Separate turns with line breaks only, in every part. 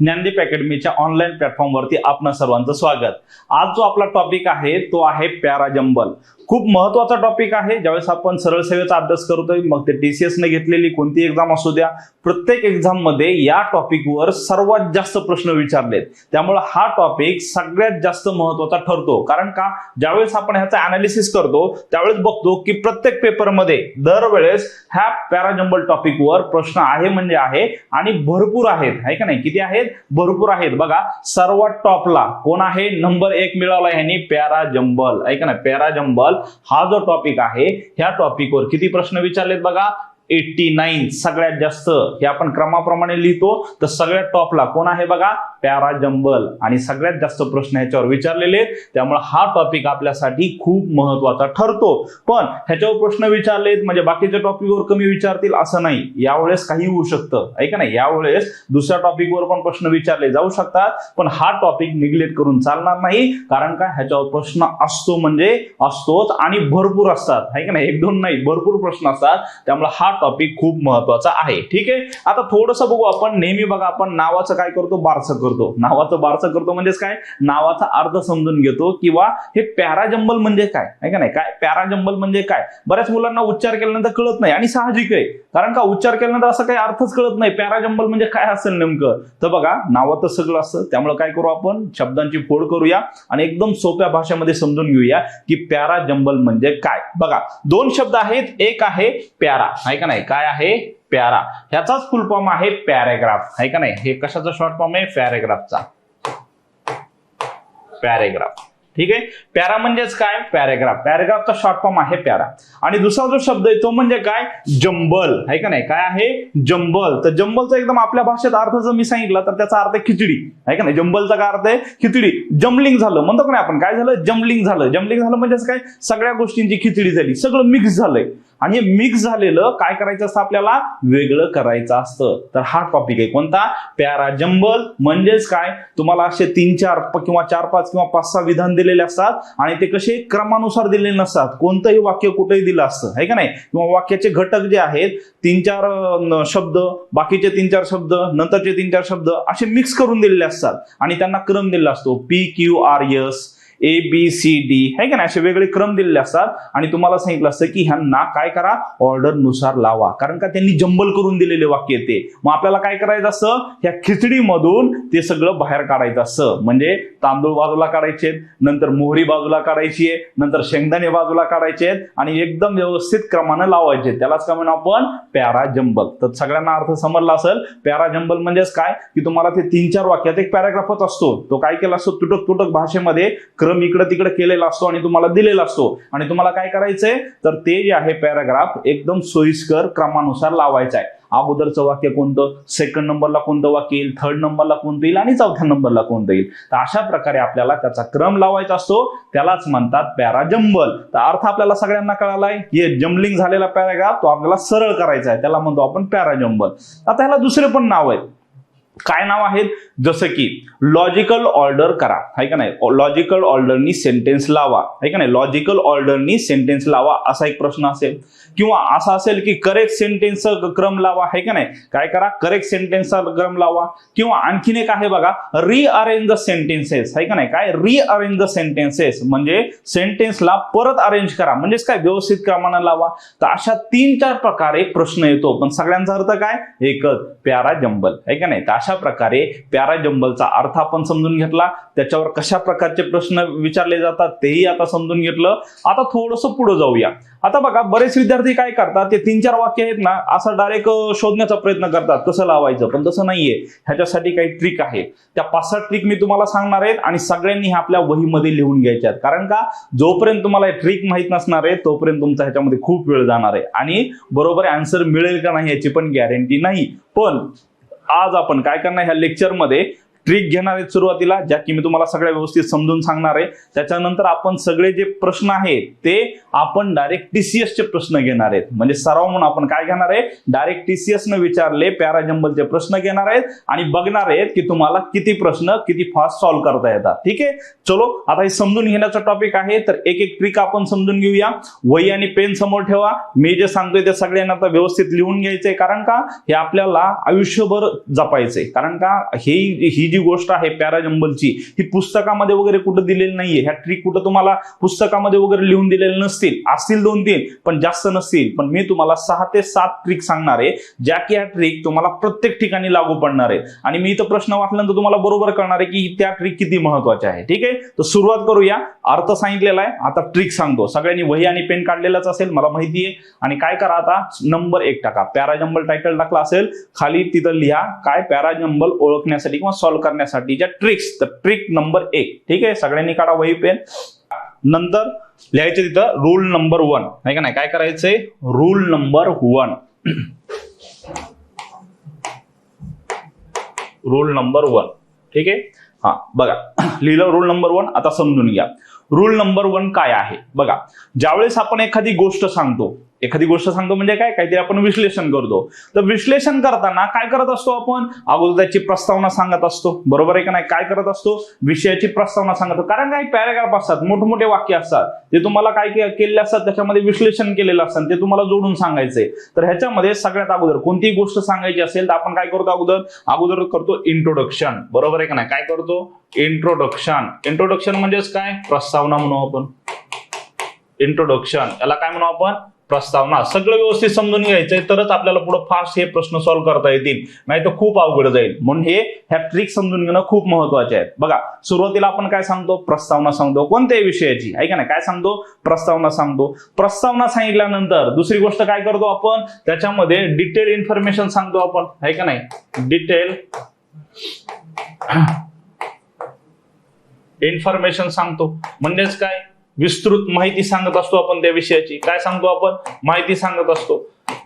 Gyandeep अकॅडमीच्या online प्लॅटफॉर्मवरती आपणा सर्वांचं स्वागत। आज जो आपला टॉपिक आहे तो आहे पॅराजंबल। खूप महत्त्वाचा टॉपिक आहे। ज्यावेळेस आपण सरळ सेवेचा अभ्यास करतोय, मग ते टीसीएस ने घेतलेली कोणती एक्झाम असू द्या, प्रत्येक एक्झाम मध्ये या टॉपिकवर सर्वात जास्त प्रश्न विचारलेत। त्यामुळे हा टॉपिक सगळ्यात जास्त महत्त्वाचा ठरतो। कारण का, ज्यावेळेस आपण ह्याचा एनालिसिस करतो त्यावेळेस बघतो की प्रत्येक पेपरमध्ये दरवेळेस ह्या पॅराजंबल टॉपिकवर प्रश्न आहे म्हणजे आहे आणि भरपूर आहेत, है का नाही? किती आहेत? भरपूर आहेत। बघा, सर्वात टॉपला कोण आहे? नंबर 1 मिळवला ह्यांनी, पॅराजंबल, है का नाही? पॅराजंबल हा जो टॉपिक आहे, ह्या टॉपिकवर किती प्रश्न विचारलेत बघा? 89। सगळ्यात जास्त हे आपण क्रमाप्रमाणे लिहितो, तर सगळ्यात टॉपला कोण आहे बघा? पॅराजंबल। आणि सगळ्यात जास्त प्रश्न ह्याच्यावर विचारलेले आहेत। त्यामुळे हा टॉपिक आपल्यासाठी खूप महत्त्वाचा ठरतो। पण ह्याच्यावर प्रश्न विचारलेत म्हणजे बाकीच्या टॉपिकवर कमी विचारतील असं नाही। यावेळेस काही होऊ शकतं, है का नाही? यावेळेस दुसऱ्या टॉपिकवर पण प्रश्न विचारले जाऊ शकतात, पण हा टॉपिक निग्लेक्ट करून चालणार नाही। कारण का, ह्याच्यावर प्रश्न असतो म्हणजे असतोच आणि भरपूर असतात, है का नाही? एक दोन नाही, भरपूर प्रश्न असतात। त्यामुळे हा टॉपिक खूप महत्त्वाचा आहे। ठीक आहे, आता थोडंसं बघू आपण। नेहमी बघा, आपण नावाचं काय करतो? बारसं करतो। नावाचं बारसं करतो म्हणजेच काय? नावाचा अर्थ समजून घेतो, किंवा हे पॅराजंबल म्हणजे काय, है का नाही? काय पॅराजंबल म्हणजे काय? बऱ्याच मुलांना उच्चार केल्यानंतर कळत नाही, आणि साहजिक आहे। कारण का, उच्चार केल्यानंतर असं काही अर्थच कळत नाही पॅराजंबल म्हणजे काय असेल नेमकं। तर बघा, नावातच सगळं असतं। त्यामुळे काय करू आपण? शब्दांची फोड करूया आणि एकदम सोप्या भाषेमध्ये समजून घेऊया की पॅराजंबल म्हणजे काय। बघा, दोन शब्द आहेत, एक आहे प्यारा, है का नाही? काय आहे? प्यारा। ह्याचाच फुल फॉर्म आहे पॅराग्राफ, है का नाही? हे कशाचा शॉर्ट फॉर्म आहे? पॅराग्राफचा। पॅराग्राफ, ठीक आहे। प्यारा म्हणजेच काय? पॅराग्राफ। पॅराग्राफचा शॉर्ट फॉर्म आहे प्यारा। आणि दुसरा जो शब्द आहे तो म्हणजे काय? जंबल, है का नाही? काय आहे? जंबल। तर जंबलचा एकदम आपल्या भाषेत अर्थ जर मी सांगितला तर त्याचा अर्थ आहे खिचडी, है का नाही? जंबलचा काय अर्थ आहे? खिचडी। जमलिंग झालं म्हणतो का नाही आपण? काय झालं? जमलिंग झालं। जमलिंग झालं म्हणजेच काय? सगळ्या गोष्टींची खिचडी झाली, सगळं मिक्स झालंय। आणि हे मिक्स झालेलं काय करायचं असतं? आपल्याला वेगळं करायचं असतं। तर हा टॉपिक आहे कोणता? पॅराजंबल। म्हणजेच काय? तुम्हाला असे 3-4 किंवा 4-5 किंवा 5-6 विधान दिलेले असतात आणि ते कसे क्रमानुसार दिलेले नसतात। कोणतंही वाक्य कुठेही दिलं असतं, है का नाही? किंवा वाक्याचे घटक जे आहेत 3-4 शब्द, बाकीचे 3-4 शब्द, नंतरचे 3-4 शब्द असे मिक्स करून दिलेले असतात आणि त्यांना क्रम दिलेला असतो PQRS ABCD, है का नाही? असे वेगळे क्रम दिलेले असतात आणि तुम्हाला सांगितलं असतं की ह्यांना काय करा? ऑर्डर नुसार लावा। कारण का, त्यांनी जंबल करून दिलेले वाक्य ते। मग आपल्याला काय करायचं असतं? ह्या खिचडीमधून ते सगळं बाहेर काढायचं असतं। म्हणजे तांदूळ बाजूला काढायचे, नंतर मोहरी बाजूला काढायची आहे, नंतर शेंगदाणे बाजूला काढायचे आहेत आणि एकदम व्यवस्थित क्रमानं लावायचे। त्यालाच काय म्हणू आपण? पॅराजंबल। तर सगळ्यांना अर्थ समजला असेल। पॅराजंबल म्हणजेच काय की तुम्हाला ते 3-4 वाक्यात एक पॅराग्राफच असतो, तो काय केला असतो? तुटक तुटक भाषेमध्ये इकडे तिकडे केलेला असतो आणि तुम्हाला दिलेला असतो। आणि तुम्हाला काय करायचंय? तर ते जे आहे पॅराग्राफ एकदम सोयीस्कर क्रमानुसार लावायचं आहे। अगोदरचं वाक्य कोणतं, सेकंड नंबरला कोणतं वाक्य येईल, थर्ड नंबरला कोणतं येईल आणि चौथ्या नंबरला कोणतं येईल। तर अशा प्रकारे आपल्याला त्याचा क्रम लावायचा असतो, त्यालाच म्हणतात पॅराजंबल। तर अर्थ आपल्याला सगळ्यांना कळालाय। हे जम्बलिंग झालेला पॅराग्राफ तो आपल्याला सरळ करायचा आहे, त्याला म्हणतो आपण पॅराजंबल। आता ह्याला दुसरे पण नाव आहेत। काय नाव आहेत? जसं की लॉजिकल ऑर्डर करा, है का नाही? लॉजिकल ऑर्डरनी सेंटेन्स लावा, है का नाही? लॉजिकल ऑर्डरनी सेंटेन्स लावा असा एक प्रश्न असेल, किंवा असा असेल की करेक्ट सेंटेन्सचा क्रम लावा, है का नाही? काय करा? करेक्ट सेंटेन्सचा क्रम लावा। किंवा आणखीन एक आहे बघा, रिअरेंज द सेंटेन्सेस, है का नाही? काय? रिअरेंज द सेंटेन्सेस म्हणजे सेंटेन्सला परत अरेंज करा, म्हणजेच काय? व्यवस्थित क्रमानं लावा। तर अशा 3-4 प्रकारे प्रश्न येतो, पण सगळ्यांचा अर्थ काय? एकच, पॅराजंबल, है का नाही? अशा प्रकारे पॅराजंबलचा अर्थ आपण समजून घेतला, त्याच्यावर कशा प्रकारचे प्रश्न विचारले जातात तेही आता समजून घेतलं। आता थोडंसं पुढे जाऊया। आता बघा, बरेच विद्यार्थी काय करतात? ते 3-4 वाक्य आहेत ना, असं डायरेक्ट शोधण्याचा प्रयत्न करतात कसं लावायचं, पण तसं नाहीये। ह्याच्यासाठी काही ट्रिक आहे, त्या 5-6 ट्रिक मी तुम्हाला सांगणार आहेत आणि सगळ्यांनी आपल्या वहीमध्ये लिहून घ्यायच्या आहेत। कारण का, जोपर्यंत तुम्हाला ट्रिक माहित नसणार आहे तोपर्यंत तुमचा ह्याच्यामध्ये खूप वेळ जाणार आहे आणि बरोबर आन्सर मिळेल का नाही याची पण गॅरंटी नाही। पण आज आपण काय करणार ह्या लेक्चरमध्ये ट्रिक घेणार आहेत सुरुवातीला, ज्या की मी तुम्हाला सगळ्या व्यवस्थित समजून सांगणार आहे. त्याच्यानंतर आपण सगळे जे प्रश्न आहेत ते आपण डायरेक्ट TCS चे प्रश्न घेणार आहेत. म्हणजे सराव म्हणून आपण काय घेणार आहे, डायरेक्ट TCS न विचारले पॅरा जंबलचे प्रश्न घेणार आहेत आणि बघणार आहेत की तुम्हाला किती प्रश्न किती फास्ट सॉल्व्ह करता येतात. ठीक आहे, चलो आता हे समजून घेण्याचा टॉपिक आहे. तर एक एक ट्रिक आपण समजून घेऊया. वही आणि पेन समोर ठेवा. मी जे सांगतोय ते सगळ्यांना आता व्यवस्थित लिहून घ्यायचंय, कारण का हे आपल्याला आयुष्यभर जपायचंय. कारण का ही जी गोष्ट आहे पॅरा जंबलची, ही पुस्तकामध्ये वगैरे कुठं दिलेली नाहीये. ह्या ट्रिक कुठं तुम्हाला पुस्तकामध्ये वगैरे लिहून दिलेले नसतील, असतील 2-3 पण जास्त नसतील. पण मी तुम्हाला 6 ते 7 ट्रिक सांगणार आहे, ज्या की ह्या ट्रिक तुम्हाला प्रत्येक ठिकाणी लागू पडणार आहे. आणि मी इथं प्रश्न वाचल्यानंतर तुम्हाला बरोबर कळणार आहे की त्या ट्रिक किती महत्वाच्या आहे. ठीक आहे, तर सुरुवात करूया. अर्थ सांगितलेला आहे, आता ट्रिक सांगतो. सगळ्यांनी वही आणि पेन काढलेलाच असेल मला माहिती आहे. आणि काय करा, आता नंबर 1 टाका. पॅरा जंबल टायटल टाकला असेल, खाली तिथं लिहा काय पॅरा जंबल ओळखण्यासाठी किंवा सॉल्व्ह करण्यासाठीच्या ट्रिक्स. तर ट्रिक नंबर 1. ठीक आहे, सगळ्यांनी काढा वही पेन. नंतर लिहायचे तिथं रूल नंबर 1 आहे का नाही. काय करायचंय, रूल नंबर 1. Rule number 1. ठीक आहे, हा बघा लिहिलं रूल नंबर 1. आता समजून घ्या रूल नंबर 1 काय आहे. बघा, ज्यावेळेस आपण एखादी गोष्ट सांगतो म्हणजे काय, काहीतरी आपण विश्लेषण करतो. तर विश्लेषण करताना काय करत असतो आपण, अगोदर त्याची प्रस्तावना सांगत असतो. बरोबर आहे का नाही. काय करत असतो, विषयाची प्रस्तावना सांगतो. कारण काही पॅराग्राफ असतात, मोठमोठे वाक्य असतात, ते तुम्हाला काय केलेले असतात, त्याच्यामध्ये विश्लेषण केलेलं असतं, ते तुम्हाला जोडून सांगायचंय. तर ह्याच्यामध्ये सगळ्यात अगोदर कोणतीही गोष्ट सांगायची असेल तर आपण काय करतो, अगोदर करतो इंट्रोडक्शन. बरोबर आहे का नाही. काय करतो, इंट्रोडक्शन म्हणजेच काय, प्रस्तावना म्हणू आपण. इंट्रोडक्शन याला काय म्हणू आपण, प्रस्तावना. सगळं व्यवस्थित समजून घ्यायचंय, तरच आपल्याला पुढे फास्ट हे प्रश्न सॉल्व्ह करता येतील, नाही तर खूप अवघड जाईल. म्हणून ह्या ट्रिक समजून घेणं खूप महत्वाचे आहे. बघा, सुरुवातीला आपण काय सांगतो, प्रस्तावना सांगतो. कोणत्याही विषयाची आहे का नाही. काय सांगतो, प्रस्तावना सांगतो. प्रस्तावना सांगितल्यानंतर दुसरी गोष्ट काय करतो आपण, त्याच्यामध्ये डिटेल इन्फॉर्मेशन सांगतो आपण, आहे का नाही. डिटेल इन्फॉर्मेशन सांगतो म्हणजेच काय, विस्तृत माहिती सांगत असतो आपण त्या विषयाची. काय सांगतो आपण, माहिती सांगत असतो.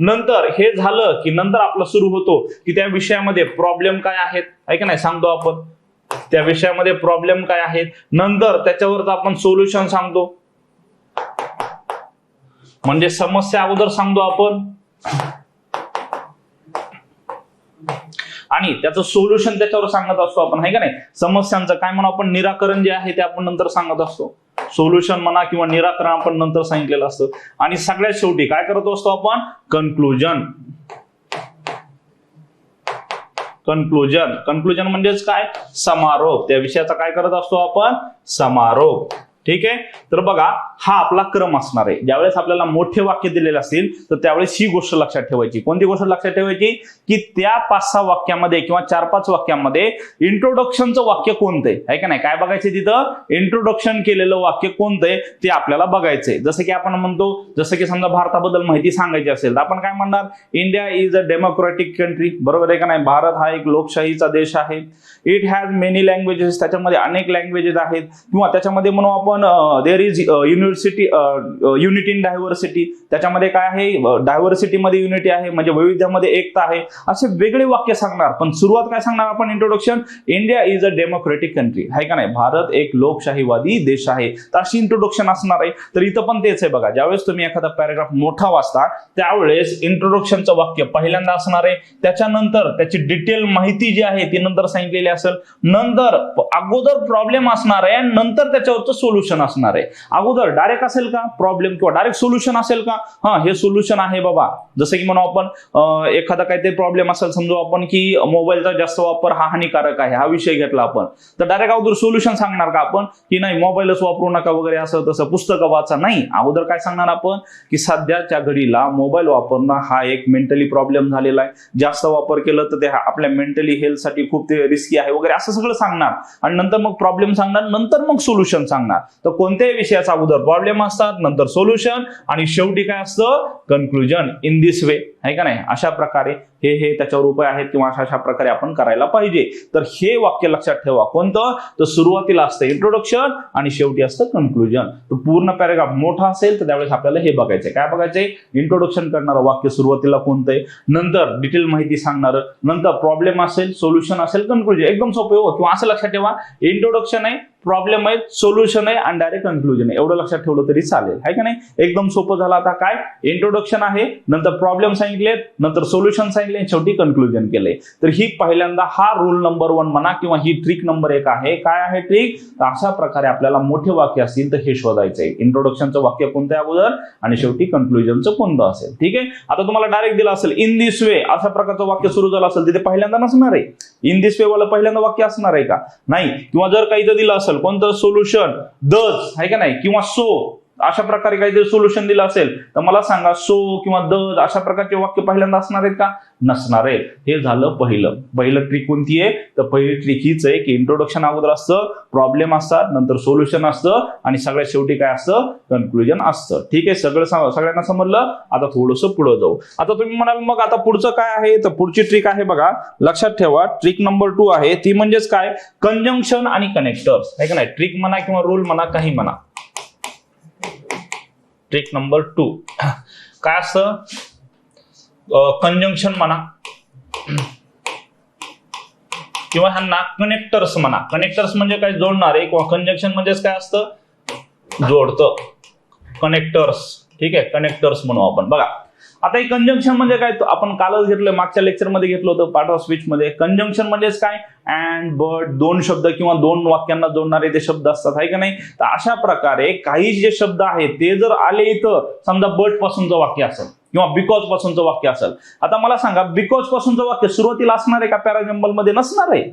नंतर हे झालं की नंतर आपलं सुरू होतो की त्या विषयामध्ये प्रॉब्लेम काय आहेत, आहे का नाही, सांगतो आपण त्या विषयामध्ये प्रॉब्लेम काय आहेत. नंतर त्याच्यावर आपण सोल्युशन सांगतो, म्हणजे समस्या अगोदर सांगतो आपण आणि त्याचं सोल्युशन त्याच्यावर सांगत असतो आपण, आहे का नाही. समस्यांचं काय म्हणून आपण निराकरण जे आहे ते आपण नंतर सांगत असतो. सोल्युशन म्हणा किंवा निराकरण आपण नंतर सांगितलेलं असतं. आणि सगळ्यात शेवटी काय करत असतो आपण, कन्क्लुजन म्हणजेच काय, समारोप. त्या विषयाचा काय करत असतो आपण, समारोप. ठीक आहे, तर बघा हा आपला क्रम असणार आहे. ज्यावेळेस आपल्याला मोठे वाक्य दिलेले असतील तर त्यावेळेस ही गोष्ट लक्षात ठेवायची. कोणती गोष्ट लक्षात ठेवायची, की त्या 5-6 वाक्यामध्ये किंवा 4-5 वाक्यामध्ये इंट्रोडक्शनचं वाक्य कोणतं आहे का नाही. काय बघायचं तिथं, इंट्रोडक्शन केलेलं वाक्य कोणतं आहे ते आपल्याला बघायचंय. जसं की आपण म्हणतो, जसं की समजा भारताबद्दल माहिती सांगायची असेल तर आपण काय म्हणणार, India is a democratic country. बरोबर आहे का नाही. भारत हा एक लोकशाहीचा देश आहे. इट हॅज मेनी लँग्वेजेस, त्याच्यामध्ये अनेक लँग्वेजेस आहेत. किंवा त्याच्यामध्ये म्हणू आपण there is unity in diversity. त्याच्यामध्ये काय आहे, डायव्हर्सिटी मध्ये युनिटी आहे, म्हणजे वैविध्यामध्ये एकता आहे. असे वेगळे वाक्य सांगणार. पण सुरुवात काय सांगणार आपण, introduction, India is a democratic country, आहे का नाही. भारत एक लोकशाहीवादी देश आहे. तर अशी इंट्रोडक्शन असणार आहे. तर इथं पण तेच आहे बघा, ज्यावेळेस तुम्ही एखादा पॅराग्राफ मोठा वाचता त्यावेळेस इंट्रोडक्शनचं वाक्य पहिल्यांदा असणार आहे. त्याच्यानंतर त्याची डिटेल माहिती जी आहे ती नंतर सांगितलेली असेल. नंतर अगोदर प्रॉब्लेम असणार आहे, नंतर त्याच्यावरचं सोल्युशन असणार आहे. अगोदर डायरेक्ट असेल का प्रॉब्लेम किंवा डायरेक्ट सोल्युशन असेल का, हा हे सोल्युशन आहे बाबा. जसं की म्हणू आपण एखादा काहीतरी प्रॉब्लेम असेल, समजू आपण की मोबाईलचा जास्त वापर हा हानिकारक आहे, हा विषय घेतला आपण, तर डायरेक्ट अगोदर सोल्युशन सांगणार का आपण, की नाही मोबाईलच वापरू नका वगैरे असं तसं, पुस्तकं वाचा. नाही, अगोदर काय सांगणार आपण, की सध्याच्या घडीला मोबाईल वापरणं हा एक मेंटली प्रॉब्लेम झालेला आहे. जास्त वापर केलं तर ते आपल्या मेंटली हेल्थसाठी खूप ते रिस्की आहे वगैरे असं सगळं सांगणार. आणि नंतर मग प्रॉब्लेम सांगणार, नंतर मग सोल्युशन सांगणार. तर कोणत्याही विषयाचा अगोदर प्रॉब्लेम असतात, नंतर सोल्युशन आणि शेवटी काय असतं, कन्क्लुजन. इन दिस वे, आहे का नाही, अशा प्रकारे हे त्याच्यावर उपाय आहेत किंवा अशा प्रकारे आपण करायला पाहिजे. तर हे वाक्य लक्षात ठेवा. कोणतं? तर सुरुवातीला असतं इंट्रोडक्शन आणि शेवटी असतं कन्क्लुजन. तर पूर्ण पॅराग्राफ मोठा असेल तर त्यावेळेस आपल्याला हे बघायचंय. काय बघायचंय? इंट्रोडक्शन करणारं वाक्य सुरुवातीला कोणतं आहे, नंतर डिटेल माहिती सांगणार, नंतर प्रॉब्लेम असेल, सोल्युशन असेल, कन्क्लुजन. एकदम सोपं हो. किंवा असं लक्षात ठेवा, इंट्रोडक्शन आहे, प्रॉब्लेम आहे, सोल्युशन आहे आणि डायरेक्ट कन्क्लुजन आहे. एवढं लक्षात ठेवलं तरी चालेल, आहे का नाही. एकदम सोपं झालं. आता काय, इंट्रोडक्शन आहे, नंतर प्रॉब्लेम सांगितले, नंतर सोल्युशन सांगितले, शेवटी कन्क्लुजन केले. तर ही पहिल्यांदा हा रूल नंबर 1 म्हणा किंवा ही ट्रिक नंबर 1 आहे. काय आहे ट्रिक? अशा प्रकारे आपल्याला मोठे वाक्य असतील तर हे शोधायचंय. इंट्रोडक्शनचं वाक्य कोणतं आहे अगोदर आणि शेवटी कन्क्लुजनचं कोणतं असेल. ठीक आहे. आता तुम्हाला डायरेक्ट दिलं असेल इन दिस वे, अशा प्रकारचं वाक्य सुरू झालं असेल तिथे पहिल्यांदा नसणार आहे. इन दिस वे वाला पहिल्यांदा वाक्य असणार आहे का? नाही. किंवा जर काही दिलं असेल कोणतं, सोल्युशन दस, आहे का नाही, किंवा सो, अशा प्रकारे काहीतरी सोल्युशन दिलं असेल तर मला सांगा सो किंवा द अशा प्रकारचे वाक्य पहिल्यांदा असणार आहेत का? नसणार आहेत. हे झालं पहिलं ट्रिक. कोणती आहे? तर पहिली ट्रिक हीच आहे की इंट्रोडक्शन अगोदर असतं, प्रॉब्लेम असतात, नंतर सोल्युशन असतं आणि सगळ्यात शेवटी काय असतं? कन्क्लुजन असतं. ठीक आहे. सगळ्यांना समजलं. आता थोडंसं पुढे जाऊ. आता तुम्ही म्हणाल मग आता पुढचं काय आहे? तर पुढची ट्रिक आहे बघा, लक्षात ठेवा. ट्रिक नंबर 2 आहे ती म्हणजेच काय, कंजंक्शन आणि कनेक्टर्स, आहे का नाही. ट्रिक म्हणा किंवा रूल म्हणा, काही म्हणा. ट्रिक नंबर 2 काय असतं? कंजंक्शन म्हणा किंवा ह्यांना कनेक्टर्स म्हणा. कनेक्टर्स म्हणजे काय? जोडणारे. किंवा कंजंक्शन म्हणजेच काय असतं? जोडतं. कनेक्टर्स. ठीक आहे. कनेक्टर्स म्हणू आपण. बघा आता हे कंजंक्शन म्हणजे काय? आपण कालच घेतलं, मागच्या लेक्चरमध्ये घेतलं होतं पार्ट ऑफ स्पीच मध्ये. कंजंक्शन म्हणजेच काय? अँड, बट, दोन शब्द किंवा दोन वाक्यांना जोडणारे ते शब्द असतात, आहे का नाही. तर अशा प्रकारे काही जे शब्द आहेत ते जर आले इथं, समजा बट पासूनचं वाक्य असेल किंवा बिकॉज पासूनचं वाक्य असेल. आता मला सांगा, बिकॉज पासूनचं वाक्य सुरुवातीला असणार आहे का? पॅराजंबल मध्ये नसणार आहे.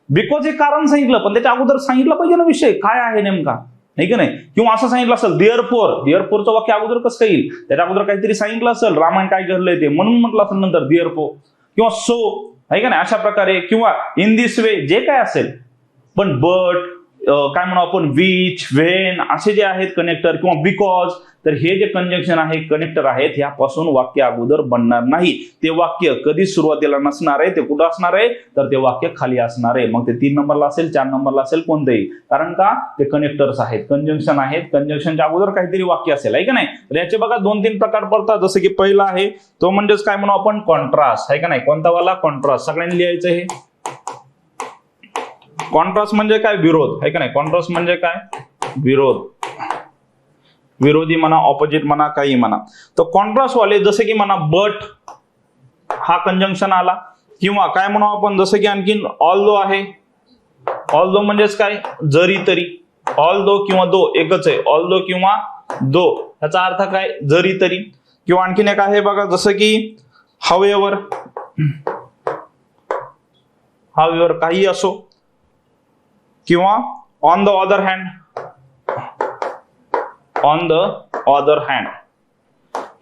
बिकॉज हे कारण सांगितलं पण त्याच्या अगोदर सांगितलं पाहिजे ना विषय काय आहे नेमका, नाही की नाही. किंवा असं सांगितलं असेल देअरफोरचं वाक्य अगोदर कसं येईल? त्याच्या अगोदर काहीतरी सांगितलं असेल, रामायण काय घडलंय ते, म्हणून म्हटलं असेल नंतर देअरफोर किंवा सो, आहे का नाही. अशा प्रकारे किंवा इन दिस वे जे काय असेल. पण बट, काय म्हणू आपण, विच, व्हेन असे जे आहेत कनेक्टर किंवा बिकॉज, तर हे जे कंजंक्शन आहे, कनेक्टर आहेत, यापासून वाक्य अगोदर बनणार नाही. ते वाक्य कधी सुरुवातीला नसणार आहे. ते कुठं असणार आहे? तर ते वाक्य खाली असणार आहे. मग ते 3 नंबरला असेल, 4 नंबरला असेल, कोणतेही. कारण का? ते कनेक्टर्स आहेत, कंजंक्शन आहेत. कंजंक्शनच्या अगोदर काहीतरी वाक्य असेल, आहे का नाही. तर याचे बघा 2-3 प्रकार पडतात. जसं की पहिला आहे तो म्हणजेच काय म्हणू आपण, कॉन्ट्रास्ट, आहे का नाही. कोणता वाला? कॉन्ट्रास्ट. सगळ्यांनी लिहायचं हे. कॉन्ट्रास्ट म्हणजे काय? विरोध, आहे का नाही. कॉन्ट्रास्ट म्हणजे काय? विरोध. विरोधी म्हणा, ऑपोजिट म्हणा, काही म्हणा. तर कॉन्ट्रास्ट वाले जसे की म्हणा बट हा कंजंक्शन आला, किंवा काय म्हणू आपण, जसं की आणखीन ऑल दो आहे. ऑल दो म्हणजेच काय? जरी तरी. ऑल दो किंवा दो एकच आहे. ऑल दो किंवा दो याचा अर्थ काय? जरी तरी. किंवा आणखीन एक आहे बघा, जसं की हावेवर. हावेवर काही असो. किंवा on the other hand. On the other hand.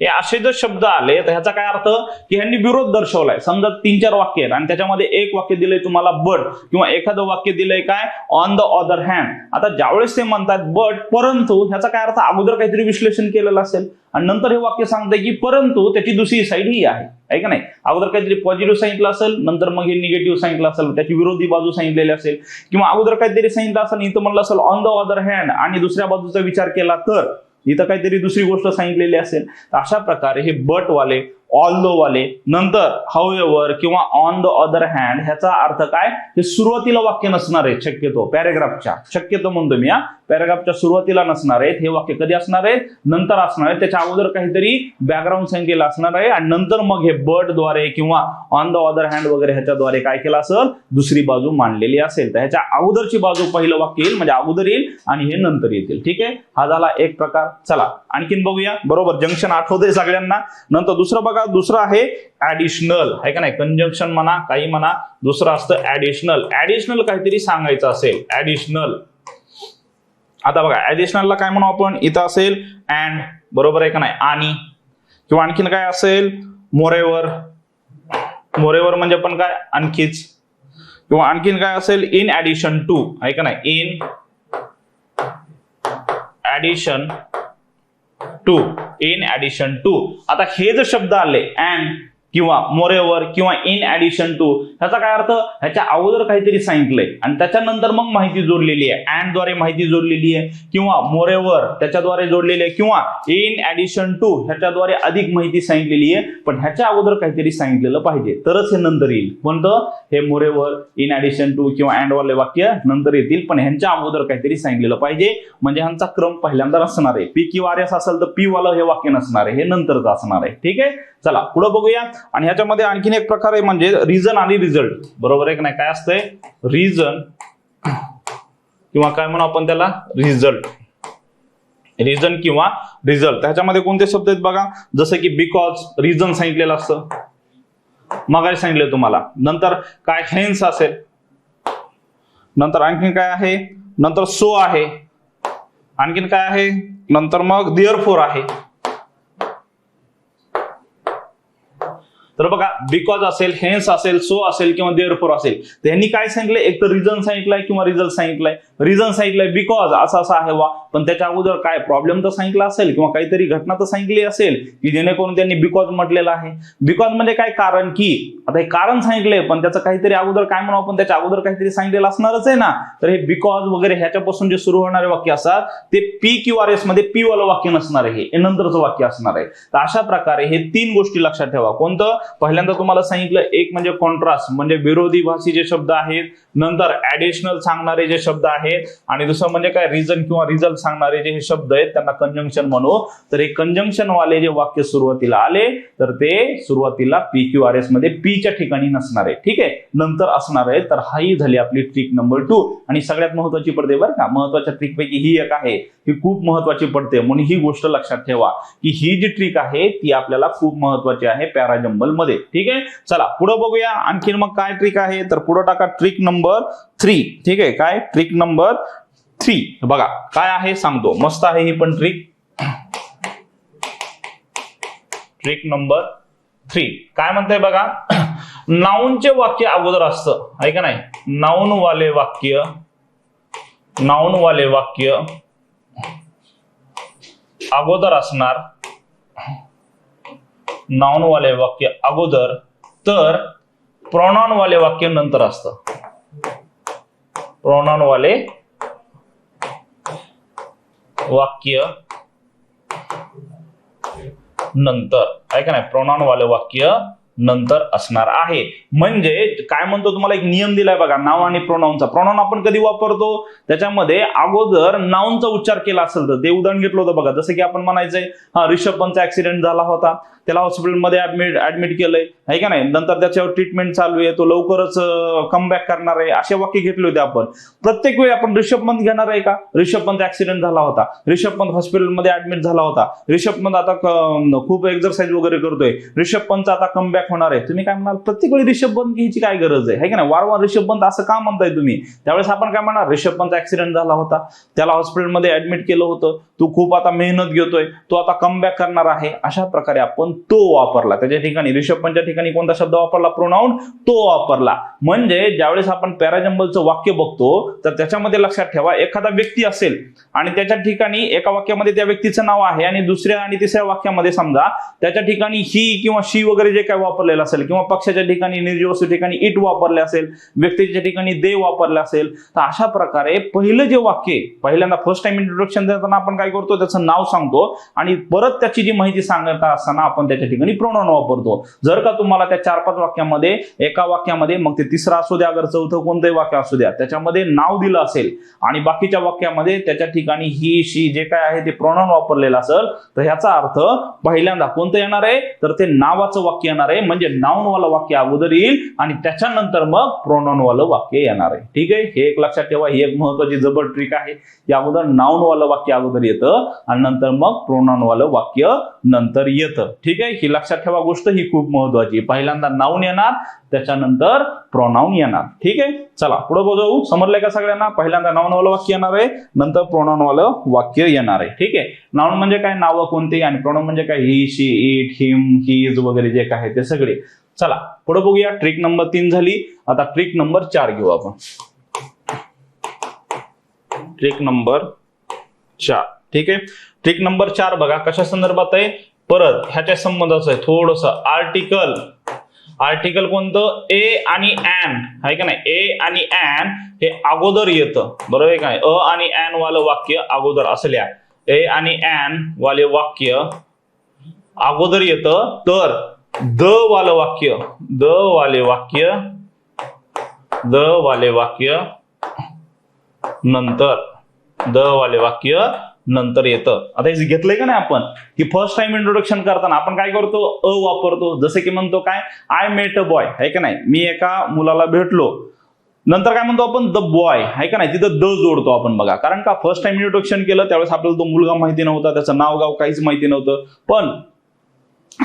हे असे जर शब्द आले तर ह्याचा काय अर्थ की ह्यांनी विरोध दर्शवलाय. समजा 3-4 वाक्य आहेत आणि त्याच्यामध्ये एक वाक्य दिलंय तुम्हाला बट, किंवा एखादं वाक्य दिलंय काय? On the other hand. आता ज्यावेळेस ते म्हणतात बट, परंतु ह्याचा काय अर्थ? अगोदर काहीतरी विश्लेषण केलेलं असेल आणि नंतर हे वाक्य सांगतंय की परंतु त्याची दुसरी साईड ही आहे का नाही. अगोदर काहीतरी पॉझिटिव्ह सांगितलं असेल, नंतर मग हे निगेटिव्ह सांगितलं असेल, त्याची विरोधी बाजू सांगितलेली असेल. किंवा अगोदर काहीतरी सांगितलं असेल, इथं म्हणलं असेल ऑन द अदर हँड आणि दुसऱ्या बाजूचा विचार केला तर इथं काहीतरी दुसरी गोष्ट सांगितलेली असेल. तर अशा प्रकारे हे बट वाले, ऑल दो वाले, नंतर हाउएव्हर किंवा ऑन द अदर हँड ह्याचा अर्थ काय? हे सुरुवातीला वाक्य नसणार आहे शक्यतो, पॅरेग्राफच्या. शक्यतो म्हणतो मी, पॅरेग्राफच्या सुरुवातीला नसणार आहेत. हे वाक्य कधी असणार आहेत? नंतर असणार आहे. त्याच्या अगोदर काहीतरी बॅकग्राऊंड सांगितलेलं असणार आहे आणि नंतर मग हे बट द्वारे किंवा ऑन द अदर हँड वगैरे ह्याच्याद्वारे काय केलं असेल? दुसरी बाजू मांडलेली असेल. तर ह्याच्या अगोदरची बाजू पहिलं वाक्य येईल, म्हणजे अगोदर येईल आणि हे नंतर येतील. ठीक आहे. हा झाला एक प्रकार. चला आणखीन बघूया. बरोबर, जंक्शन आठवतंय सगळ्यांना. नंतर दुसरं बघा, दुसरं आहे ऍडिशनल, आहे का नाही. कंजंक्शन म्हणा, काही म्हणा. दुसरं असतं ऍडिशनल. ऍडिशनल काहीतरी सांगायचं असेल, ऍडिशनल. आता बघा ऍडिशनलला काय म्हणू आपण? इथं असेल अँड, बरोबर आहे का नाही, आणि. किंवा आणखीन काय असेल? मोरेवर. मोरेवर म्हणजे पण काय? आणखीच. किंवा आणखीन काय असेल? इन ऍडिशन टू, आहे का नाही. In addition to. In addition to. आता हे जे शब्द आले अँड किंवा मोरेवर किंवा इन ऍडिशन टू, ह्याचा काय अर्थ, ह्याच्या अगोदर काहीतरी सांगितलंय आणि त्याच्यानंतर मग माहिती जोडलेली आहे, अँड द्वारे माहिती जोडलेली आहे, किंवा मोरेवर त्याच्याद्वारे जोडलेली आहे, किंवा इन ऍडिशन टू ह्याच्याद्वारे अधिक माहिती सांगितलेली आहे, पण ह्याच्या अगोदर काहीतरी सांगितलेलं पाहिजे तरच हे नंतर येईल. कोणतं, हे मोरेवर, इन ऍडिशन टू किंवा अँड वाले वाक्य नंतर येतील, पण ह्यांच्या अगोदर काहीतरी सांगितलेलं पाहिजे, म्हणजे ह्यांचा क्रम पहिल्यांदा असणार आहे. पी किंवा आर एस असेल तर पी वाला हे वाक्य नसणार आहे, हे नंतरच असणार आहे. ठीक आहे, चला पुढे बघूया. आणि ह्याच्यामध्ये आणखीन एक प्रकार आहे म्हणजे रिझन आणि रिझल्ट. बरोबर आहे की नाही, काय असतंय रिझन किंवा काय म्हणू आपण त्याला रिझल्ट, रिझन किंवा रिझल्ट. ह्याच्यामध्ये कोणते शब्द आहेत बघा, जसं की बिकॉज रिझन सांगितलेलं असतं, मगाशी सांगितलं तुम्हाला. नंतर काय हेन्स असेल, नंतर आणखीन काय आहे, नंतर सो आहे, आणखीन काय आहे, नंतर मग देअरफॉर आहे. तर बघा बिकॉज असेल, हेन्स असेल, सो असेल किंवा देअरफॉर असेल, तर यांनी काय सांगितलंय, एक तर रिझन सांगितलंय किंवा रिझल्ट सांगितलंय. रिझन सांगितलंय बिकॉज असं असं आहे वा, पण त्याच्या अगोदर काय प्रॉब्लेम तर सांगितला असेल किंवा काहीतरी घटना तर सांगितली असेल की जेणेकरून त्यांनी बिकॉज म्हटलेलं आहे. बिकॉज म्हणजे काय, कारण की. आता हे कारण सांगितलंय पण त्याचं काहीतरी अगोदर काय म्हणू आपण, त्याच्या अगोदर काहीतरी सांगितलेलं असणारच आहे ना. तर हे बिकॉज वगैरे ह्याच्यापासून जे सुरू होणारे वाक्य असतात ते पी किंवा आर एस मध्ये पी वालं वाक्य नसणार आहे, हे नंतरचं वाक्य असणार आहे. तर अशा प्रकारे हे तीन गोष्टी लक्षात ठेवा. कोणतं, पहिल्यांदा तुम्हाला सांगितलं एक म्हणजे कॉन्ट्रास्ट म्हणजे विरोधी भाषी जे शब्द आहेत, नंतर ऍडिशनल सांगणारे जे शब्द आहेत, आणि दुसरं म्हणजे काय रिझन किंवा रिझल्ट सांगणारे जे शब्द आहेत त्यांना कंजंक्शन म्हणू. तर हे कंजंक्शन वाले जे वाक्य सुरुवातीला आले तर ते सुरुवातीला पी क्यू आर एस मध्ये पीच्या ठिकाणी नसणार आहे, ठीक आहे, नंतर असणार आहे. तर ही झाली आपली ट्रिक नंबर 2. आणि सगळ्यात महत्वाची पडते बरं का, महत्वाच्या ट्रिक पैकी ही एक आहे, ही खूप महत्वाची पडते, म्हणून ही गोष्ट लक्षात ठेवा की ही जी ट्रिक आहे ती आपल्याला खूप महत्वाची आहे पॅराजंबल मध्ये. ठीक आहे, चला पुढे बघूया आणखीन मग काय ट्रिक आहे. तर पुढे टाका ट्रिक नंबर 3. ठीक आहे, काय ट्रिक नंबर 3 बघा काय आहे सांगतो, मस्त आहे ही पण ट्रिक. ट्रिक नंबर 3 काय म्हणताय बघा, नाऊनचे वाक्य अगोदर असतं आहे का नाही, नाऊन वाले वाक्य, नाऊन वाले वाक्य अगोदर असणार, नाउन वाले वाक्य अगोदर, तर प्रोनाउन वाले वाक्य नंतर असतं. प्रोनाउन वाले वाक्य नंतर आहे का नाही, प्रोनाउन वाले वाक्य नंतर असणार आहे. म्हणजे काय म्हणतो तुम्हाला एक नियम दिलाय बघा नाउन आणि प्रोनाउनचा. प्रोनाउन आपण कधी वापरतो, त्याच्यामध्ये अगोदर नाउनचा उच्चार केला असेल तर. ते उदाहरण घेतलं होतं बघा, जसं की आपण म्हणायचंय रिषभ पंतचा ऍक्सिडेंट झाला होता, त्याला हॉस्पिटलमध्ये ऍडमिट केलंय आहे का नाही, नंतर त्याच्यावर ट्रीटमेंट चालू आहे, तो लवकरच कमबॅक करणार आहे, असे वाक्य घेतले होते आपण. प्रत्येक वेळी आपण रिषभ पंत घेणार आहे का, रिषभ पंत ऍक्सिडेंट झाला होता, रिषभ पंत हॉस्पिटलमध्ये ऍडमिट झाला होता, रिषभ पंत आता खूप एक्सरसाइज वगैरे करतोय, रिषभ पंत आता कमबॅक होणार आहे. तुम्ही काय म्हणाल, प्रत्येक वेळी रिषभ पंत घ्यायची काय गरज आहे का नाही, वारंवार रिषभ पंत असं का म्हणताय तुम्ही. त्यावेळेस आपण काय म्हणणार, रिषभ पंत ऍक्सिडेंट झाला होता, त्याला हॉस्पिटलमध्ये ऍडमिट केलं होतं, तो खूप आता मेहनत घेतोय, तो आता कमबॅक करणार आहे. अशा प्रकारे आपण तो वापरला, त्याच्या ठिकाणी रिषभ पंतच्या ठिकाणी कोणता शब्द वापरला, प्रोनाउन तो वापरला. म्हणजे ज्यावेळेस आपण पॅराजंबलचं वाक्य बघतो तर त्याच्यामध्ये लक्षात ठेवा, एखादा व्यक्ती असेल आणि त्याच्या ठिकाणी एका वाक्यामध्ये त्या व्यक्तीचं नाव आहे आणि दुसऱ्या आणि तिसऱ्या वाक्यामध्ये समजा त्याच्या ठिकाणी ही किंवा शी वगैरे जे काय वापरलेलं असेल, किंवा पक्षाच्या ठिकाणी निर्जीव वस्तू ठिकाणी इट वापरले असेल, व्यक्तीच्या ठिकाणी दे वापरले असेल, तर अशा प्रकारे पहिलं जे वाक्य पहिल्यांदा फर्स्ट टाइम इंट्रोडक्शन देताना आपण काय करतो, त्याचं नाव सांगतो आणि परत त्याची जी माहिती सांगत असताना आपण त्याच्या ठिकाणी प्रोनाउन वापरतो. जर का तुम्हाला त्या 4-5 वाक्यामध्ये एका वाक्यामध्ये मग ते तिसरं असू द्या अगर चौथं कोणतंही वाक्य असू द्या त्याच्यामध्ये नाव दिलं असेल आणि बाकीच्या वाक्यामध्ये त्याच्या ठिकाणी ही शी जे काय आहे ते प्रोनाउन वापरलेलं असेल, तर ह्याचा अर्थ पहिल्यांदा कोणतं येणार आहे, तर ते नावाचं वाक्य येणार आहे. म्हणजे नाउन वालं वाक्य अगोदर येईल आणि त्याच्यानंतर मग प्रोनाउन वालं वाक्य येणार आहे. ठीक आहे, हे एक लक्षात ठेवा, ही एक महत्वाची जबर ट्रिक आहे. या अगोदर नाउन वालं वाक्य अगोदर येतं आणि नंतर मग प्रोनाउन वालं वाक्य नंतर येतं. ठीक आहे, ही लक्षात ठेवा गोष्ट, ही खूप महत्वाची. पहिल्यांदा नाउन येणार, त्याच्यानंतर प्रोनाउन येणार. ठीक आहे, चला पुढे बघू. समजलंय का सगळ्यांना, पहिल्यांदा नाउन वालं वाक्य येणार आहे, नंतर प्रोनाउन वालं वाक्य येणार आहे. ठीक आहे, नाउन म्हणजे काय, नावं कोणती, आणि प्रोनाउन म्हणजे काय, ही, शी, इट, हिम, हिज वगैरे जे काय आहे ते सगळे. चला पुढे बघूया. ट्रिक नंबर 3 झाली. आता ट्रिक नंबर 4 घेऊ आपण. Trick number 4. ठीक आहे, ट्रिक नंबर 4 बघा कशा संदर्भात आहे, परत ह्याच्या संबंधाचं आहे थोडस. आर्टिकल आर्टिकल कोणतं? ए आणि एन आहे का नाही? ए आणि एन हे अगोदर येतं, बरोबर आहे का नाही? अ आणि एन वालं वाक्य अगोदर असल्या, ए आणि एन वाले वाक्य अगोदर येतं, तर द वालं वाक्य, द वाले वाक्य नंतर, द वाले वाक्य नंतर येतं. आता हे घेतलंय का नाही आपण, की फर्स्ट टाइम इंट्रोडक्शन करताना आपण काय करतो? अ वापरतो. जसं की म्हणतो काय, आय मेट अ बॉय आहे का नाही, मी एका मुलाला भेटलो. नंतर काय म्हणतो आपण? द बॉय आहे का नाही, तिथं द जोडतो आपण बघा. कारण का, फर्स्ट टाइम इंट्रोडक्शन केलं त्यावेळेस आपल्याला तो मुलगा माहिती नव्हता, त्याचं नाव गाव काहीच माहिती नव्हतं. पण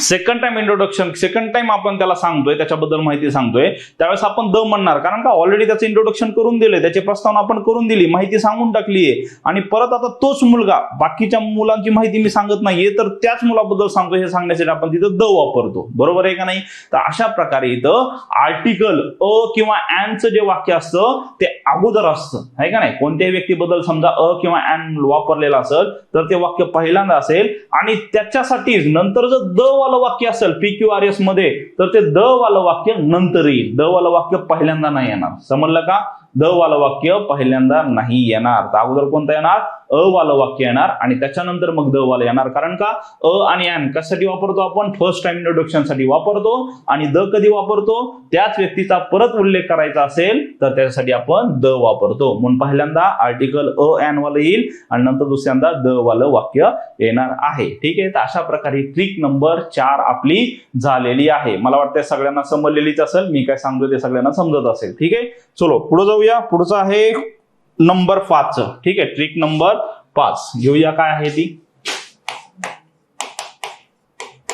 second time introduction, second time आपण त्याला सांगतोय, त्याच्याबद्दल माहिती सांगतोय, त्यावेळेस आपण द म्हणणार. कारण का, ऑलरेडी त्याचं इंट्रोडक्शन करून दिले, त्याची प्रस्तावना आपण करून दिली, माहिती सांगून टाकलीये. आणि परत आता तोच मुलगा, बाकीच्या मुलांची माहिती मी सांगत नाहीये, तर त्याच मुलाबद्दल सांगतोय हे सांगण्यासाठी आपण तिथं द वापरतो, बरोबर आहे का नाही? तर अशा प्रकारे इथं आर्टिकल अ किंवा एनचं जे वाक्य असतं ते अगोदर असतं, आहे का नाही? कोणत्याही व्यक्तीबद्दल समजा अ किंवा एन वापरलेला असेल तर ते वाक्य पहिल्यांदा असेल, आणि त्याच्यासाठीच नंतर जर द वालं वाक्य असेल PQRS मध्ये, तर ते द वालं वाक्य नंतर येईल. द वालं वाक्य पहिल्यांदा नाही येणार. समजलं का? द वालं वाक्य पहिल्यांदा नाही येणार. तर अगोदर कोणतं येणार? अ वालं वाक्य येणार, आणि त्याच्यानंतर मग द वालं येणार. कारण का, अ आणि एन कशासाठी वापरतो आपण? फर्स्ट टाइम इंट्रोडक्शन साठी वापरतो. आणि द कधी वापरतो? त्याच व्यक्तीचा परत उल्लेख करायचा असेल तर त्याच्यासाठी आपण द वापरतो. म्हणून पहिल्यांदा आर्टिकल अ एन वालं येईल, आणि नंतर दुसऱ्यांदा द वालं वाक्य येणार आहे. ठीक आहे. तर अशा प्रकारे ट्रिक नंबर 4 आपली झालेली आहे. मला वाटतं सगळ्यांना समजलेलीच असेल, मी काय सांगतो ते सगळ्यांना समजत असेल. ठीक आहे. चलो पुढे जाऊया. पुढचं आहे नंबर 5. ठीक आहे. ट्रिक नंबर 5 घेऊया. काय आहे ती?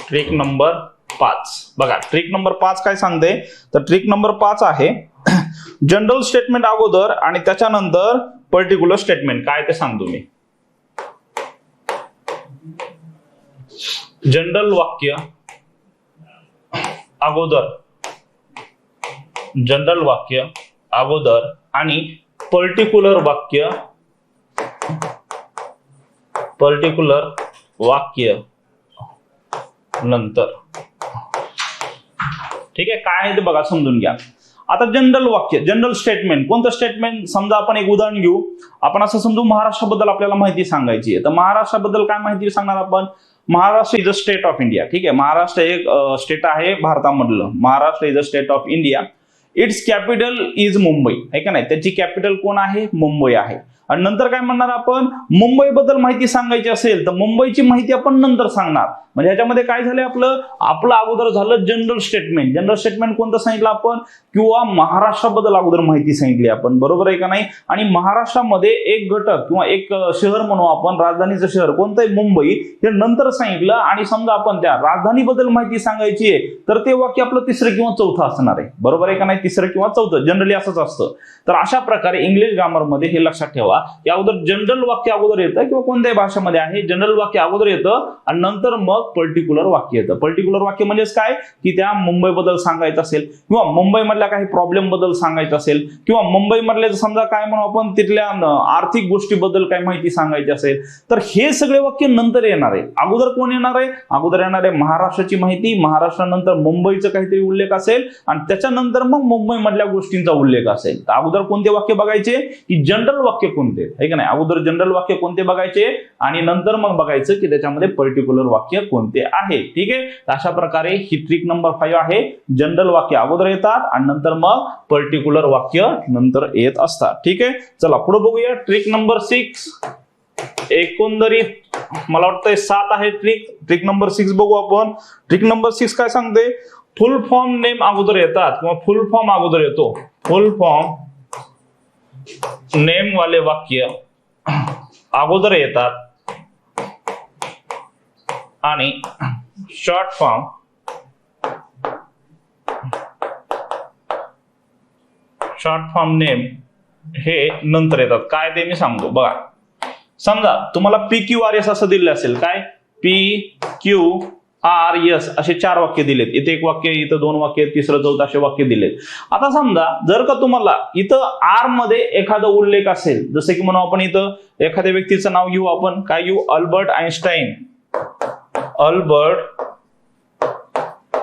ट्रिक नंबर 5 बघा. ट्रिक नंबर 5 काय सांगते? तर ट्रिक नंबर 5 आहे जनरल स्टेटमेंट अगोदर आणि त्याच्यानंतर पर्टिक्युलर स्टेटमेंट. काय ते सांगतो मी. जनरल वाक्य अगोदर, जनरल वाक्य अगोदर आणि पर्टिक्युलर वाक्य नंतर. ठीक आहे. काय आहे ते बघा, समजून घ्या. आता जनरल वाक्य, जनरल स्टेटमेंट, कोणतं स्टेटमेंट? समजा आपण एक उदाहरण घेऊ. आपण असं समजू महाराष्ट्राबद्दल आपल्याला माहिती सांगायची आहे. तर महाराष्ट्राबद्दल काय माहिती सांगणार आपण? Maharashtra is a state of India. ठीक आहे. महाराष्ट्र एक स्टेट आहे भारतामधलं. Maharashtra is a state of India. Its capital is Mumbai, आहे का नाही? त्याची कॅपिटल कोण आहे? मुंबई आहे. आणि नंतर काय म्हणणार आपण? मुंबई बद्दल माहिती सांगायची असेल तर मुंबईची माहिती आपण नंतर सांगणार. म्हणजे ह्याच्यामध्ये काय झालं? आपलं अगोदर झालं जनरल स्टेटमेंट. जनरल स्टेटमेंट कोणतं सांगितलं आपण? किंवा महाराष्ट्राबद्दल अगोदर माहिती सांगितली आपण, बरोबर आहे का नाही? आणि महाराष्ट्रामध्ये एक घटक किंवा एक शहर म्हणू आपण, राजधानीचं शहर कोणतं आहे? मुंबई, हे नंतर सांगितलं. आणि समजा आपण त्या राजधानीबद्दल माहिती सांगायची आहे तर ते वाक्य आपलं तिसरं किंवा चौथं असणार आहे, बरोबर आहे का नाही? तिसरं किंवा चौथं जनरली असंच असतं. तर अशा प्रकारे इंग्लिश ग्रामरमध्ये हे लक्षात ठेवा, या अगोदर जनरल वाक्य अगोदर येतं, किंवा कोणत्याही भाषेमध्ये आहे जनरल वाक्य अगोदर येतं आणि नंतर मग पर्टिक्युलर वाक्य येतं. पर्टिक्युलर वाक्य म्हणजेच काय? की त्या मुंबईबद्दल सांगायचं असेल, किंवा मुंबईमधल्या काही प्रॉब्लेम बद्दल सांगायचं असेल, किंवा मुंबईमधले समजा काय म्हणू आपण, तिथल्या आर्थिक गोष्टीबद्दल काही माहिती सांगायची असेल, तर हे सगळे वाक्य नंतर येणार आहे. अगोदर कोण येणार आहे? अगोदर येणार आहे महाराष्ट्राची माहिती, महाराष्ट्रानंतर मुंबईचा काहीतरी उल्लेख असेल, आणि त्याच्यानंतर मग मुंबईमधल्या गोष्टींचा उल्लेख असेल. तर अगोदर कोणते वाक्य बघायचे? की जनरल वाक्य कोणते, आहे का नाही? अगोदर जनरल वाक्य कोणते बघायचे, आणि नंतर मग बघायचं की त्याच्यामध्ये पर्टिक्युलर वाक्य कोणते आहे. ठीक आहे. अशा प्रकारे ही ट्रिक नंबर 5 आहे. जनरल वाक्य अगोदर येतात आणि नंतर मग पर्टिक्युलर वाक्य नंतर येत असतात. ठीक आहे. चला पुढे बघूया. Trick number 6. एकंदरीत मला वाटतं 7 आहे ट्रिक. ट्रिक नंबर 6 बघू आपण. ट्रिक नंबर 6 काय सांगते? फुल फॉर्म नेम अगोदर येतात किंवा फुल फॉर्म अगोदर येतो. फुल फॉर्म नेम वाले वाक्य अगोदर येतात आणि शॉर्ट फॉर्म नेम हे नंतर येतात. काय ते मी सांगतो बघा. समजा तुम्हाला PQRS असं दिलं असेल. काय? PQRS असे 4 वाक्य दिलेत. इथे एक वाक्य, इथं 2 वाक्य, तिसरं चौथं असे वाक्य दिलेत. आता समजा जर का तुम्हाला इथं R मध्ये एखादा उल्लेख असेल, जसं की म्हणू आपण इथं एखाद्या व्यक्तीचं नाव घेऊ आपण. काय घेऊ? Albert Einstein. अल्बर्ट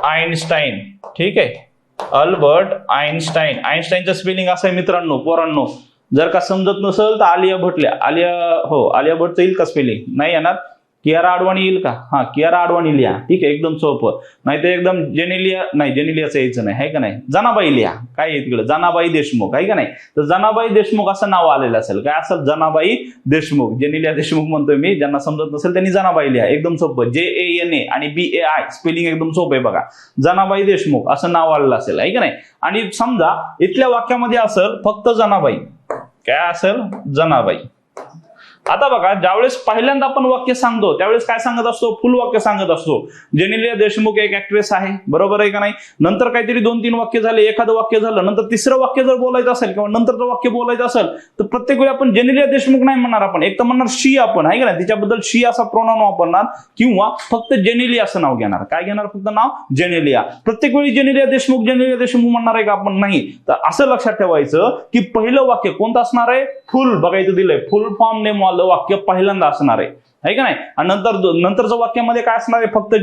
आइन्स्टाईन, ठीक आहे, अल्बर्ट आइन्स्टाईन. आइन्स्टाईनचं स्पेलिंग असं आहे मित्रांनो, पोरांनो, जर का समजत नसेल तर आलिया भटचं येईल का स्पेलिंग? नाही येणार. कियारा आडवाणी येईल का? हा, कियारा आडवाणी लिहा, ठीक आहे, एकदम सोपं. नाही तर एकदम जेनेलिया, नाही जेनेलियाचं यायचं नाही, आहे का नाही, जनाबाई लिहा. काय आहे तिकडे, जनाबाई देशमुख, आहे का नाही. तर जनाबाई देशमुख असं नाव आलेलं असेल. काय असेल? जनाबाई देशमुख. जेनेलिया देशमुख म्हणतोय मी, ज्यांना समजत नसेल त्यांनी जनाबाई लिहा, एकदम सोपं. JANA आणि BAI स्पेलिंग एकदम सोपं आहे बघा. जनाबाई देशमुख असं नाव आलेलं असेल, आहे का नाही. आणि समजा इथल्या वाक्यामध्ये असेल फक्त जनाबाई. काय असेल? जनाबाई. आता बघा, ज्यावेळेस पहिल्यांदा आपण वाक्य सांगतो त्यावेळेस काय सांगत असतो? फुल वाक्य सांगत असतो. जेनेलिया देशमुख एक ऍक्ट्रेस आहे, बरोबर आहे का नाही. नंतर काहीतरी 2-3 वाक्य झाले, एखादं वाक्य झालं, नंतर तिसरं वाक्य जर बोलायचं असेल किंवा नंतरचं वाक्य बोलायचं असेल तर प्रत्येक वेळी आपण जेनेलिया देशमुख नाही म्हणणार, आपण एक तर म्हणणार शी, आपण आहे का नाही, तिच्याबद्दल शी असा प्रोनाउन वापरणार किंवा फक्त जेनेलिया असं नाव घेणार. काय घेणार? फक्त नाव जेनेलिया. प्रत्येक वेळी जेनेलिया देशमुख म्हणणार आहे का आपण? नाही. तर असं लक्षात ठेवायचं की पहिलं वाक्य कोणतं असणार आहे? फुल. बघायचं दिलंय, फुल फॉर्म नेम वालं वाक्य पहिल्यांदा असणार आहे का नाही. आणि नंतरच्या वाक्यामध्ये काय असणार आहे? फक्त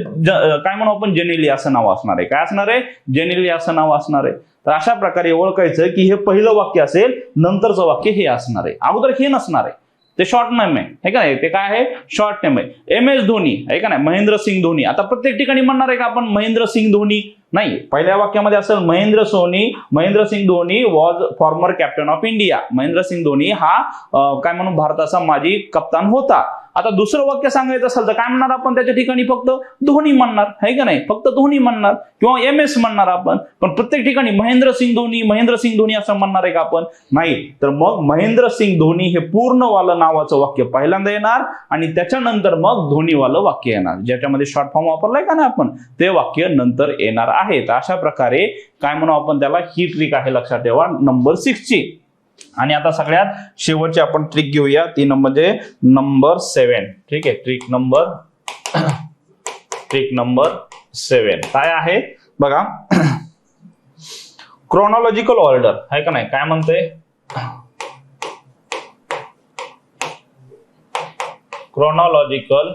काय म्हणू आपण? जेनेलिया असं नाव असणार आहे. काय असणार आहे? जेनेलिया असं नाव असणार आहे. तर अशा प्रकारे ओळखायचं की हे पहिलं वाक्य असेल, नंतरचं वाक्य हे असणार आहे, अगोदर हे नसणार आहे. ते शॉर्ट नेम आहे का नाही, ते काय आहे? शॉर्ट नेम आहे. MS धोनी, आहे का नाही, महेंद्रसिंग धोनी. आता प्रत्येक ठिकाणी म्हणणार आहे का आपण महेंद्रसिंग धोनी? नाही. पहिल्या वाक्यामध्ये असेल Mahendra Singh Dhoni was farmer captain of India. Mahendra Singh Dhoni हा काय म्हणून भारताचा माजी कप्तान होता. आता दुसरं वाक्य सांगायचं असेल तर काय म्हणणार आपण? त्याच्या ठिकाणी फक्त धोनी म्हणणार, आहे का नाही, फक्त धोनी म्हणणार किंवा MS म्हणणार आपण. पण प्रत्येक ठिकाणी महेंद्रसिंग धोनी असं म्हणणार आहे का आपण? नाही. तर मग महेंद्रसिंग धोनी हे पूर्णवालं नावाचं वाक्य पहिल्यांदा येणार आणि त्याच्यानंतर मग धोनीवालं वाक्य येणार. ज्याच्यामध्ये शॉर्ट फॉर्म वापरलाय का ना आपण, ते वाक्य नंतर येणार आहे. तर अशा प्रकारे काय म्हणू आपण त्याला? ही ट्रिक आहे, लक्षात ठेवा, नंबर 6 ची. आणि आता सगळ्यात शेवटची आपण ट्रिक घेऊया, ती म्हणजे नंबर 7. ठीक आहे, ट्रिक नंबर 7 काय आहे बघा. क्रोनॉलॉजिकल ऑर्डर, आहे का नाही. काय म्हणते? क्रोनॉलॉजिकल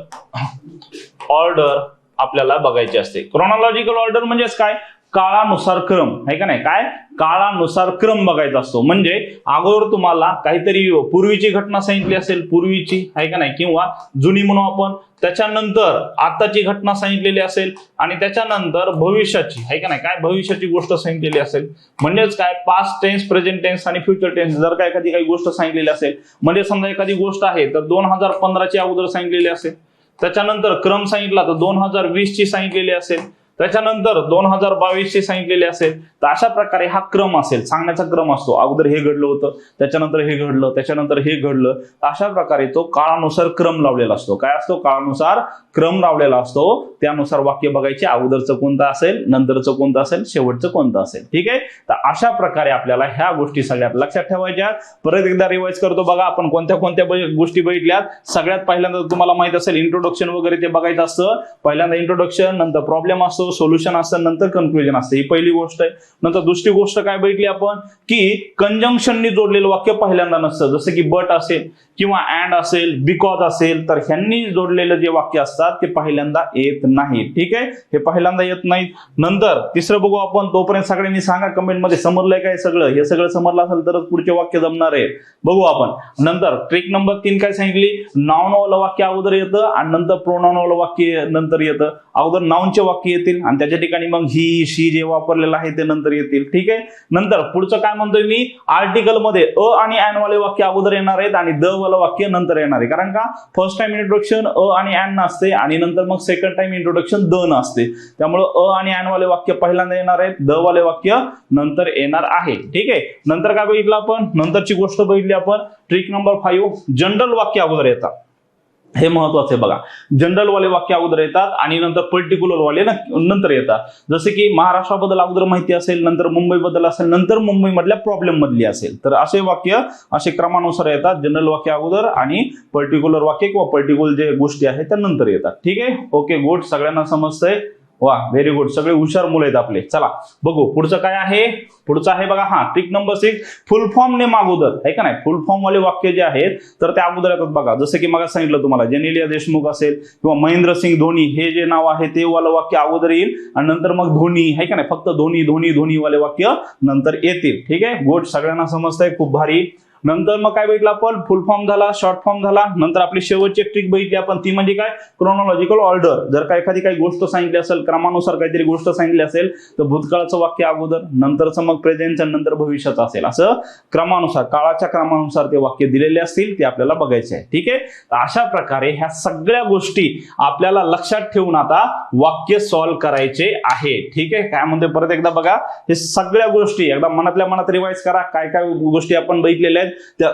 ऑर्डर आपल्याला बघायची असते. क्रोनॉलॉजिकल ऑर्डर म्हणजेच काय? काळानुसार क्रम, आहे का नाही. काय? काळानुसार क्रम बघायचा असतो. म्हणजे अगोदर तुम्हाला काहीतरी पूर्वीची घटना सांगितली असेल, पूर्वीची, आहे का नाही, किंवा जुनी म्हणू आपण. त्याच्यानंतर आताची घटना सांगितलेली असेल आणि त्याच्यानंतर भविष्याची, आहे का नाही, काय भविष्याची गोष्ट सांगितलेली असेल. म्हणजेच काय? पास्ट टेन्स, प्रेझेंट टेन्स आणि फ्युचर टेन्स. जर का एखादी काही गोष्ट सांगितलेली असेल, म्हणजे समजा एखादी गोष्ट आहे तर 2015 ची अगोदर सांगितलेली असेल, त्याच्यानंतर क्रम सांगितला तर 2020 ची सांगितलेली असेल, त्याच्यानंतर 2022 ची सांगितलेली असेल. तर अशा प्रकारे हा क्रम असेल, सांगण्याचा क्रम असतो. अगोदर हे घडलं होतं, त्याच्यानंतर हे घडलं, त्याच्यानंतर हे घडलं. अशा प्रकारे तो काळानुसार क्रम लावलेला असतो. काय असतो? काळानुसार क्रम लावलेला असतो. त्यानुसार वाक्य बघायचे, अगोदरचं कोणतं असेल, नंतरचं कोणतं असेल, शेवटचं कोणतं असेल. ठीक आहे. तर अशा प्रकारे आपल्याला ह्या गोष्टी सगळ्यात लक्षात ठेवायच्या. परत एकदा रिवाइज करतो बघा, आपण कोणत्या कोणत्या गोष्टी बघितल्यात. सगळ्यात पहिल्यांदा तुम्हाला माहित असेल इंट्रोडक्शन वगैरे ते बघायचं असतं. पहिल्यांदा इंट्रोडक्शन, नंतर प्रॉब्लेम असतो, सोल्युशन असतं, नंतर कन्क्लुजन असतं. ही पहिली गोष्ट आहे. नंतर दुसरी गोष्ट काय बघितली आपण की कंजंक्शननी जोडलेलं वाक्य पहिल्यांदा नसतं. जसं की बट असेल किंवा अँड असेल, बिकॉज असेल, तर ह्यांनी जोडलेलं जे वाक्य असतात ते पहिल्यांदा येत नाही. ठीक आहे, हे पहिल्यांदा येत नाहीत. नंतर तिसरं बघू आपण. तोपर्यंत सगळ्यांनी सांगा कमेंट मध्ये समजलंय काय सगळं. हे सगळं समजलं असेल तरच पुढचे वाक्य जमणार आहे. बघू आपण. नंतर ट्रिक नंबर 3 काय सांगितली? नाउनवालं वाक्य अगोदर येतं आणि नंतर प्रोनाउनवालं वाक्य नंतर येतं. अगोदर नाउनचे वाक्य येतील आणि त्याच्या ठिकाणी मग ही, शी जे वापरलेलं आहे ते नंतर येतील. ठीक आहे. नंतर पुढचं काय म्हणतोय मी? आर्टिकल मध्ये अ आणि अँड वाले वाक्य अगोदर येणार आहेत आणि द वाला वाक्य नंतर येणार आहे. कारण का? फर्स्ट टाइम इंट्रोडक्शन अ आणि अँड नसते आणि नंतर मग सेकंड टाइम इंट्रोडक्शन द नसते. त्यामुळे अ आणि अँड वाले वाक्य पहिल्यांदा येणार आहेत, द वाले वाक्य नंतर येणार आहे. ठीक आहे. नंतर काय बघितलं आपण? नंतरची गोष्ट बघितली आपण. ट्रिक नंबर 5 जनरल वाक्य अगोदर येतात. हे महत्वाचं आहे बघा. जनरल वाले वाक्य अगोदर येतात आणि नंतर पर्टिक्युलर वाले नंतर येतात. जसे की महाराष्ट्राबद्दल अगोदर माहिती असेल, नंतर मुंबईबद्दल असेल, नंतर मुंबई मधल्या प्रॉब्लेम मधली असेल. तर असे वाक्य असे क्रमानुसार येतात. जनरल वाक्य अगोदर आणि पर्टिक्युलर वाक्य किंवा पर्टिक्युलर जे गोष्टी आहेत त्या नंतर येतात. ठीक आहे. Okay, good. सगळ्यांना समजतंय? वा व्हेरी गुड, सगळे हुशार मुलं आहेत आपले. चला बघू पुढचं काय आहे. पुढचं आहे बघा, हा ट्रिक नंबर 6, फुल फॉर्म नेम अगोदर आहे का नाही. फुल फॉर्म वाले वाक्य जे आहेत तर ते अगोदर येतात बघा. जसं की मग सांगितलं तुम्हाला जेनेलिया देशमुख असेल किंवा महेंद्रसिंग धोनी हे जे नाव आहे ते वालं वाक्य अगोदर येईल आणि नंतर मग धोनी आहे का नाही, फक्त धोनी धोनी धोनी वाले वाक्य नंतर येतील. ठीक आहे, गुड, सगळ्यांना समजतंय, खूप भारी. नंतर मग काय बघितलं आपण, फुल फॉर्म झाला, शॉर्ट फॉर्म झाला. नंतर आपली शेवटची ट्रिक बघितली आपण, ती म्हणजे काय, क्रोनॉलॉजिकल ऑर्डर. जर का एखादी काही गोष्ट सांगितली असेल, क्रमानुसार काहीतरी गोष्ट सांगितली असेल तर भूतकाळाचं वाक्य अगोदर, नंतरचं मग प्रेझेंटचं, नंतर भविष्याचं असेल, असं क्रमानुसार, काळाच्या क्रमानुसार ते वाक्य दिलेले असतील, ते आपल्याला बघायचे आहे. ठीक आहे, तर अशा प्रकारे ह्या सगळ्या गोष्टी आपल्याला लक्षात ठेवून आता वाक्य सॉल्व्ह करायचे आहे. ठीक आहे, काय म्हणते परत एकदा बघा, हे सगळ्या गोष्टी एकदा मनातल्या मनात रिवाइज करा. काय काय गोष्टी आपण बघितलेल्या आहेत त्या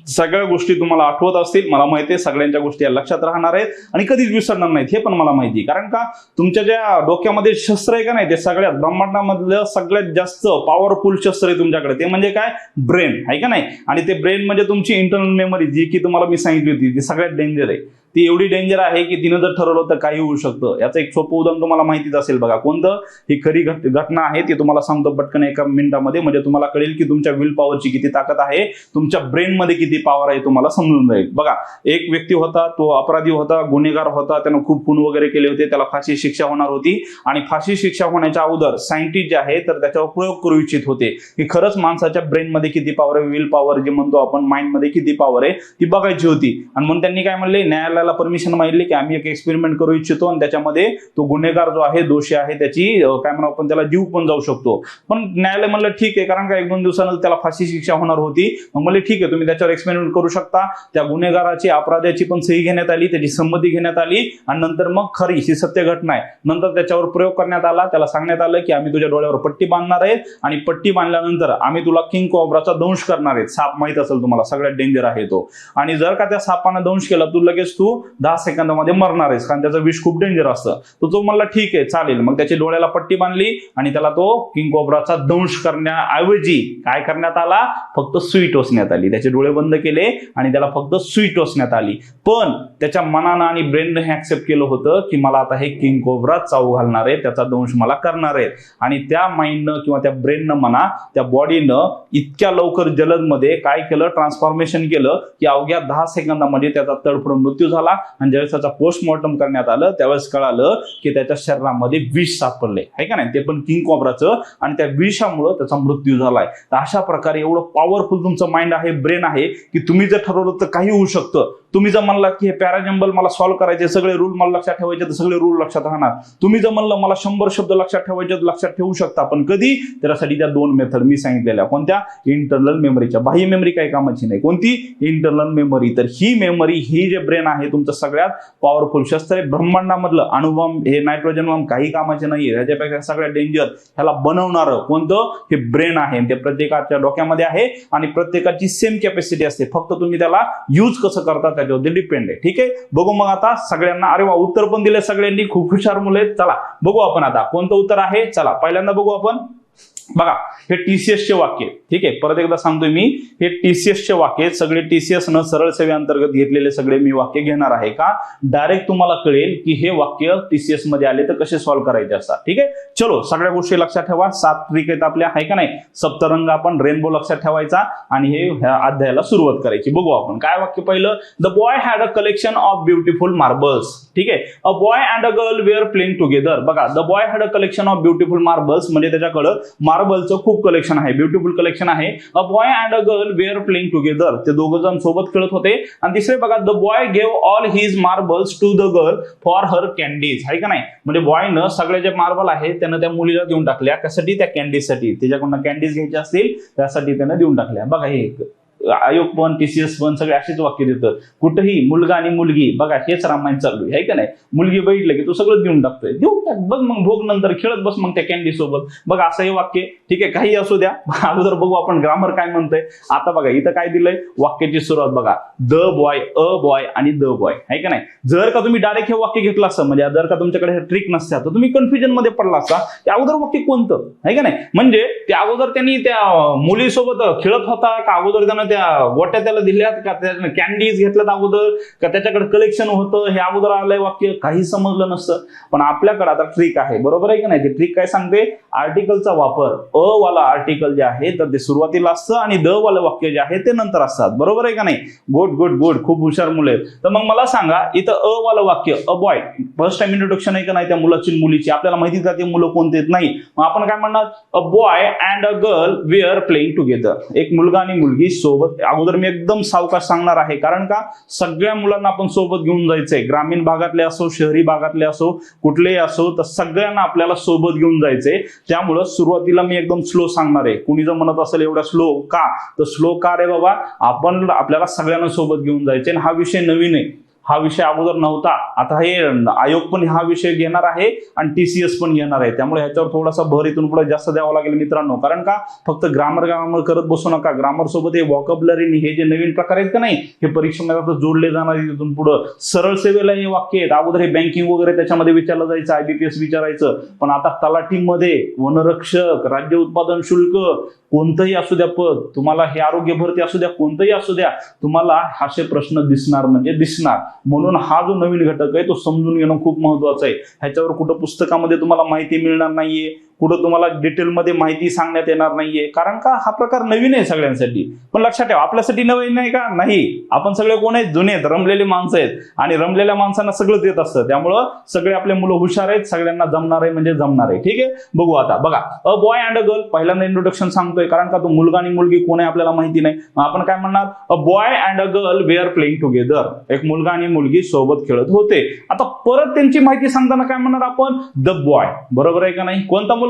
सगळ्या गोष्टी तुम्हाला आठवत असतील, मला माहिती आहे. सगळ्यांच्या गोष्टी लक्षात राहणार आहेत आणि कधीच विसरणार नाहीत, हे पण मला माहिती. कारण का तुमच्या ज्या डोक्यामध्ये शस्त्र आहे का नाही, ते सगळ्यात ब्रह्मांडामधलं सगळ्यात जास्त पॉवरफुल शस्त्र आहे तुमच्याकडे, ते म्हणजे काय, ब्रेन आहे का नाही. आणि ते ब्रेन म्हणजे तुमची इंटरनल मेमरी, जी की तुम्हाला मी सांगितली होती, ती सगळ्यात डेंजर आहे. ती एवढी डेंजर आहे की तिनं जर ठरवलं तर काही होऊ शकतं. याचं एक सोपं उदाहरण तुम्हाला माहितीच असेल बघा. कोणतं, ही खरी घटना आहे, ती तुम्हाला सांगतो पटकन एका मिनिटामध्ये, म्हणजे तुम्हाला कळेल की तुमच्या विल पॉवरची किती ताकद आहे, तुमच्या ब्रेन मध्ये किती पॉवर आहे, तुम्हाला समजून जाईल. बघा, एक व्यक्ती होता, तो अपराधी होता, गुन्हेगार होता, त्यानं खूप खून वगैरे केले होते, त्याला फाशी शिक्षा होणार होती. आणि फाशी शिक्षा होण्याच्या अगोदर सायंटिस्ट जे आहे तर त्याच्यावर प्रयोग करू इच्छित होते की खरंच माणसाच्या ब्रेन मध्ये किती पॉवर आहे, विल पॉवर जे म्हणतो आपण, माइंड मध्ये किती पॉवर आहे, ती बघायची होती. आणि म्हणून त्यांनी काय म्हणले, न्यायालयाला परमिशन मागितली की आम्ही एक एक्सपेरिमेंट करू इच्छितो आणि त्याच्यामध्ये तो गुन्हेगार जो आहे, दोषी आहे, त्याची काय म्हणू आपण, त्याला जीव पण जाऊ शकतो. पण न्यायालय म्हणलं ठीक आहे, कारण का 1-2 दिवसानंतर त्याला फाशी शिक्षा होणार होती. मग म्हणले ठीक आहे, तुम्ही त्याच्यावर एक्सपेरिमेंट करू शकता. त्या गुन्हेगाराची, अपराध्याची पण सही घेण्यात आली, त्याची संमती घेण्यात आली आणि नंतर मग खरी ही सत्य घटना आहे. नंतर त्याच्यावर प्रयोग करण्यात आला. त्याला सांगण्यात आलं की आम्ही तुझ्या डोळ्यावर पट्टी बांधणार आहे आणि पट्टी बांधल्यानंतर आम्ही तुला किंग कोब्राचा दंश करणार आहे. साप माहित असेल तुम्हाला, सगळ्यात डेंजर आहे तो. आणि जर का त्या सापानं दंश केला, तू लगेच 10 सेकंदामध्ये मरणार आहेस, कारण त्याचं विष खूप डेंजर असतं. तो म्हणला ठीक आहे चालेल. मग त्याच्या डोळ्याला पट्टी बांधली आणि त्याला तो किंग कोब्राचा दंश करण्याऐवजी काय करण्यात आला, फक्त सुई टोचण्यात आली. त्याचे डोळे बंद केले आणि त्याला फक्त सुई टोचण्यात आली. पण त्याच्या मनानं आणि ब्रेननं हे ऍक्सेप्ट केलं होतं की मला आता हे किंग कोब्रा चावू घालणार आहे, त्याचा दंश मला करणार आहे. आणि त्या माइंडनं किंवा त्या ब्रेननं म्हणा, त्या बॉडीनं इतक्या लवकर जलदमध्ये काय केलं, ट्रान्सफॉर्मेशन केलं की अवघ्या 10 सेकंदामध्ये त्याचा तडफडून मृत्यू झाला. आणि ज्यावेळेस त्याचा पोस्टमॉर्टम करण्यात आलं त्यावेळेस कळालं की त्याच्या शरीरामध्ये विष सापडले आहे का नाही, ते पण किंग कोब्राचं. आणि त्या विषामुळे त्याचा मृत्यू झालाय. तर अशा प्रकारे एवढं पॉवरफुल तुमचं माइंड आहे, ब्रेन आहे की तुम्ही जर ठरवलं तर काही होऊ शकतं. तुम्ही जर म्हणलात की हे पॅराजंबल मला सॉल्व्ह करायचे, सगळे रूल मला लक्षात ठेवायचे, तर सगळे रूल लक्षात राहणार. तुम्ही जर म्हणलं मला 100 शब्द लक्षात ठेवायचे, लक्षात ठेवू शकता. पण कधी, त्यासाठी त्या 2 मेथड मी सांगितलेल्या. कोणत्या, इंटरनल मेमरीच्या. बाह्य मेमरी काही कामाची नाही. कोणती, इंटरनल मेमरी. तर ही मेमरी, ही जे ब्रेन आहे तुमचं सगळ्यात पॉवरफुल शस्त्र आहे. ब्रह्मांडामधलं अणुबॉम्ब, हे नायट्रोजन बॉम्ब काही कामाचे नाहीये. त्याच्यापेक्षा सगळ्यात डेंजर ह्याला बनवणारं कोणतं, हे ब्रेन आहे. ते प्रत्येकाच्या डोक्यामध्ये आहे आणि प्रत्येकाची सेम कॅपॅसिटी असते. फक्त तुम्ही त्याला यूज कसं करता त्याच्यावर डिपेंड आहे. ठीक आहे, बघू मग आता सगळ्यांना. अरे वा, उत्तर पण दिले सगळ्यांनी, खूप हुशार मुले. चला बघू आपण आता कोणतं उत्तर आहे. चला पहिल्यांदा बघू आपण. बघा, हे TCS चे वाक्य. ठीक आहे, परत एकदा सांगतोय मी, हे TCS चे वाक्य सगळे. TCS न सरळ सेवेअंतर्गत घेतलेले सगळे मी वाक्य घेणार आहे. का, डायरेक्ट तुम्हाला कळेल की हे वाक्य TCS मध्ये आले तर कसे सॉल्व्ह करायचे असतात. ठीक आहे, चलो सगळ्या गोष्टी लक्षात ठेवा. 7 ट्रिक आहेत आपल्या, आहे का नाही. सप्तरंग आपण, रेनबो लक्षात ठेवायचा आणि हे ह्या अध्यायाला सुरुवात करायची. बघू आपण काय वाक्य पहिलं. The boy had a collection of beautiful marbles. ठीक आहे, a boy and a girl were playing together. बघा, the boy had a collection of beautiful marbles म्हणजे त्याच्याकडं मार्बलचं खूप कलेक्शन आहे, ब्युटिफुल कलेक्शन आहे. A boy and a girl were playing together. ते दोघं जण सोबत खेळत होते. आणि तिसरे बघा, the boy gave all his marbles to the girl for her candies. आहे का नाही, म्हणजे बॉयनं सगळे जे मार्बल आहे त्यानं त्या मुलीला देऊन टाकल्या. कशासाठी, त्या कॅन्डीजसाठी. त्याच्याकडून कॅन्डीज घ्यायच्या असतील त्यासाठी त्यानं देऊन टाकल्या. बघा, हे आयोग पण, TCS पण सगळे अशीच वाक्य देतात. कुठेही मुलगा आणि मुलगी, बघा हेच रामायण चालू आहे का नाही. मुलगी बघितलं की तू सगळं देऊन टाकतोय, देऊन टाक, बघ मग भोग, नंतर खेळत बस मग त्या कॅन्डी सोबत. बघा असं हे वाक्य. ठीक आहे, काही असू द्या. अगोदर बघू आपण ग्रामर काय म्हणतंय. आता बघा इथं काय दिलंय, वाक्याची सुरुवात बघा, द बॉय, अ बॉय आणि द बॉय. आहे का नाही. जर का तुम्ही डायरेक्ट हे वाक्य घेतलं असतं, म्हणजे जर का तुमच्याकडे हे ट्रिक नसत्या तर तुम्ही कन्फ्युजन मध्ये पडला असता. त्या अगोदर वाक्य कोणतं, आहे का नाही. म्हणजे त्या अगोदर त्यांनी त्या मुलीसोबत खेळत होता का, अगोदर त्यानं त्या गोट्या त्याला दिल्यात का, त्याने कॅन्डीज घेतल्यात अगोदर का, त्याच्याकडे कलेक्शन होतं हे अगोदर आलंय वाक्य, काही समजलं नसतं. पण आपल्याकडे आता ट्रिक आहे, बरोबर आहे की नाही. ती ट्रिक काय सांगते, आर्टिकलचा वापर, अ वाला आर्टिकल जे आहे तर ते सुरुवातीला असतं आणि द वाला वाक्य जे आहे ते नंतर असतात, बरोबर आहे का नाही. गुड गुड गुड, खूप हुशार मुले. तर मग मला सांगा इथं अ वाला वाक्य, a boy, first time introduction आहे का नाही त्या मुलाची मुलीची, आपल्याला माहिती का ते मुलं कोणते नाही. मग आपण काय म्हणणार, a boy and a girl were playing together. एक मुलगा आणि मुलगी सोबत. अगोदर मी एकदम सावकाश सांगणार आहे, कारण का सगळ्या मुलांना आपण सोबत घेऊन जायचंय. ग्रामीण भागातले असो, शहरी भागातले असो, कुठलेही असो, तर सगळ्यांना आपल्याला सोबत घेऊन जायचंय. त्यामुळं सुरुवातीला मी एकदम स्लो सांगणार आहे. कुणी जर म्हणत असेल एवढा स्लो का, तर स्लो का रे बाबा, आपण आपल्याला सगळ्यांना सोबत घेऊन जायचे. आणि हा विषय नवीन आहे, हा विषय अगोदर नव्हता. आता हे आयोग पण हा विषय घेणार आहे आणि TCS पण घेणार आहे. त्यामुळे ह्याच्यावर थोडासा भर इथून पुढे जास्त द्यावा लागेल मित्रांनो. कारण का फक्त ग्रामर करत बसू नका. ग्रामर सोबत हे व्हॉकॅब्युलरी हे जे नवीन प्रकार आहेत का नाही, हे परीक्षेमध्ये आता जोडले जाणार आहे. तिथून पुढे सरळ सेवेला हे वाक्य आहेत. अगोदर हे बँकिंग वगैरे त्याच्यामध्ये विचारलं जायचं, IBPS विचारायचं. पण आता तलाठीमध्ये वनरक्षक, राज्य उत्पादन शुल्क, कोणतंही असू द्या पद, तुम्हाला हे आरोग्य भरती असू द्या, कोणतंही असू द्या, तुम्हाला असे प्रश्न दिसणार म्हणजे दिसणार. म्हणून हा जो नवीन घटक आहे तो समजून घेणं खूप महत्वाचं आहे. ह्याच्यावर कुठं पुस्तकामध्ये तुम्हाला माहिती मिळणार नाहीये, कुठं तुम्हाला डिटेलमध्ये माहिती सांगण्यात येणार नाहीये, कारण का हा प्रकार नवीन आहे सगळ्यांसाठी. पण लक्षात ठेवा, आपल्यासाठी नवीन नाही का, नाही. आपण सगळे कोण आहेत, जुने आहेत, रमलेले माणसं आहेत. आणि रमलेल्या माणसांना सगळंच येत असतं. त्यामुळं सगळे आपले मुलं हुशार आहेत, सगळ्यांना जमणार आहे म्हणजे जमणार आहे. ठीक आहे, बघू आता. बघा, a boy and a girl, पहिल्यांदा इंट्रोडक्शन सांगतोय, कारण का तो मुलगा आणि मुलगी कोण आहे आपल्याला माहिती नाही. मग आपण काय म्हणणार, a boy and a girl were playing together. एक मुलगा आणि मुलगी सोबत खेळत होते. आता परत त्यांची माहिती सांगताना काय म्हणणार आपण, द बॉय, बरोबर आहे का नाही. कोणता मुलगा,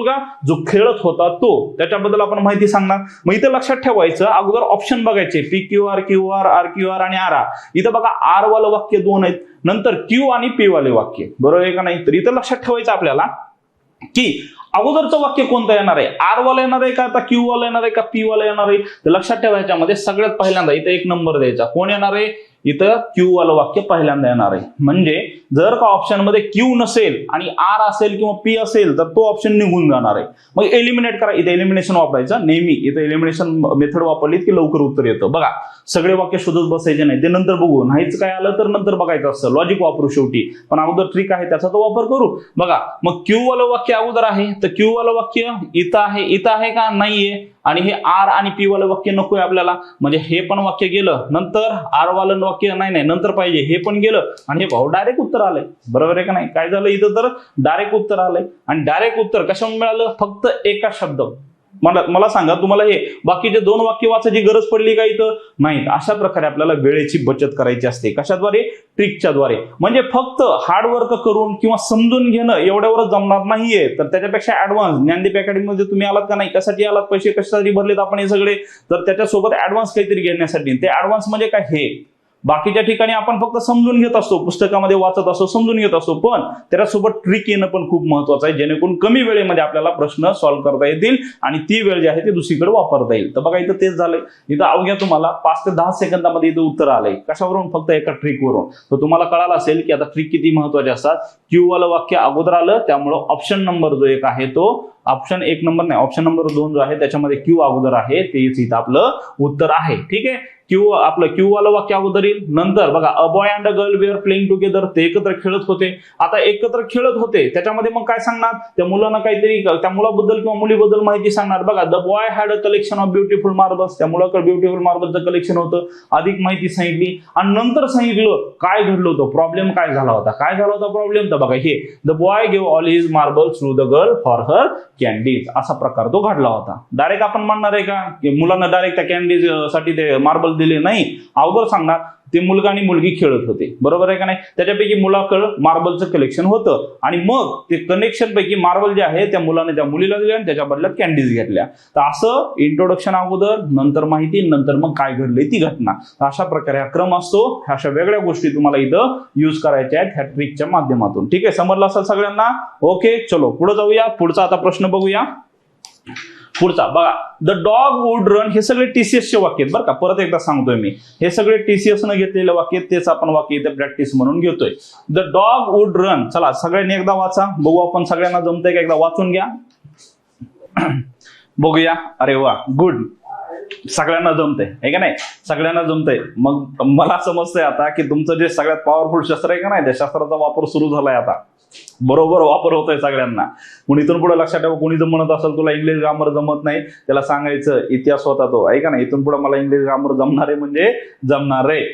जो खेळत होता तो, त्याच्याबद्दल आपण माहिती सांगणार. मग इथे लक्षात ठेवायचं, अगोदर ऑप्शन बघायचे, PQR, QR, RQR आणि RR. इथं बघा R वालं वाक्य दोन आहेत, नंतर Q आणि P वाले वाक्य, बरोबर आहे का नाही. तर इथं लक्षात ठेवायचं आपल्याला की अगोदरचं वाक्य कोणतं येणार आहे, R वाला येणार आहे का, आता Q वाला येणार आहे का, P वाला येणार आहे. तर लक्षात ठेवायच्या मध्ये सगळ्यात पहिल्यांदा इथं एक नंबर द्यायचा, कोण येणार आहे, इथं Q वालं वाक्य पहिल्यांदा येणार आहे. म्हणजे जर का ऑप्शन मध्ये Q नसेल आणि R असेल किंवा P असेल तर तो ऑप्शन निघून जाणार आहे. मग एलिमिनेट करा, इथे एलिमिनेशन वापरायचं नेहमी. इथे एलिमिनेशन मेथड वापरली की लवकर उत्तर येतं. बघा, सगळे वाक्य शोधत बसायचे नाही, ते नंतर बघू. नाहीच काय आलं तर नंतर बघायचं असतं, लॉजिक वापरू शेवटी. पण अगोदर ट्रिक आहे त्याचा तो वापर करू. बघा, मग Q वालं वाक्य अगोदर आहे, तर Q वालं वाक्य इथं आहे का, नाहीये. आणि हे R आणि P वालं वाक्य नकोय आपल्याला, म्हणजे हे पण वाक्य गेलं. नंतर R वालं वाक्य नाही नंतर पाहिजे, हे पण गेलं. आणि हे भाऊ डायरेक्ट उत्तर आलंय, बरोबर आहे का नाही. काय झालं इथं, तर डायरेक्ट उत्तर आलंय. आणि डायरेक्ट उत्तर कशामुळे मिळालं, फक्त एका शब्द. मला सांगा, तुम्हाला हे बाकीचे दोन वाक्य वाचायची गरज पडली का इथं, नाही. अशा प्रकारे आपल्याला वेळेची बचत करायची असते. कशाद्वारे, ट्रिकच्या द्वारे. म्हणजे फक्त हार्डवर्क करून किंवा समजून घेणं एवढ्यावरच जमणार नाहीये, तर त्याच्यापेक्षा ऍडव्हान्स ज्ञानदीप अकॅडमीमध्ये तुम्ही आलात का नाही, कशासाठी आलात, पैसे कशासाठी भरलेत आपण हे सगळे, तर त्याच्यासोबत ऍडव्हान्स काहीतरी घेण्यासाठी. ते ऍडव्हान्स म्हणजे काय, हे बाकीच्या ठिकाणी आपण फक्त समजून घेत असतो, पुस्तकामध्ये वाचत असतो, समजून घेत असतो. पण त्याच्यासोबत ट्रिक येणं पण खूप महत्वाचं आहे, जेणेकरून कमी वेळेमध्ये आपल्याला प्रश्न सॉल्व्ह करता येतील आणि ती वेळ जी आहे ती दुसरीकडे वापरता येईल. तर बघा, इथं तेच झालंय. इथं अवघ्या तुम्हाला 5 ते 10 सेकंदामध्ये इथं उत्तर आलंय. कशावरून, फक्त एका ट्रिकवरून. तर तुम्हाला कळालं असेल की आता ट्रिक किती महत्वाचे असतात. Q वालं वाक्य अगोदर आलं, त्यामुळं ऑप्शन नंबर जो एक आहे तो, ऑप्शन 1 नंबर नाही, ऑप्शन नंबर 2 जो आहे त्याच्यामध्ये Q अगोदर आहे, तेच इथं आपलं उत्तर आहे. ठीक आहे, आपलं Q वालं वाक्य अगोदर येईल. नंतर बघा, a boy and a girl were playing together, ते एकत्र खेळत होते. आता एकत्र खेळत होते त्याच्यामध्ये मग काय सांगणार, त्या मुलांना काहीतरी, त्या मुलाबद्दल किंवा मुलीबद्दल माहिती सांगणार. बघा, the boy had a collection of beautiful marbles, त्या मुलाकडे ब्युटिफुल मार्बलचं कलेक्शन होतं. अधिक माहिती सांगितली आणि नंतर सांगितलं काय घडलं होतं, प्रॉब्लेम काय झाला होता. प्रॉब्लेम, तर बघा हे, the boy give all his marbles to the girl for her candies, असा प्रकार तो घडला होता. डायरेक्ट आपण म्हणणार आहे का की मुलांना डायरेक्ट त्या कॅन्डीज साठी ते मार्बल दिले, नाही. अगोदर सांगणार ते मुलगा आणि मुलगी खेळत होते, बरोबर आहे का नाही. त्याच्यापैकी मुलाकडे मार्बलचं कलेक्शन होतं आणि मग ते कनेक्शन पैकी मार्बल जे आहे त्या मुलाने त्या मुलीला दिले आणि त्याच्या बदल्यात कॅन्डीज घेतल्या. तर असं इंट्रोडक्शन अगोदर, नंतर माहिती, नंतर मग काय घडलंय ती घटना. तर अशा प्रकारे हा क्रम असतो. अशा वेगळ्या गोष्टी तुम्हाला इथं युज करायच्या आहेत ह्या ट्रिकच्या माध्यमातून. ठीक आहे, समजलं असेल सगळ्यांना. ओके, चलो पुढे जाऊया. पुढचा आता प्रश्न बघूया. पुढचा बघा, द डॉग वुड रन, हे सगळे TCS चे वाक्य आहेत बरं का. परत एकदा सांगतोय मी, हे सगळे TCS न घेतलेले वाक्य, तेच आपण वाक्य इथे प्रॅक्टिस म्हणून घेतोय. द डॉग वुड रन, चला सगळ्यांनी एकदा वाचा, बघू आपण सगळ्यांना जमतंय का, एकदा वाचून घ्या. बघूया. अरे वा, गुड. सगळ्यांना जमतंय आहे का नाही, सगळ्यांना जमतंय. मग मला समजतंय आता की तुमचं जे सगळ्यात पॉवरफुल शस्त्र आहे का नाही, त्या शस्त्राचा वापर सुरू झालाय आता, बरोबर वापर होतोय सगळ्यांना. म्हणून इथून पुढे लक्षात ठेवा, कोणी जर म्हणत असेल तुला इंग्लिश ग्रामर जमत नाही, त्याला सांगायचं इतिहास होता तो आहे का नाही, इथून पुढे मला इंग्लिश ग्रामर जमणार आहे म्हणजे जमणार आहे.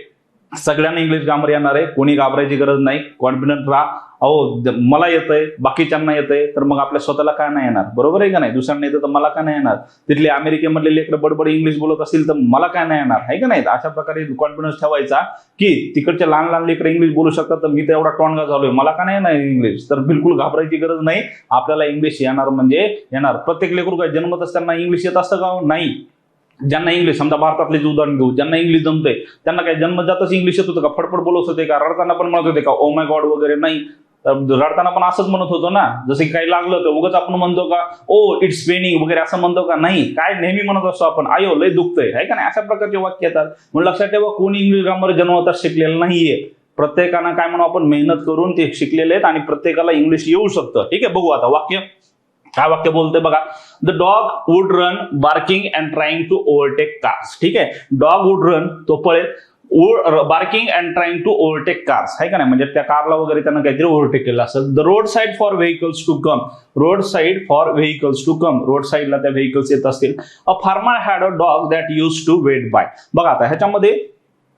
सगळ्यांना इंग्लिश ग्रामर येणार आहे, कोणी घाबरायची गरज नाही, कॉन्फिडंट राहा. अहो मला येतंय, बाकीच्यांना येतंय, तर मग आपल्या स्वतःला काय नाही येणार, बरोबर आहे का नाही. दुसऱ्यांना येतं तर मला काय नाही येणार, तिथले अमेरिकेमधले लेकर बडबड इंग्लिश बोलत असतील तर मला काय नाही येणार आहे का नाही. अशा प्रकारे कॉन्फिडन्स ठेवायचा की तिकडचे लहान लहान लेकर इंग्लिश बोलू शकतात, तर मी तर एवढा टोणगा झालोय, मला का नाही येणार इंग्लिश. तर बिलकुल घाबरायची गरज नाही, आपल्याला इंग्लिश येणार म्हणजे येणार. प्रत्येक लेकरू काय जन्मतच त्यांना इंग्लिश येत असतं का, नाही. ज्यांना इंग्लिश, समजा भारतातले उदाहरण घेऊ, ज्यांना इंग्लिश जमतंय त्यांना काय जन्मजातच इंग्लिश येत होतं का, फडफड बोलत होते का, रडताना पण म्हणत होते का ओ माय गॉड वगैरे, नाही. रडताना पण असंच म्हणत होतो ना, जसं की काही लागलं तर उगाच आपण म्हणतो का ओ इट्स पेनिंग वगैरे असं म्हणतो का, नाही. काय नेहमी म्हणत असतो आपण आयो लय दुखतंय आहे का नाही, अशा प्रकारचे वाक्य येतात. म्हणून लक्षात ठेवा, कोणी इंग्लिश ग्रामर जन्मताच शिकलेलं नाहीये. प्रत्येकानं काय म्हणू आपण मेहनत करून ते शिकलेले आहेत आणि प्रत्येकाला इंग्लिश येऊ शकतं. ठीक आहे, बघू आता वाक्य. काय वाक्य बोलतंय बघा, the dog would run barking and trying to overtake cars. ठीक आहे, डॉग वुड रन, तो पळेल, barking and trying to overtake cars आहे का नाही, म्हणजे त्या कारला वगैरे त्यांना काहीतरी ओव्हरटेक केलं असेल. The road side for vehicles to come, road side for vehicles to come, road साईडला त्या व्हेकल्स येत असतील. A farmer had a dog that used to wait by. बघा आता ह्याच्यामध्ये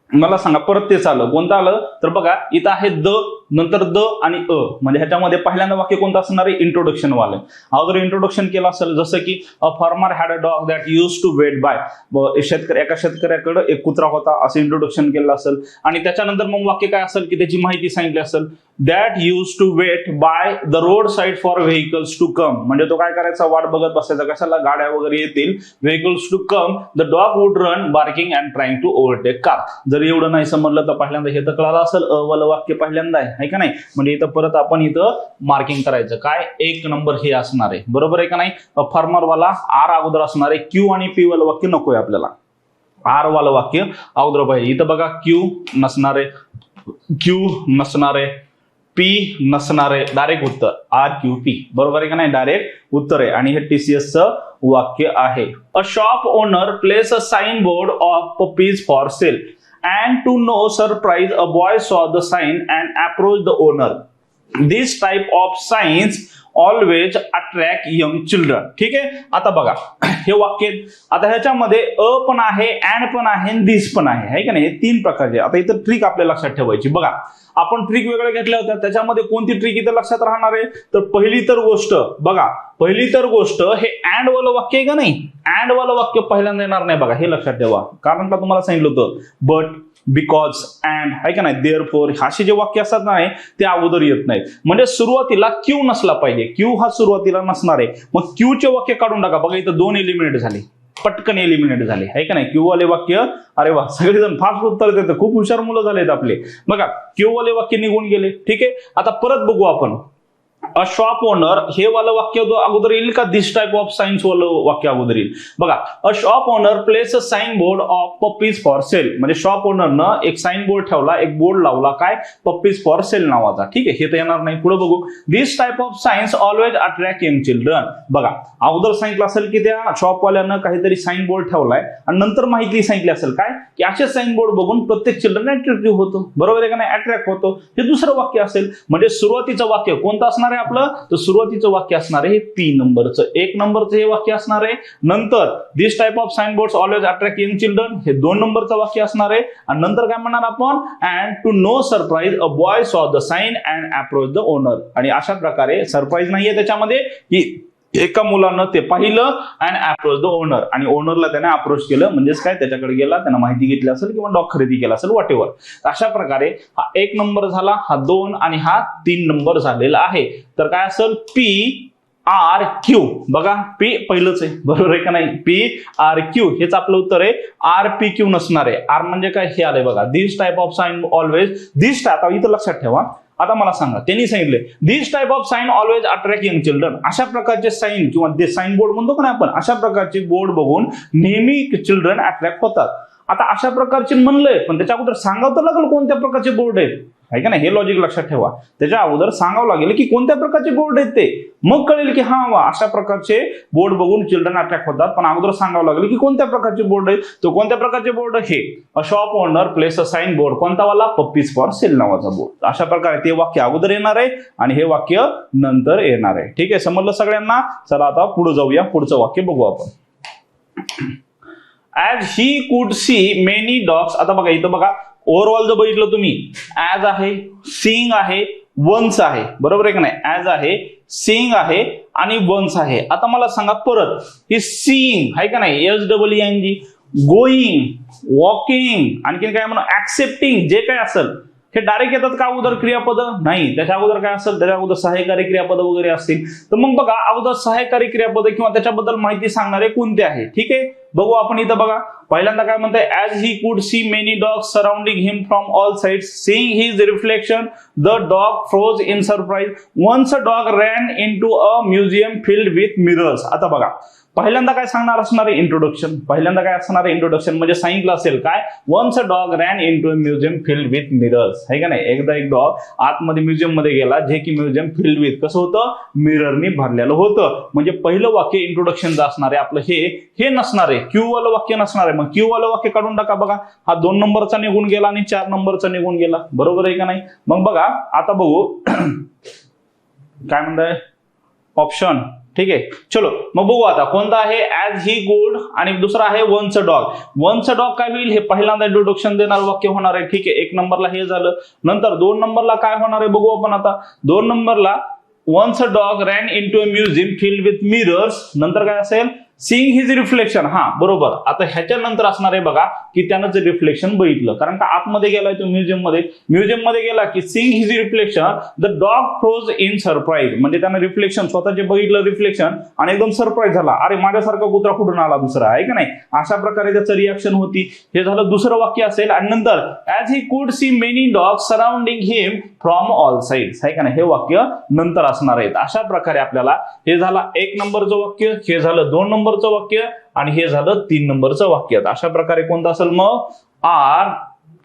मला सांगा परत तेच आलं, कोणतं आलं तर बघा इथं आहे द, नंतर द आणि अ, म्हणजे ह्याच्यामध्ये पहिल्यांदा वाक्य कोणतं असणार आहे, इंट्रोडक्शन वाले. अगोदर इंट्रोडक्शन केलं असेल, जसं की a farmer had a dog that used to wait by, एका शेतकऱ्याकडे एक कुत्रा होता असं इंट्रोडक्शन केलं असेल. आणि त्याच्यानंतर मग वाक्य काय असेल की त्याची माहिती सांगितली असेल, that used to wait by the road side for vehicles to come, म्हणजे तो काय करायचा, वाट बघत बसायचा, कशाला, गाड्या वगैरे येतील, vehicles to come, the dog would run barking and trying to overtake car. जर एवढं नाही समजलं तर पहिल्यांदा हे तर कळालं असेल, अ वाक्य पहिल्यांदा आहे का नाही, म्हणजे इथं परत आपण इथं मार्किंग करायचं, काय 1 नंबर हे असणार आहे, बरोबर आहे का नाही. फार्मर वाला आर अगोदर असणार आहे, क्यू आणि पी वाला वाक्य नकोय आपल्याला, आर वाला वाक्य अगोदर पाहिजे. इथं बघा क्यू नसणार आहे, क्यू नसणार आहे, पी नसणार आहे, डायरेक्ट उत्तर आर क्यू पी, बरोबर आहे का नाही, डायरेक्ट उत्तर आहे. आणि हे TCS चं वाक्य आहे. A shop owner place a sign board of puppies for sale and to no surprise a boy saw the sign and approached the owner. This type of signs always attract young children. ठीक आहे, आता बघा हे वाक्य, आता ह्याच्यामध्ये अ पण आहे, अँड पण आहे, दिस पण आहे का नाही, हे 3 प्रकारचे. आता इथं ट्रिक आपल्या लक्षात ठेवायची. बघा आपण ट्रिक वेगळ्या घेतल्या होत्या, त्याच्यामध्ये कोणती ट्रिक इथं लक्षात राहणार आहे, तर पहिली तर गोष्ट बघा, पहिली तर गोष्ट हे अँड वालं वाक्य आहे का नाही, अँड वालं वाक्य पहिल्यांदा येणार नाही बघा, हे लक्षात ठेवा. कारण का तुम्हाला सांगितलं होतं बट, बिकॉज, अँड आहे का नाही, देअरफॉर, असे जे वाक्य असतात ना ते अगोदर येत नाहीत. म्हणजे सुरुवातीला क्यू नसला पाहिजे, क्यू हा सुरुवातीला नसणार आहे. मग क्यूचे वाक्य काढून टाका, बघा इथं 2 एलिमिनेट झाले, पटकन एलिमिनेट झाले आहे का नाही. क्यू वाले वाक्य, अरे वा सगळेजण फास्ट उत्तर देतात, खूप हुशार मुलं झालेत आपले. बघा क्यू वाले वाक्य निघून गेले. ठीक आहे, आता परत बघू आपण. अ शॉप ओनर, हे वाला वाक्य अगोदर येईल का दिस टाइप ऑफ साइन्स वालं वाक्य अगोदर येईल. बघा a shop owner place a sign board of puppies for sale, म्हणजे शॉप ओनरनं एक साइन बोर्ड ठेवला, एक बोर्ड लावला, काय, पप्पीज फॉर सेल नावाचा. ठीक आहे, हे तर येणार नाही. पुढे बघू, this type of signs always attract young children. बघा अगोदर सांगितलं असेल की त्या शॉपवाल्यानं काहीतरी साइन बोर्ड ठेवलाय आणि नंतर माहिती सांगितली असेल काय की असे साइन बोर्ड बघून प्रत्येक चिल्ड्रन अट्रॅक्टिव्ह होतो, बरोबर आहे का नाही, अट्रॅक्ट होतो. हे दुसरं वाक्य असेल. म्हणजे सुरुवातीचं वाक्य कोणतं असणार आहे आपलं, तर सुरुवातीचं वाक्य असणार आहे 3 नंबरचं, 1 नंबरचं हे वाक्य असणार आहे. नंतर this type of sign boards always attract young children, हे 2 नंबरचं वाक्य असणार आहे. आणि नंतर काय म्हणणार आपण, and to no surprise a boy saw the sign and approach the owner. आणि अशा प्रकारे सरप्राईज नाहीये त्याच्यामध्ये की एका मुलानं ते पाहिलं अँड अप्रोच द ओनर, आणि ओनरला त्याने अप्रोच केलं, म्हणजेच काय त्याच्याकडे गेला, त्यानं माहिती घेतली असेल किंवा डॉग खरेदी केला असेल, वॉट एव्हर. अशा प्रकारे हा 1 नंबर झाला, हा 2 आणि हा 3 नंबर झालेला आहे. तर काय असेल, पी आर क्यू, बघा पी पहिलंच आहे, बरोबर आहे का नाही, पी आर क्यू हेच आपलं उत्तर आहे. आर पी क्यू नसणार आहे. आर म्हणजे काय, हे आलंय बघा, this type of sign always, this, आता इथं लक्षात ठेवा. आता मला सांगा, त्यांनी सांगितले this type of sign always attract young children, अशा प्रकारचे साइन किंवा साइन बोर्ड म्हणतो का आपण, अशा प्रकारचे बोर्ड बघून नेहमी चिल्ड्रन अट्रॅक्ट होतात. आता अशा प्रकारचे म्हणलंय, पण त्याच्या अगोदर सांगावं तर लागेल कोणत्या प्रकारचे बोर्ड आहेत, आहे का नाही, हे लॉजिक लक्षात ठेवा. त्याच्या अगोदर सांगावं लागेल की कोणत्या प्रकारचे बोर्ड आहेत ते, मग कळेल की हा वा अशा प्रकारचे बोर्ड बघून चिल्ड्रन अट्रॅक्ट होतात. पण अगोदर सांगावं लागेल की कोणत्या प्रकारचे बोर्ड आहेत. तो कोणत्या प्रकारचे बोर्ड हे, a shop owner place a sign board, कोणता वाला, पप्पीज फॉर सेल नावाचा बोर्ड. अशा प्रकारे ते वाक्य अगोदर येणार आहे आणि हे वाक्य नंतर येणार आहे. ठीक आहे, समजलं सगळ्यांना. चला आता पुढे जाऊया, पुढचं वाक्य बघू आपण. As he could see many dogs. आता बघा इथं बघा, ओव्हरऑल जर बघितलं तुम्ही, ऍज आहे, सीइंग आहे, वन्स आहे, बरोबर आहे का नाही. ऍज आहे, सीइंग आहे आणि वन्स आहे. आता मला सांगा परत, ही सीइंग आहे का नाही, SEEING, गोईंग, वॉकिंग, आणखीन काय म्हणून ऍक्सेप्टिंग, जे काय असेल हे डायरेक्ट येतात का अगोदर क्रियापद? नाही, त्याच्या अगोदर काय असेल, त्याच्या अगोदर सहाय्यकारी क्रियापद वगैरे असतील. तर मग बघा अगोदर सहाय्यकारी क्रियापद किंवा त्याच्याबद्दल माहिती सांगणारे कोणते आहे. ठीक आहे, बघू आपण इथं बघा. पहिल्यांदा काय म्हणतंय, as he could see many dogs surrounding him from all sides, seeing his reflection the dog froze in surprise, once a dog ran into a museum filled with mirrors. आता बघा पहिल्यांदा काय सांगणार असणार आहे, इंट्रोडक्शन. पहिल्यांदा काय असणार आहे, इंट्रोडक्शन म्हणजे सांगितलं असेल काय, once a dog ran into a museum filled with mirrors, है का नाही. एकदा एक डॉग आतमध्ये म्युझियम मध्ये गेला, जे की म्युझियम फिल्ड विथ कसं होतं, मिररनी भरलेलं होतं. म्हणजे पहिलं वाक्य इंट्रोडक्शनचं असणार आहे आपलं, हे नसणार आहे, क्यू वालं वाक्य नसणार आहे. मग क्यू वालं वाक्य काढून टाका. बघा हा 2 नंबरचा निघून गेला आणि 4 नंबरचा निघून गेला, बरोबर आहे का नाही. मग बघा आता बघू काय म्हणताय ऑप्शन. ठीक आहे, चलो मग बघू आता कोणता आहे, ऍज ही गुड आणि दुसरा आहे once a dog. Once a dog काय होईल, हे पहिल्यांदा इंट्रोडक्शन देणार वाक्य होणार आहे. ठीक आहे, 1 नंबरला हे झालं. नंतर 2 नंबरला काय होणार आहे बघू आपण आता. 2 नंबरला once a dog ran into a museum filled with mirrors, नंतर काय असेल, सीइंग हिज रिफ्लेक्शन. हा बरोबर. आता ह्याच्या नंतर असणार आहे बघा की त्यानं जे रिफ्लेक्शन बघितलं, कारण का आतमध्ये गेलाय तो म्युझियम मध्ये गेला की seeing his reflection the dog froze in surprise, म्हणजे त्यानं रिफ्लेक्शन स्वतःचे बघितलं रिफ्लेक्शन आणि एकदम सरप्राईज झाला, अरे माझ्यासारखा कुत्रा कुठून आला दुसरा, आहे का नाही. अशा प्रकारे त्याचं रिॲक्शन होती. हे झालं दुसरं वाक्य असेल. आणि नंतर as he could see many dog surrounding him from all sides, आहे का नाही, हे वाक्य नंतर असणार आहेत. अशा प्रकारे आपल्याला हे झालं 1 नंबरचं वाक्य, हे झालं 2 नंबरचं वाक्य आणि हे झालं 3 नंबरचं वाक्य. अशा प्रकारे कोणतं असेल मग, आर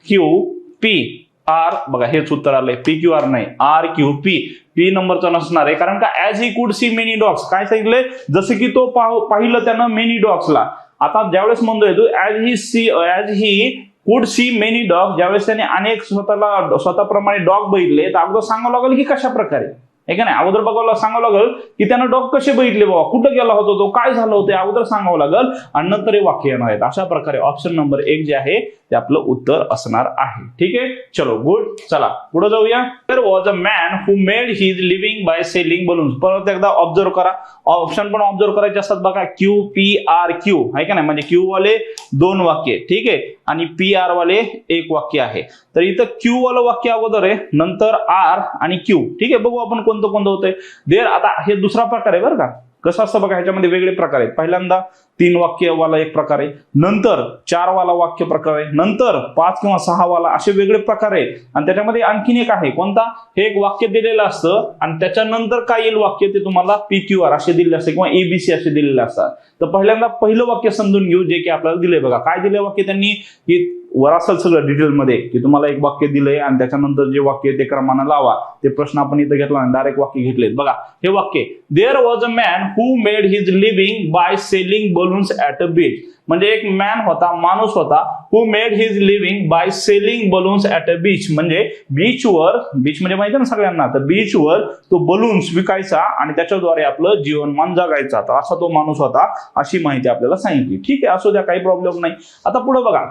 क्यू पी. आर बघा हेच उत्तर आलंय, PQR नाही, RQP. पी नंबरचं नसणार आहे, कारण का as he could see many dogs काय सांगितलंय, जसं की तो पाहिलं त्यानं मेनी डॉग्सला. आता ज्यावेळेस म्हणतोय तो as he could see many dog, ज्यावेळेस त्याने अनेक स्वतःप्रमाणे डॉग बघितले, तर अगोदर सांगावं लागेल की कशा प्रकारे, आहे का नाही. अगोदर बघायला सांगावं लागेल की त्यानं डॉग कसे बघितले बाबा, कुठं गेला होता तो, काय झालं होतं, अगोदर सांगावं लागेल आणि नंतर हे वाक्य येणार आहेत. अशा प्रकारे ऑप्शन नंबर 1 जे आहे ते आपलं उत्तर असणार आहे. ठीक आहे, चलो गुड. चला पुढे जाऊया. There was a man who made his living by selling balloons. परत एकदा ऑब्झर्व करा, ऑप्शन पण ऑब्झर्व करायचे असतात बघा. QPRQ, आहे का नाही, म्हणजे क्यू वाले 2 वाक्य, ठीक आहे, आणि PR वाले 1 वाक्य आहे. तर इथं क्यू वालं वाक्य अगोदर आहे, नंतर R आणि Q. ठीक आहे, बघू आपण कोणतं होतंय. देर आता हे दुसरा प्रकार आहे बरं का. कसं असतं बघा, ह्याच्यामध्ये वेगळे प्रकार आहेत. पहिल्यांदा 3 वाक्य वाला एक प्रकार आहे, नंतर 4 वाला वाक्य प्रकार आहे, नंतर 5 किंवा 6 वाला, असे वेगळे प्रकार आहेत. आणि त्याच्यामध्ये आणखीन एक आहे कोणता, हे एक वाक्य दिलेलं असतं आणि त्याच्यानंतर काय येईल वाक्य ते तुम्हाला PQR असे दिलेले असते किंवा ABC असे दिलेले असतात. तर पहिल्यांदा पहिलं वाक्य समजून घेऊ, जे की आपल्याला दिले बघा. काय दिले वाक्य त्यांनी, की वर असेल सगळं डिटेलमध्ये की तुम्हाला एक वाक्य दिलंय आणि त्याच्यानंतर जे वाक्य ते क्रमानं लावा. ते प्रश्न आपण इथं घेतला आणि डायरेक्ट वाक्य घेतलेत बघा. हे वाक्य, there was a man who made his living by selling balloons at a beach. म्हणजे एक मॅन होता, माणूस होता, who made his living by selling balloons at a beach. म्हणजे बीचवर, बीच म्हणजे माहिती ना सगळ्यांना, तर बीचवर तो बलून्स विकायचा आणि त्याच्याद्वारे आपलं जीवनमान जगायचा. तर असा तो माणूस होता, अशी माहिती आपल्याला सांगितली. ठीक आहे, असू द्या, काही प्रॉब्लेम नाही. आता पुढे बघा,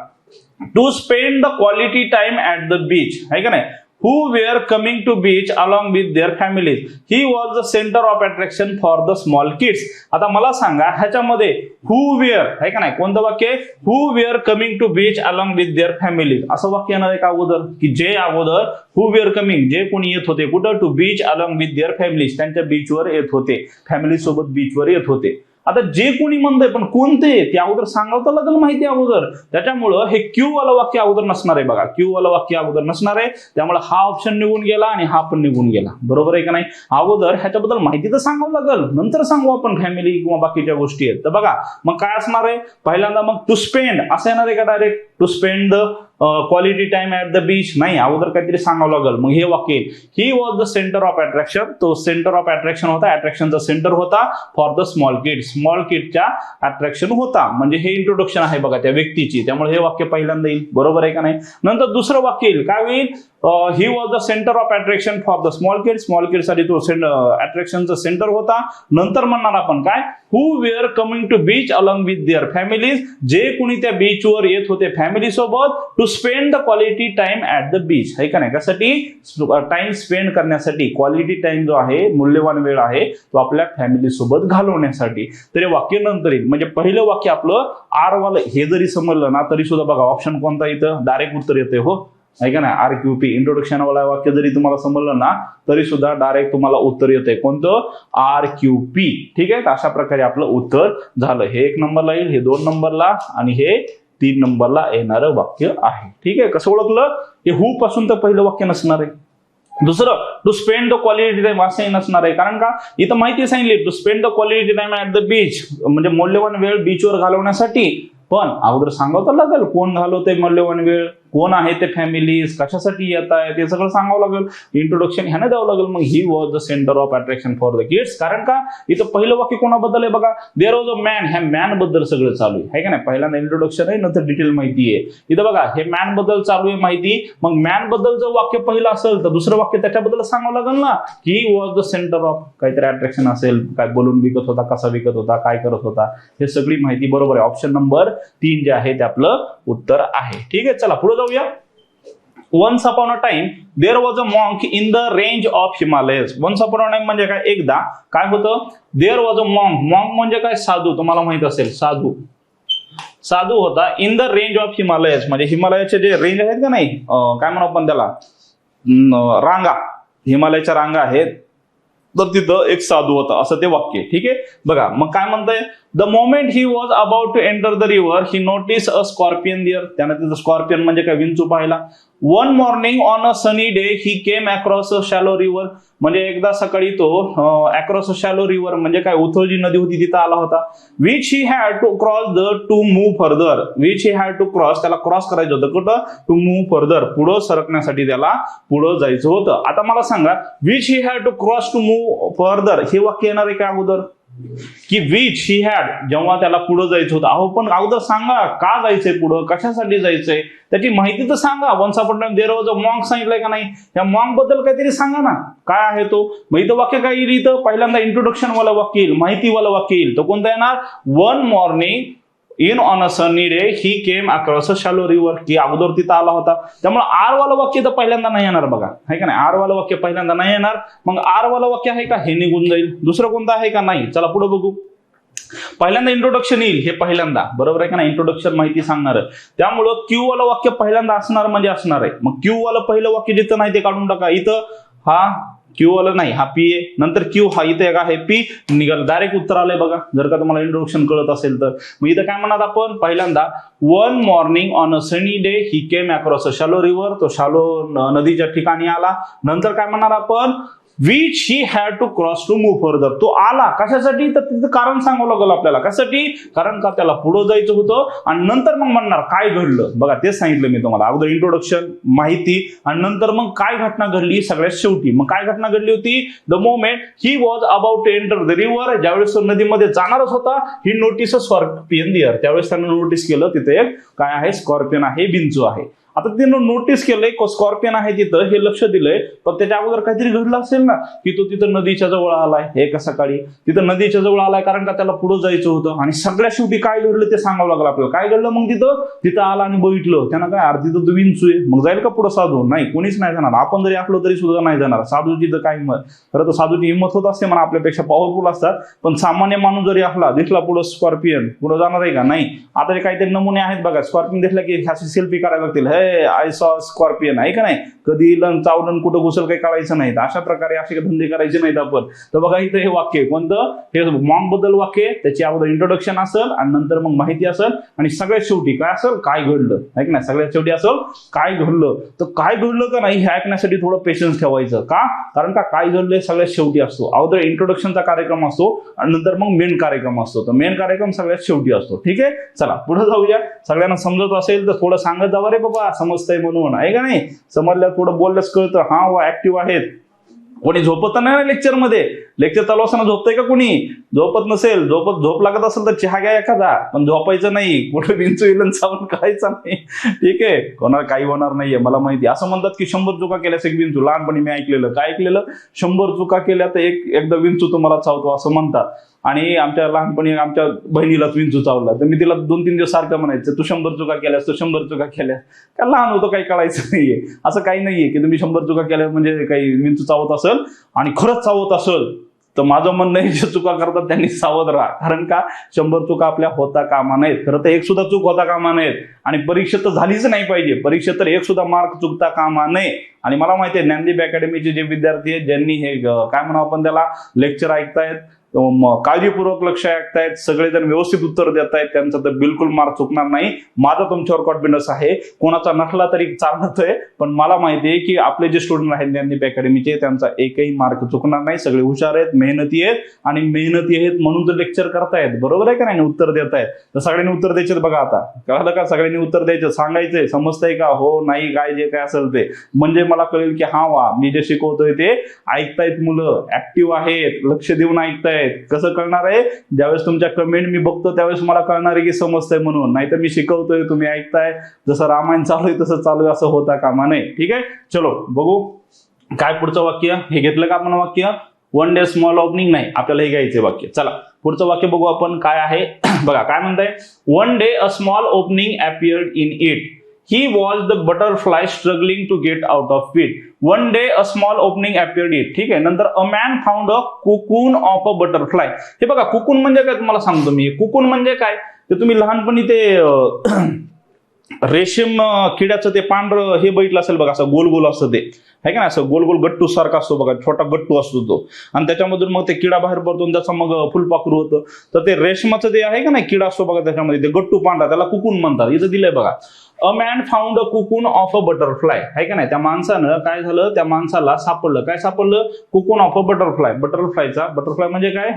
to spend the quality time at the beach, है का नाही, who were coming to beach along with their families. He was the center of attraction for the small kids. आता मला सांगा ह्याच्यामध्ये who were, है का नाही, कोणतं वाक्य, who were coming to beach along with their families, असं वाक्य येणार आहे का अगोदर, की जे अगोदर who were coming, जे कोणी येत होते कुठं, to beach along with their families, त्यांच्या बीचवर येत होते, फॅमिली सोबत बीचवर येत होते. आता जे कोणी म्हणतंय पण कोणते ते अगोदर सांगावं लागेल माहिती अगोदर. त्याच्यामुळं हे क्यू वाला वाक्य अगोदर नसणार आहे बघा, क्यू वाला वाक्य अगोदर नसणार आहे. त्यामुळे हा ऑप्शन निघून गेला आणि हा पण निघून गेला. बरोबर आहे का नाही? अगोदर ह्याच्याबद्दल माहिती तर सांगावं लागेल, नंतर सांगू आपण फॅमिली किंवा बाकीच्या गोष्टी आहेत. तर बघा मग काय असणार आहे, पहिल्यांदा मग टू स्पेंड असं येणार आहे का direct to spend the quality time at the beach? नाही, अगोदर काहीतरी सांगावं लागेल. मग हे वाक्य he was the centre of attraction. तो सेंटर ऑफ अट्रॅक्शन होता, अट्रॅक्शनचा सेंटर होता for the small kid. Small किडच्या अट्रॅक्शन होता. म्हणजे हे इंट्रोडक्शन आहे बघा त्या व्यक्तीची, त्यामुळे हे वाक्य पहिल्यांदा येईल. बरोबर आहे का नाही? नंतर दुसरं वाक्य येईल, काय होईल, he was the centre of attraction for the small kid. Small kid साठी तो अट्रॅक्शनचा सेंटर होता. नंतर म्हणणार आपण काय, who were coming to beach along with their families. जे कोणी त्या बीचवर येत होते फॅमिली सोबत, to spend the quality time at the beach. आहे का नाही? त्यासाठी टाइम स्पेंड करण्यासाठी, क्वालिटी टाइम जो आहे, मूल्यवान वेळ आहे, तो आपल्या फॅमिली सोबत घालवण्यासाठी. तर हे वाक्य नंतर येईल. म्हणजे पहिलं वाक्य आपलं आर वाला हे जरी समजलं ना तरी सुद्धा बघा ऑप्शन कोणता इथं डायरेक्ट उत्तर येते. हो आहे का नाही? RQP इंट्रोडक्शन वाला वाक्य जरी तुम्हाला समजलं ना तरी सुद्धा डायरेक्ट तुम्हाला उत्तर येते. कोणतं? RQP. ठीक आहे, अशा प्रकारे आपलं उत्तर झालं. हे 1 नंबरला येईल, हे 2 नंबरला आणि हे 3 नंबरला येणारं वाक्य आहे. ठीक आहे, कसं ओळखलं? हे हु पासून तर पहिलं वाक्य नसणार आहे. दुसरं to spend the quality time असंही नसणार आहे. कारण का इथं माहिती सांगितली, to spend the quality time at the beach म्हणजे मौल्यवान वेळ बीचवर घालवण्यासाठी. पण अगोदर सांगावं तर लागेल कोण घालवते मौल्यवान वेळ, कोण आहे ते फॅमिलीज, कशासाठी येत आहे ते सगळं सांगावं लागेल. इंट्रोडक्शन ह्याने द्यावं लागेल. मग ही was the centre of attraction for the kids. कारण का इथं पहिलं वाक्य कोणाबद्दल आहे बघा, देअर वॉज अ मॅन. ह्या मॅन बद्दल सगळं चालू आहे का नाही? पहिल्यांदा इंट्रोडक्शन आहे, नंतर डिटेल माहिती आहे. इथं बघा हे मॅन बद्दल चालू आहे माहिती. मग मॅन बद्दल जर वाक्य पहिलं असेल तर दुसरं वाक्य त्याच्याबद्दल सांगावं लागेल ना, ही वॉज द सेंटर ऑफ काहीतरी अट्रॅक्शन असेल, काय बोलून विकत होता, कसा विकत होता, काय करत होता, हे सगळी माहिती. बरोबर आहे. ऑप्शन नंबर 3 जे आहे ते आपलं उत्तर आहे. ठीक आहे, चला पुढे जाऊया. Once upon a time there was a monk in the range of Himalayas. Once upon a time म्हणजे काय, एकदा काय होतं, there was a monk. monk म्हणजे काय, साधू. तुम्हाला माहित असेल साधू. साधू होता in the range of Himalayas. म्हणजे हिमालयाचे जे रेंज आहेत का नाही, काय म्हणू आपण त्याला, रांगा, हिमालयाच्या रांगा आहेत, तर तिथं एक साधू होता असं ते वाक्य. ठीक आहे, बघा मग काय म्हणतंय, the moment he was about to enter the river he notice a scorpion there. त्यानं तिथं स्कॉर्पियन म्हणजे काय, विंचू पाहिला. One morning on a sunny day he came across a shallow river. म्हणजे एकदा सकाळी तो अक्रॉस अ शॅलो रिव्हर म्हणजे काय, उथळ नदी होती तिथं आला होता. Which he had to cross the to move further. Which he had to cross, त्याला क्रॉस करायचं होतं कुठं, टू मूव्ह फर्दर, पुढं सरकण्यासाठी त्याला पुढं जायचं होतं. आता मला सांगा, which he had to cross to move further हे वाक्य येणार आहे का अगोदर, की विच ही हॅड जेव्हा त्याला पुढे जायचं होतं. अहो पण अगोदर सांगा का जायचंय पुढं, कशासाठी जायचंय, त्याची माहिती तर सांगा. Once upon time there was a monk सांगितलंय का नाही, या मॉन्क बद्दल काहीतरी सांगा ना, काय आहे तो. मग इथं वाक्य काय येईल, इथं पहिल्यांदा इंट्रोडक्शन वाला वाक्य येईल, माहिती वाला वाक्य येईल. तो कोणता येणार, one morning in on a sunny day he came across a shallow river, की अगोदर तिथं आला होता. त्यामुळे आर वाला वाक्य तर पहिल्यांदा नाही येणार बघा, आहे का नाही, आर वाला वाक्य पहिल्यांदा नाही येणार. मग आर वाला वाक्य आहे का, हे निघून जाईल. दुसरं कोणतं आहे का, नाही. चला पुढे बघू. पहिल्यांदा इंट्रोडक्शन येईल, हे पहिल्यांदा, बरोबर आहे का नाही, इंट्रोडक्शन माहिती सांगणार. त्यामुळं क्यू वाला वाक्य पहिल्यांदा असणार म्हणजे असणार आहे. मग क्यू वाला पहिलं वाक्य जिथं नाही ते काढून टाका. इथं हा क्यू वाला नाही, हा पी आहे, नंतर क्यू, हा इथे एक आहे पी, निघाल डायरेक्ट उत्तर आलंय बघा, जर का तुम्हाला इंट्रोडक्शन कळत असेल तर. मग इथं काय म्हणणार आपण, पहिल्यांदा one morning on a sunny day he came across a shallow river, तो शॅलो नदीच्या ठिकाणी आला. नंतर काय म्हणणार आपण, which he had to cross to move further, तो आला कशासाठी, तर तिथं कारण सांगावं लागलं आपल्याला, कशासाठी, कारण का त्याला पुढे जायचं होतं. आणि नंतर मग म्हणणार काय घडलं, बघा तेच सांगितलं मी तुम्हाला अगोदर, इंट्रोडक्शन, माहिती, आणि नंतर मग काय घटना घडली सगळ्यात शेवटी. मग काय घटना घडली होती, the moment he was about to enter the river, ज्यावेळेस तो नदीमध्ये जाणारच होता, he notice a scorpion there, त्यावेळेस त्यानं नोटीस केलं तिथे एक काय आहे, स्कॉर्पियन आहे, विंचू आहे. आता तिनं नोटीस केलंय स्कॉर्पियन आहे तिथं, हे लक्ष दिलंय, पण त्याच्या अगोदर काहीतरी घडलं असेल ना, की तो तिथं नदीच्या जवळ आलाय, एका सकाळी तिथं नदीच्या जवळ आलाय, कारण का त्याला पुढे जायचं होतं. आणि सगळ्यात शेवटी काय घडलं ते सांगावं लागलं आपल्याला. काय घडलं मग, तिथं आला आणि बघितलं, त्यानं काय, अरे तिथं तो विंचू आहे, मग जाईल का पुढे साधू, नाही, कोणीच नाही जाणार. आपण जरी असलो तरी सुद्धा नाही जाणार. साधूची तर काय हिंमत, खरं तर साधूची हिंमत होत असते म्हणा, आपल्यापेक्षा पॉवरफुल असतात, पण सामान्य माणूस जरी असला, दिसला पुढे स्कॉर्पियन, पुढे जाणार आहे का, नाही. आता जे काहीतरी नमुने आहेत बघा, स्कॉर्पियन दिसला की ह्याची सेल्फी करायला लागतील, हे आय सॉ स्कॉर्पियन आहे का नाही, कधी चावलं कुठं घुसल काही कळायचं नाही. अशा प्रकारे असे धंदे करायचे नाहीत आपण. तर बघा इथं हे वाक्य कोणतं, हे मॉम बद्दल वाक्य, त्याची अगोदर इंट्रोडक्शन असेल आणि नंतर मग माहिती असेल आणि सगळ्यात शेवटी काय असेल, काय घडलं आहे की नाही, सगळ्यात शेवटी असेल काय घडलं. तर काय घडलं का नाही हे ऐकण्यासाठी थोडं पेशन्स ठेवायचं. का, कारण का काय घडलंय सगळ्यात शेवटी असतो. अगोदर इंट्रोडक्शनचा कार्यक्रम असतो आणि नंतर मग मेन कार्यक्रम असतो. तर मेन कार्यक्रम सगळ्यात शेवटी असतो. ठीक आहे, चला पुढे जाऊया. सगळ्यांना समजत असेल तर थोडं सांगत जावा रे बाबा, समजतंय म्हणून आहे का नाही. समजल्या थोडं बोलल्यास कळतं. हा वा ऍक्टिव्ह आहेत. कोणी झोपत नाही ना लेक्चरमध्ये, लेक्चर चालू असताना झोपतंय का कोणी, झोपत नसेल. झोप लागत असेल तर चहा घ्या एखादा, पण झोपायचं नाही. कुठे विंचू येईल चावून करायचं नाही. ठीक आहे, कोणाला काही होणार नाहीये मला माहिती. असं म्हणतात की 100 चुका केल्यास एक विंचू. लहानपणी मी ऐकलेलं, काय ऐकलेलं, 100 चुका केल्या तर एकदा विंचू तुम्हाला चावतो असं म्हणतात. आणि आमच्या लहानपणी आमच्या बहिणीलाच विंचू चावला, तर मी तिला 2-3 दिवस सारखं म्हणायचं, तू 100 चुका केल्यास, तू 100 चुका केल्यास. काय लहान होतं, काही कळायचं नाहीये. असं काही नाहीये की तुम्ही 100 चुका केल्या म्हणजे काही विंचू चावत असेल आणि खरंच चावत असेल तर माझं म्हणणं आहे, जे चुका करतात त्यांनी सावध राहा. कारण का 100 चुका आपल्या होता कामा नाहीत. खरं तर एक सुद्धा चूक होता कामा नाहीत. आणि परीक्षेत तर झालीच नाही पाहिजे. परीक्षेत तर एक सुद्धा मार्क चुकता कामा नये. आणि मला माहिती आहे ज्ञानदीप अकॅडमीचे जे विद्यार्थी आहेत, ज्यांनी हे काय म्हणा आपण त्याला लेक्चर ऐकतायत, काळजीपूर्वक लक्ष ऐकतायत, सगळेजण व्यवस्थित उत्तर देत आहेत, त्यांचं तर बिलकुल मार्क चुकणार नाही. माझा तुमच्यावर कॉन्फिडन्स आहे. कोणाचा नसला तरी चालतोय, पण मला माहिती आहे की आपले जे स्टुडंट आहेत ज्ञानदीप अकॅडमीचे, त्यांचा एकही मार्क चुकणार नाही. सगळे हुशार आहेत, मेहनती आहेत आणि मेहनती आहेत म्हणून तर लेक्चर करतायत. बरोबर आहे का नाही, उत्तर देत आहेत. तर सगळ्यांनी उत्तर द्यायचे बघा. आता कळलं का, सगळ्यांनी उत्तर द्यायचं, सांगायचंय समजतंय का, हो नाही काय जे काय असेल ते. म्हणजे मला कळेल की हा वा, मी जे शिकवतोय ते ऐकतायत, मुलं ऍक्टिव्ह आहेत, लक्ष देऊन ऐकतायत. कसं कळणार आहे, ज्यावेळेस तुमच्या कमेंट मी बघतो त्यावेळेस मला कळणार आहे की समजतंय म्हणून. नाहीतर मी शिकवतोय, तुम्ही ऐकताय, जसं रामायण चालू आहे तसं चालू आहे, असं होता कामा नये. ठीक आहे, चलो बघू काय पुढचं वाक्य. हे घेतलं का आपण वाक्य, वन डे स्मॉल ओपनिंग नाही, आपल्याला हे घ्यायचे वाक्य. चला पुढचं वाक्य बघू आपण काय आहे. बघा काय म्हणताय, one day a small opening appeared in it. He was the butterfly struggling to get out of it. One day a small opening appeared it. ठीक आहे, नंतर a man found a cocoon of a butterfly. हे बघा cocoon म्हणजे काय तुम्हाला सांगतो मी. cocoon म्हणजे काय, ते तुम्ही लहानपणी ते रेशीम किड्याचं ते पांढरं हे बघितलं असेल बघा, असं गोल गोल असतं ते आहे का ना, असं गोल गोल गट्टू सारखा असतो बघा, छोटा गट्टू असतो तो. आणि त्याच्यामधून मग ते किडा बाहेर पडतो आणि त्याचं मग फुलपाखरू होतं. तर ते रेशमाचं ते आहे का नाही किडा असतो बघा, त्याच्यामध्ये ते गट्टू पांढरा, त्याला कुकून म्हणतात. इथं दिलंय बघा, अ man found a cocoon of a butterfly. आहे का नाही, त्या माणसानं काय झालं, त्या माणसाला सापडलं, काय सापडलं, cocoon of a butterfly. Butterfly म्हणजे काय,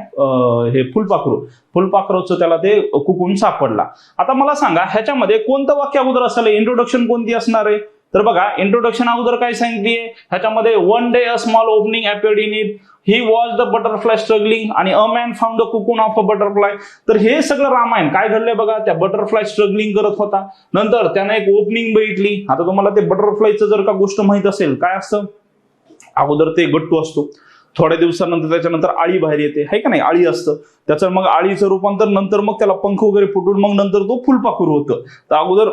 हे फुलपाखरूचं त्याला ते कुकून सापडला. आता मला सांगा ह्याच्यामध्ये कोणतं वाक्य अगोदर असेल, इंट्रोडक्शन कोणती असणार आहे. तर बघा इंट्रोडक्शन अगोदर काय सांगितलीये ह्याच्यामध्ये, one day a small opening appeared in it, he was the butterfly struggling, आणि a man found the cocoon of a butterfly. तर हे सगळं रामायण काय घडलंय बघा, त्या बटरफ्लाय स्ट्रगलिंग करत होता, नंतर त्याने एक ओपनिंग बघितली. आता तुम्हाला ते बटरफ्लायचं जर का गोष्ट माहित असेल, काय असतं, अगोदर ते गट्टू असतो, थोड्या दिवसानंतर त्याच्यानंतर आळी बाहेर येते, आहे का नाही, आळी असतं त्याचं, मग आळीचं रूपांतर, नंतर मग त्याला पंख वगैरे फुटून मग नंतर तो फुलपाखरू होतं. तर अगोदर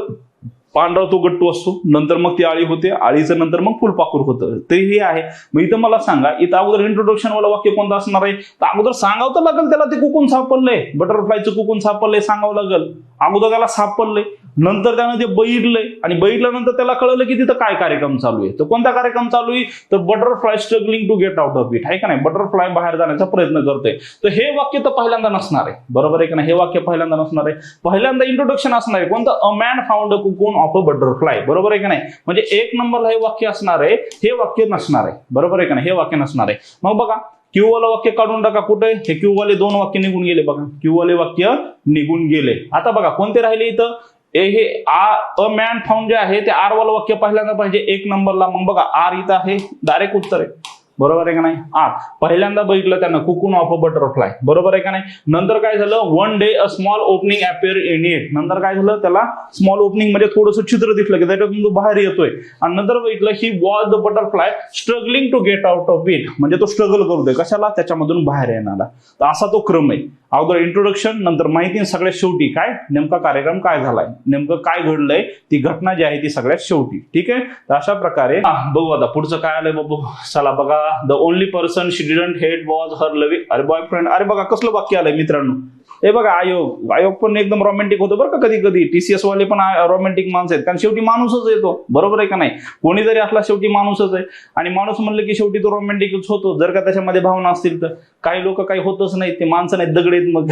पांढरा तो गट्टू असतो, नंतर मग ती आळी होते, आळीचं नंतर मग फुलपाखरू होतं. ते हे आहे. मग इथं मला सांगा, इथं अगोदर इंट्रोडक्शन वाला वाक्य कोणतं असणार आहे, तर अगोदर सांगावं तर लागेल त्याला ते कुकून सापडलंय, बटरफ्लायचं कुकून सापडलंय सांगावं लागेल. अगोदर त्याला सापडलंय, नंतर त्यानं ते बघितलंय, आणि बघितल्यानंतर त्याला कळलं की तिथं काय कार्यक्रम चालू आहे. तर कोणता कार्यक्रम चालू आहे, तर butterfly struggling to get out of it, आहे का नाही, बटरफ्लाय बाहेर जाण्याचा प्रयत्न करतोय. तर हे वाक्य तर पहिल्यांदा नसणार आहे, बरोबर आहे का नाही, हे वाक्य पहिल्यांदा नसणार आहे. पहिल्यांदा इंट्रोडक्शन असणार आहे कोणतं, अ man found a cocoon of a butterfly, बरोबर आहे का नाही. म्हणजे 1 नंबरला हे वाक्य असणार आहे, हे वाक्य नसणार आहे, बरोबर आहे का नाही, हे वाक्य नसणार आहे. मग बघा क्यू वाला वाक्य काढून टाका, कुठे हे क्यू वाले 2 वाक्य निघून गेले बघा, क्यू वाले वाक्य निघून गेले. आता बघा कोणते राहिले इथं, हे अ मॅन फाउंड जे आहे ते आर वाला वाक्य पहिल्यांदा पाहिजे 1 नंबरला. मग बघा आर इथं आहे, डायरेक्ट उत्तर आहे, बरोबर आहे का नाही. आर पहिल्यांदा बघितलं त्यानं, कुकून ऑफ अ बटरफ्लाय, बरोबर आहे का नाही. नंतर काय झालं, one day a small opening appear in it, नंतर काय झालं, त्याला स्मॉल ओपनिंग म्हणजे थोडंसं छिद्र दिसलं की त्याच्यातून तो बाहेर येतोय. आणि नंतर बघितलं he was the butterfly struggling to get out of it, म्हणजे तो स्ट्रगल करतोय कशाला, त्याच्यामधून बाहेर येण्याला. तर असा तो क्रम आहे, अगोदर इंट्रोडक्शन, नंतर माहिती, सगळ्यात शेवटी काय नेमका कार्यक्रम काय झालाय, नेमकं काय घडलंय, ती घटना जी आहे ती सगळ्यात शेवटी. ठीक आहे, तर अशा प्रकारे बघू आता पुढचं काय आलंय बाबू. चला बघा, the only person she didn't hate was her loving, अरे बॉयफ्रेंड. अरे बघा कसलं वाक्य आलंय मित्रांनो, हे बघा आयोग पण एकदम रोमॅन्टिक होतं बरं का कधी कधी. TCS वाले पण रोमॅन्टिक माणसं आहेत, कारण शेवटी माणूसच येतो, बरोबर आहे का नाही. कोणी जरी असला शेवटी माणूसच आहे, आणि माणूस म्हणलं की शेवटी तो रोमॅन्टिकच होतो जर का त्याच्यामध्ये भावना असतील तर. काही लोक काही होतच नाही, ते माणसं नाहीत, दगड आहेत मग.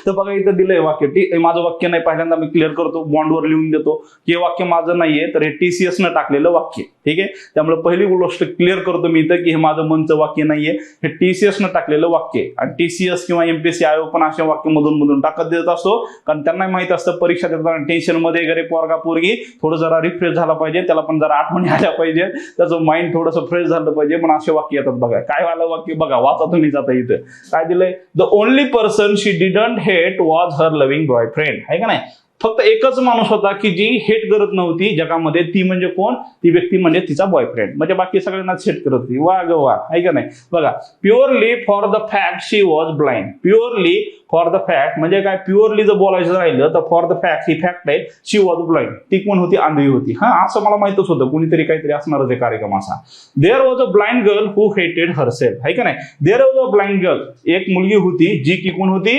तर बघा इथं दिलंय वाक्य, माझं वाक्य नाही, पहिल्यांदा मी क्लिअर करतो, बॉन्डवर लिहून देतो की हे वाक्य माझं नाहीये, तर हे TCS न टाकलेलं वाक्य. ठीक आहे, त्यामुळे पहिली गोष्ट क्लिअर करतो मी इथं की हे माझं मनचं वाक्य नाहीये, हे TCS न टाकलेलं वाक्य. आणि TCS किंवा MPSC आयोग पण अशा वाक्य मधून टाकत देत असतो, कारण त्यांना माहित असतं परीक्षा देताना टेन्शन मध्ये वगैरे पोरगा पोरगी थोडं जरा रिफ्रेश झाला पाहिजे, त्याला पण जरा आठवणी आल्या पाहिजे, त्याचं माइंड थोडंसं फ्रेश झालं पाहिजे, पण असे वाक्य येतात. बघा काय वाला वाक्य, बघा वाचा तुम्ही जाता इथं काय दिलंय. The only person she didn't hate was her loving boyfriend. आहे का नाही, फक्त एकच माणूस होता की जी हेट करत नव्हती जगामध्ये, ती म्हणजे कोण, ती व्यक्ती म्हणजे तिचा बॉयफ्रेंड, म्हणजे बाकी सगळ्यांना हेट करत होती. वा ग वा, आहे का नाही. बघा purely for the fact she was blind. Purely for the fact म्हणजे काय, प्युअरली जर बोलायचं राहिलं तर for the fact he fact आहे, शी वॉज ब्लाइंड, ती कोण होती, आंधळी होती. हा असं मला माहितच होतं, कुणीतरी काहीतरी असणारच आहे कार्यक्रम असा. There was a blind girl who hated herself. आहे का नाही, there was a blind girl, एक मुलगी होती जी की कोण होती,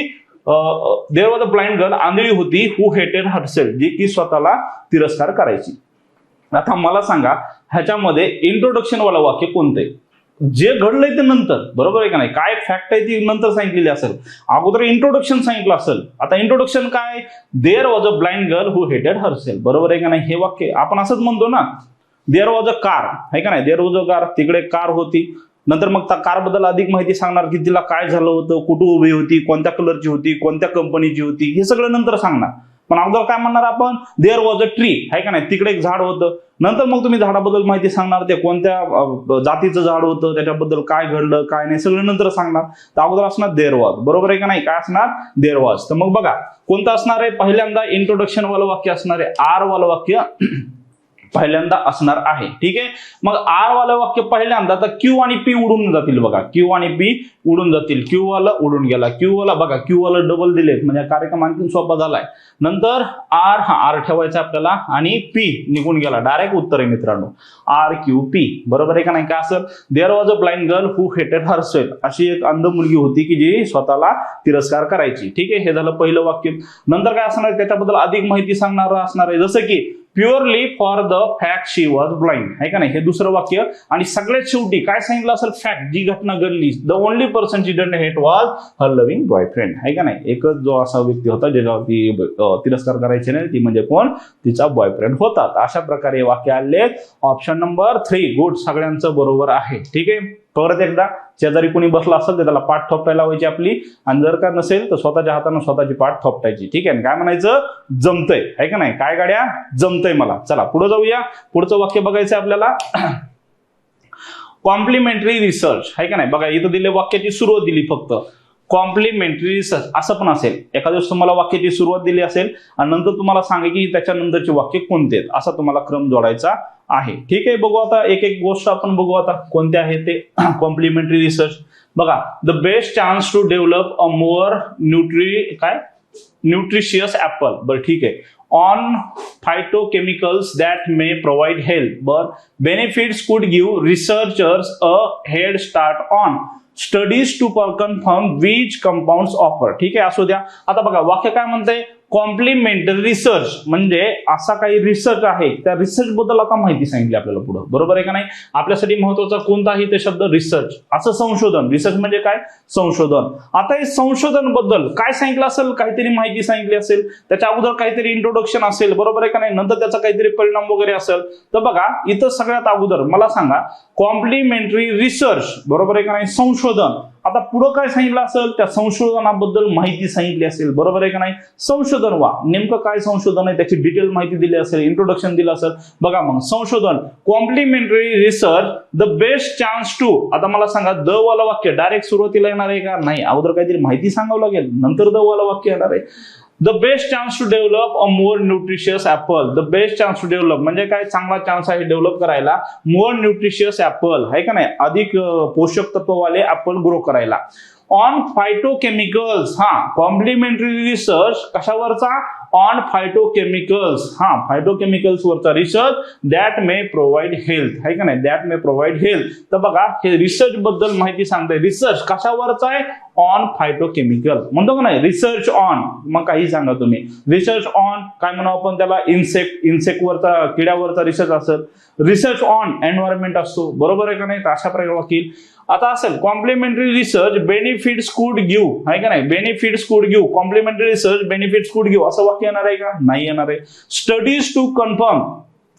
there was a blind girl, आंधळी होती, हू हेटेड हरसेल्फ, जी की स्वतःला तिरस्कार करायची. आता मला सांगा ह्याच्यामध्ये इंट्रोडक्शन वाला वाक्य कोणतं आहे, जे घडलंय ते नंतर, बरोबर आहे का नाही. काय फॅक्ट आहे ती नंतर सांगितलेली असेल, अगोदर इंट्रोडक्शन सांगितलं असेल. आता इंट्रोडक्शन काय, there was a blind girl who hated herself, बरोबर आहे का नाही. हे वाक्य आपण असंच म्हणतो ना, देअर वॉज अ कार, आहे का नाही, देअर वॉज अ कार, तिकडे कार होती. नंतर मग त्या कार बद्दल अधिक माहिती सांगणार की तिला काय झालं होतं, कुठं उभी होती, कोणत्या कलरची होती, कोणत्या कंपनीची होती, हे सगळं नंतर सांगणार. पण अगोदर काय म्हणणार आपण, देअर वॉज अ ट्री, आहे का नाही, तिकडे एक झाड होतं. नंतर मग तुम्ही झाडाबद्दल माहिती सांगणार, ते कोणत्या जातीचं झाड होतं, त्याच्याबद्दल काय घडलं काय नाही सगळं नंतर सांगणार. तर अगोदर असणार देअर वॉज, बरोबर आहे का नाही, काय असणार, देअर वॉज. तर मग बघा कोणतं असणार आहे, पहिल्यांदा इंट्रोडक्शन वालं वाक्य असणार आहे, आर वालं वाक्य पहिल्यांदा असणार आहे. ठीक आहे, मग आर वालं वाक्य पहिल्यांदा, तर क्यू आणि पी उडून जातील. बघा क्यू आणि पी उडून जातील, क्यू वाला उडून गेला, क्यू वाला बघा क्यू वाला डबल दिलेत, म्हणजे कार्यक्रम आणखी सोपा झालाय. नंतर आर, हा आर ठेवायचा आपल्याला, आणि पी निघून गेला, डायरेक्ट उत्तर आहे मित्रांनो, RQP, बरोबर आहे का नाही. काय असेल, there was a blind girl who hated herself, अशी एक अंध मुलगी होती की जी स्वतःला तिरस्कार करायची. ठीक आहे, हे झालं पहिलं वाक्य. नंतर काय असणार आहे, त्याच्याबद्दल अधिक माहिती सांगणार असणार आहे, जसं की purely for the fact she was blind, आहे का नाही, हे दुसरं वाक्य. आणि सगळ्यात शेवटी काय सांगितलं असेल, फॅक्ट, जी घटना घडली, the only person she didn't hate was her loving boyfriend, आहे का नाही. एकच जो असा व्यक्ती होता ज्याच्यावरती तिरस्कार करायचे नाही, ती म्हणजे कोण, तिचा बॉयफ्रेंड होता. अशा प्रकारे वाक्य आले. ऑप्शन नंबर 3 गुड, सगळ्यांचं बरोबर आहे. ठीक आहे, परत एकदा शेजारी कोणी बसला असेल तर त्याला पाठ थोपटायला लावायची आपली, आणि जर का नसेल तर स्वतःच्या हाताने स्वतःची पाठ थोपटायची. ठीक आहे, काय म्हणायचं, जमतंय, आहे का नाही, काय गाड्या जमतंय मला. चला पुढे जाऊया, पुढचं वाक्य बघायचं आपल्याला. कॉम्प्लिमेंटरी रिसर्च, आहे का नाही. बघा इथं दिले, वाक्याची सुरुवात दिली फक्त, कॉम्प्लिमेंटरी रिसर्च असं पण असेल. एखाद्या दिवस तुम्हाला वाक्याची सुरुवात दिली असेल आणि नंतर तुम्हाला सांगे की त्याच्यानंतरचे वाक्य कोणते आहेत, असा तुम्हाला क्रम जोडायचा आहे. ठीक आहे, बघू आता एक एक गोष्ट आपण बघू आता कोणते आहे ते. कॉम्प्लिमेंटरी रिसर्च बघा, the best chance to develop a more nutritious apple, बरं ठीक आहे, on phytochemicals that may provide health, but benefits could give researchers a head start on studies to confirm which compounds offer. ठीक आहे, असू द्या. आता बघा वाक्य काय म्हणतंय, कॉम्प्लिमेंटरी रिसर्च म्हणजे असा काही रिसर्च आहे, त्या रिसर्च बद्दल आता माहिती सांगितली आपल्याला पुढे, बरोबर आहे का नाही. आपल्यासाठी महत्वाचा कोणताही ते शब्द रिसर्च, असं संशोधन, रिसर्च म्हणजे काय, संशोधन. आता हे संशोधन बद्दल काय सांगितलं असेल, काहीतरी माहिती सांगितली असेल, त्याच्या अगोदर काहीतरी इंट्रोडक्शन असेल, बरोबर आहे का नाही, नंतर त्याचा काहीतरी परिणाम वगैरे असेल. तर बघा इथं सगळ्यात अगोदर मला सांगा, कॉम्प्लिमेंटरी रिसर्च, बरोबर आहे का नाही, संशोधन. आता पुढं काय सांगितलं असेल, त्या संशोधनाबद्दल माहिती सांगितली असेल, बरोबर आहे का नाही. संशोधन वा, नेमकं काय संशोधन आहे त्याची डिटेल माहिती दिली असेल, इंट्रोडक्शन दिलं असेल. बघा मग संशोधन, complimentary research, the best chance to. आता मला सांगा, द वाला वाक्य डायरेक्ट सुरुवातीला येणार आहे का, नाही, अगोदर काहीतरी माहिती सांगावं लागेल, नंतर द वाला वाक्य येणार आहे. The best chance to develop a more nutritious apple, the best chance to develop म्हणजे काय, चांगला चान्स आहे डेव्हलप करायला, मोर न्यूट्रिशियस ऍपल, आहे का नाही, अधिक पोषक तत्ववाले ऍपल ग्रो करायला. On phytochemicals. हा, कॉम्प्लिमेंटरी रिसर्च कशावरचा? On phytochemicals. हा, फायटोकेमिकल्स वरचा research that may provide health, आहे का नाही, दॅट मे प्रोव्हाइड हेल्थ. तर बघा हे रिसर्च बद्दल माहिती सांगताय. रिसर्च कशावरचा आहे? ऑन फायटोकेमिकल. म्हणतो का नाही, रिसर्च ऑन, मग काही सांगा तुम्ही. रिसर्च ऑन काय म्हणू आपण त्याला? इन्सेक्टवरचा, किड्यावरचा रिसर्च असेल. रिसर्च ऑन एन्व्हायरमेंट असतो, बरोबर आहे का नाही? तर अशा प्रकारे वकील. आता असेल कॉम्प्लिमेंटरी रिसर्च बेनिफिट्स कुड गिव्ह, आहे का नाही, बेनिफिट्स कुड गिव्ह, कॉम्प्लिमेंटरी रिसर्च बेनिफिट्स कुड गिव्ह असं वाक्य येणार आहे का? नाही येणार आहे. स्टडीज टू कन्फर्म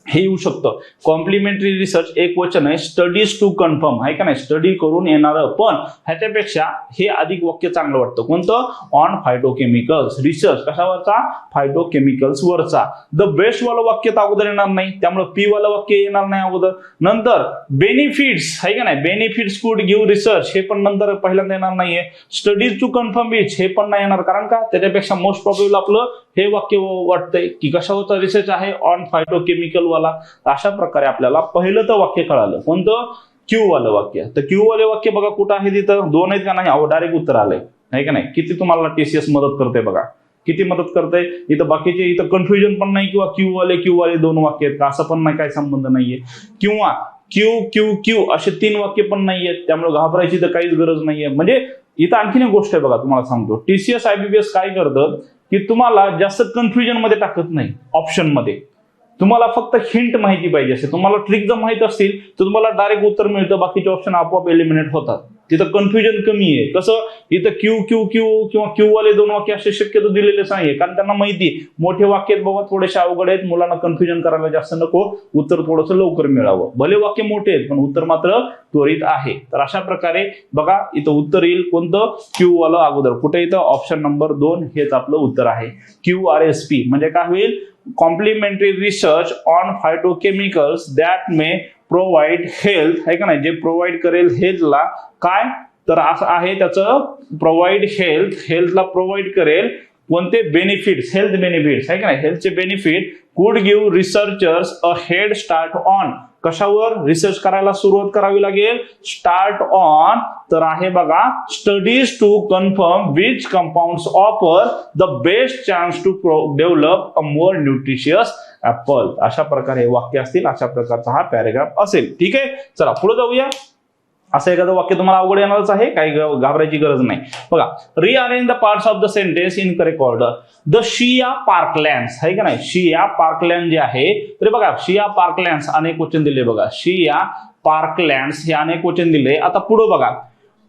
हे येऊ शकतं. कॉम्प्लिमेंटरी रिसर्च एक वचन आहे, स्टडीज टू कन्फर्म, आहे का नाही, स्टडी करून येणार. पण ह्याच्यापेक्षा हे अधिक वाक्य चांगलं वाटतं. कोणतं? On phytochemicals. रिसर्च कशावरचा? फायटोकेमिकल्स वरचा. द बेस्ट वालं वाक्य तर अगोदर येणार नाही, त्यामुळे पी वालं वाक्य येणार नाही अगोदर. नंतर बेनिफिट्स, आहे का नाही, बेनिफिट्स कुड गिव्ह रिसर्च हे पण नंतर पहिल्यांदा येणार नाहीये. स्टडीज टू कन्फर्म विच हे पण नाही येणार, कारण का? त्याच्यापेक्षा मोस्ट प्रॉब्लेम आपलं हे वाक्य वाटतंय की कशावरचा रिसर्च आहे? ऑन फायटोकेमिकल वाला. अशा प्रकारे आपल्याला पहिलं तर वाक्य कळालं. कोणतं? क्यू वालं वाक्य. तर क्यू वाले वाक्य बघा कुठं आहे तिथं? दोन आहेत का नाही? अहो डायरेक्ट उत्तर आलंय, आहे का नाही. किती तुम्हाला टीसीएस मदत करते बघा, किती मदत करते. इथं बाकीचे इथं कन्फ्युजन पण नाही किंवा क्यू वाले दोन वाक्य आहेत का असं पण नाही, काय संबंध नाहीये. किंवा क्यू क्यू क्यू असे तीन वाक्य पण नाहीयेत, त्यामुळे घाबरायची तर काहीच गरज नाहीये. म्हणजे इथं आणखीन एक गोष्ट आहे बघा, तुम्हाला सांगतो. टीसीएस आयबीपीएस काय करतं की तुम्हाला जास्त कन्फ्युजन मध्ये टाकत नाही. ऑप्शन मध्ये तुम्हाला फक्त हिंट माहिती पाहिजे असेल, तुम्हाला ट्रिक जर माहित असतील तर तुम्हाला डायरेक्ट उत्तर मिळतं, बाकीचे ऑप्शन आपोआप एलिमिनेट होतात. तिथं कन्फ्युजन कमी आहे. कसं? इथं क्यू क्यू क्यू किंवा क्यू वाले दोन वाक्य असे शक्यतो दिलेलेच नाहीये, कारण त्यांना माहिती मोठे वाक्य बाबा थोडेसे अवघड आहेत, मुलांना कन्फ्युजन करायला जास्त नको, उत्तर थोडंसं लवकर मिळावं. भले वाक्य मोठे आहेत पण उत्तर मात्र त्वरित आहे. तर अशा प्रकारे बघा इथं उत्तर येईल कोणतं? क्यू वालं अगोदर. कुठे? इथं ऑप्शन नंबर 2 हेच आपलं उत्तर आहे. QRSP म्हणजे काय होईल? Complementary research on phytochemicals that may provide health, आहे का नाही, जे प्रोव्हाइड करेल हेल्थला. काय? तर असं आहे त्याचं, प्रोव्हाइड हेल्थला प्रोव्हाइड करेल कोणते? बेनिफिट्स, हेल्थ बेनिफिट्स, आहे का नाही, हेल्थचे benefit could give researchers a head start on. कशावर रिसर्च करायला सुरुवात करावी लागेल? Start on. तर आहे बघा, studies to confirm which compounds offer the best chance to develop a more nutritious apple. अशा प्रकारे वाक्य असतील, अशा प्रकारचा हा पॅरेग्राफ असेल. ठीक आहे, चला पुढे जाऊया. असं एखादं वाक्य तुम्हाला अवघड येणारच आहे, काही घाबरायची गरज नाही. बघा, rearrange the parts of the sentence in correct order. The shea parklands, आहे का नाही, शिया पार्कलँड जे आहे, तर बघा शिया पार्कलँड्स अनेक वचन दिले. बघा शिया पार्कलँड्स हे अनेक वचन दिले. आता पुढे बघा,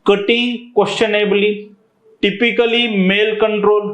cutting questionably, typically male control,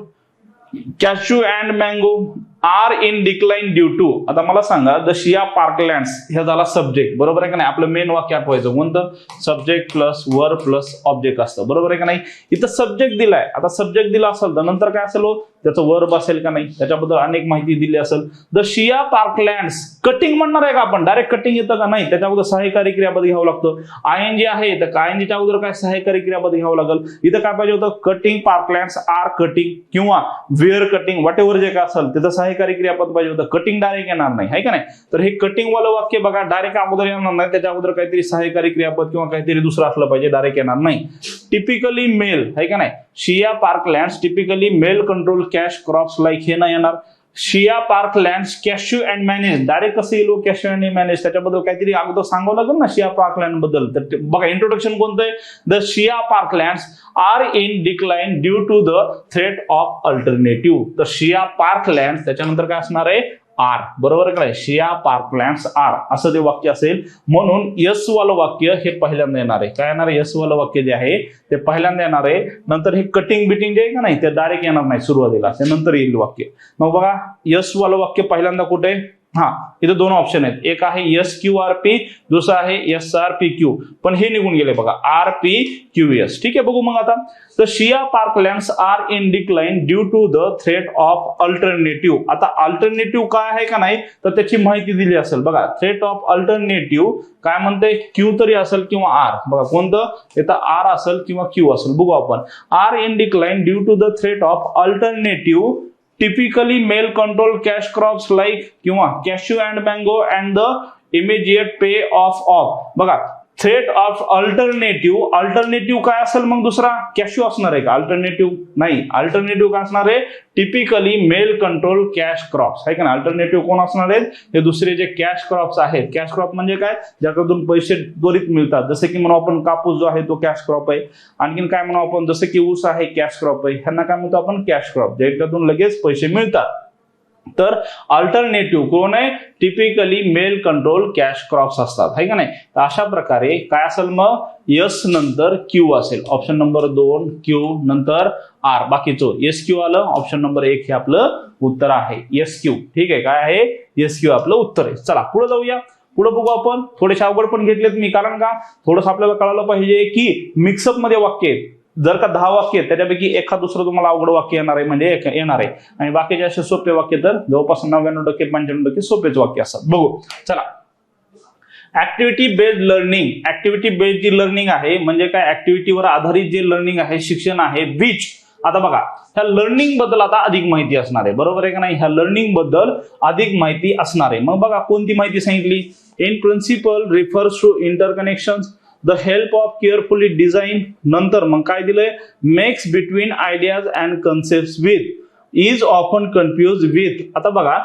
cashew and mango are in decline due to. आता मला सांगा, द शिया पार्कलँड्स हे झाला सब्जेक्ट, बरोबर आहे का नाही. आपलं मेन वाक्य आठवायचं कोणतं? Subject plus verb plus object असतं, बरोबर आहे का नाही. इथं सब्जेक्ट दिलाय. आता सब्जेक्ट दिला असेल तर नंतर काय असेल? त्याचं वर्ब असेल का नाही, त्याच्याबद्दल अनेक माहिती दिली असेल. द शिया पार्कलँड्स, कटिंग म्हणणार आहे का आपण? डायरेक्ट कटिंग येतं का? नाही, त्याच्या अगोदर सहाय्यकारी क्रियापद घ्यावं लागतं. आयएनजी आहे तर आयएनजीच्या अगोदर काय सहाय्यकारी क्रियापद घ्यावं लागेल. इथं काय पाहिजे होतं? कटिंग पार्कलँड्स आर कटिंग किंवा वेअर कटिंग, वॉट एव्हर जे काय असेल तिथं सहाय्यकारी क्रियापद पाहिजे होतं. कटिंग डायरेक्ट येणार नाही, आहे का नाही. तर हे कटिंग वालं वाक्य बघा डायरेक्ट अगोदर येणार नाही, त्याच्या अगोदर काहीतरी सहाय्यकारी क्रियापद किंवा काहीतरी दुसरं असलं पाहिजे, डायरेक्ट येणार नाही. टिपिकली मेल, आहे का नाही, shea parklands typically male control cash crops like हे नाही येणार. Shea parklands cashew and manage, direct कसं येईल कॅश्यू अँड मॅनेज, त्याच्याबद्दल काहीतरी अगोदर सांगावं लागेल ना शिया पार्कलँड बद्दल. तर बघा इंट्रोडक्शन कोणतं आहे? The shea parklands are in decline due to the threat of alternative. तर शिया पार्कलँड्स त्याच्यानंतर काय असणार आहे? आर, बरोबर काय? शिया पार्कलँड्स आर असं ते वाक्य असेल. म्हणून यस वालं वाक्य हे पहिल्यांदा येणार आहे. काय येणार आहे? यस वालं वाक्य जे आहे ते पहिल्यांदा येणार आहे. नंतर हे कटिंग बिटिंग जे आहे का नाही ते डायरेक्ट येणार नाही सुरुवातीला, नंतर येईल वाक्य. मग बघा यस वालं वाक्य पहिल्यांदा कुठे? हा, इथे दोन ऑप्शन आहेत. एक आहे SQRP, दुसरा आहे SRPQ, पण हे निघून गेले बघा, RPQS. ठीक आहे, बघू मग आता. तर shea parklands are in decline due to the threat of alternative. आता अल्टरनेटिव्ह काय आहे का नाही तर त्याची माहिती दिली असेल. बघा थ्रेट ऑफ अल्टरनेटिव्ह काय म्हणते? क्यू तरी असेल किंवा आर. बघा कोणतं? इथं आर असेल किंवा क्यू असेल, बघू आपण. Are in decline due to the threat of alternative typically male control cash crops like किंवा cashew and mango and the immediate payoff. बघा थ्रेट ऑफ अल्टरनेटिव्ह, अल्टरनेटिव्ह काय असेल मग दुसरा, कॅशिओ असणार आहे का, अल्टरनेटिव्ह नाही, अल्टरनेटिव्ह काय असणार आहे, typically male control cash crops आहे का ना, अल्टरनेटिव्ह कोण असणार आहेत, हे दुसरे जे कॅश क्रॉप्स आहेत, कॅश क्रॉप म्हणजे काय, ज्याच्यातून पैसे त्वरित मिळतात, जसे की म्हणून आपण कापूस जो आहे तो कॅश क्रॉप आहे, आणखीन काय म्हणू आपण, जसं की ऊस आहे कॅश क्रॉप आहे, ह्यांना काय म्हणतो आपण कॅश क्रॉप, ज्याच्यातून लगेच पैसे मिळतात. तर अल्टरनेटिव्ह कोण आहे, typically male control cash crops असतात आहे का नाही. तर अशा प्रकारे काय असेल मग, एस नंतर क्यू असेल, ऑप्शन नंबर 2 क्यू नंतर आर, बाकीचं एस क्यू आलं, ऑप्शन नंबर 1 हे आपलं उत्तर आहे एस क्यू. ठीक आहे, काय आहे एस क्यू आपलं उत्तर आहे. चला पुढे जाऊया, पुढे बघू आपण. थोडेसे अवघड पण घेतलेत मी, कारण का थोडंसं आपल्याला कळायला पाहिजे की मिक्सअप मध्ये वाक्य आहेत, जर का 10 वाक्य आहेत त्याच्यापैकी एखाद दुसरं तुम्हाला अवघड वाक्य येणार आहे, म्हणजे येणार आहे, आणि बाकीचे असे सोपे वाक्य तर जवळपास 99% 95% सोपेच वाक्य असतात. बघू चला. Activity based learning, activity based जी लर्निंग आहे म्हणजे काय, ऍक्टिव्हिटीवर आधारित जे लर्निंग आहे, शिक्षण आहे, विच, आता बघा ह्या लर्निंग बद्दल आता अधिक माहिती असणार आहे, बरोबर आहे का नाही, ह्या लर्निंग बद्दल अधिक माहिती असणार आहे. मग बघा कोणती माहिती सांगितली, in principle refers to interconnections, the help of carefully design, नंतर मग काय दिलंय, makes between ideas and concept with, is often confuse with. आता बघा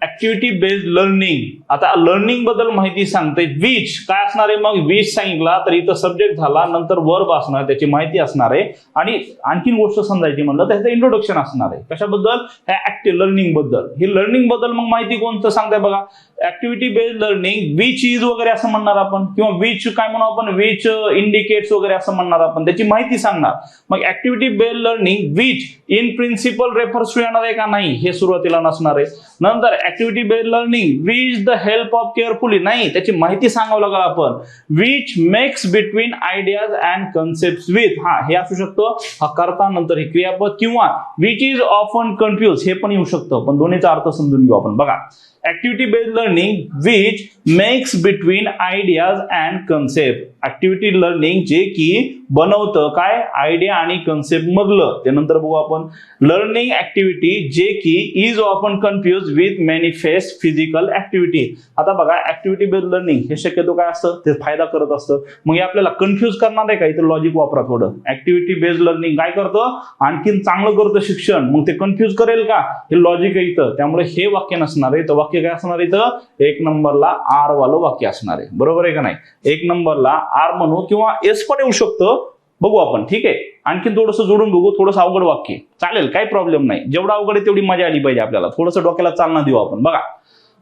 ऍक्टिव्हिटी बेस्ड लर्निंग, आता लर्निंग बद्दल माहिती सांगते, विच काय असणार आहे, मग विच सांगितला तर इथं सब्जेक्ट झाला, नंतर वर्ब असणार, त्याची माहिती असणार आहे, आणि आणखीन गोष्ट समजायची म्हणलं तर ह्याचं इंट्रोडक्शन असणार आहे, कशाबद्दल, ह्या ऍक्टिव्ह लर्निंग बद्दल. ही लर्निंग बद्दल मग माहिती कोणतं सांगताय बघा, activity based learning, which is वगैरे असं म्हणणार आपण, किंवा विच काय म्हणू आपण, विच इंडिकेट्स वगैरे असं म्हणणार आपण, त्याची माहिती सांगणार. मग activity based learning which in principle refers to येणार आहे का, नाही, हे सुरुवातीला नसणार आहे. नंतर activity based learning which the help of carefully, नाही, त्याची माहिती सांगावं लागेल आपण. Which makes between ideas and concept with, हा हे असू शकतो, हा करता नंतर हे क्रियापद, किंवा विच इज ऑफन कन्फ्युज हे पण येऊ शकतं, पण दोन्हीचा अर्थ समजून घेऊ आपण. बघा activity based learning which makes between ideas and concept, activity learning जे की बनवतं काय, आयडिया आणि कन्सेप्ट मधलं, त्यानंतर बघू आपण. लर्निंग ऍक्टिव्हिटी जे की is often confuse with manifest physical activity. आता बघा ऍक्टिव्हिटी बेस्ड लर्निंग हे शक्यतो काय असतं, ते फायदा करत असतं, मग हे आपल्याला कन्फ्युज करणार आहे का, इथं लॉजिक वापरा थोडं. ऍक्टिव्हिटी बेस्ड लर्निंग काय करतं, आणखीन चांगलं करतं शिक्षण, मग ते कन्फ्युज करेल का, हे लॉजिक आहे इथं, त्यामुळे हे वाक्य नसणार आहे. तर वाक्य काय असणार इथं, 1 नंबरला आर वालं वाक्य असणार आहे, बरोबर आहे का नाही. 1 नंबरला आर म्हणू, किंवा एस पण येऊ शकतं, बघू आपण. ठीक आहे, आणखीन थोडंसं जोडून बघू, थोडंसं अवघड वाक्य चालेल, काही प्रॉब्लेम नाही, जेवढं अवघड आहे तेवढी मजा आली पाहिजे आपल्याला, थोडंसं डोक्याला चालना देऊ आपण. बघा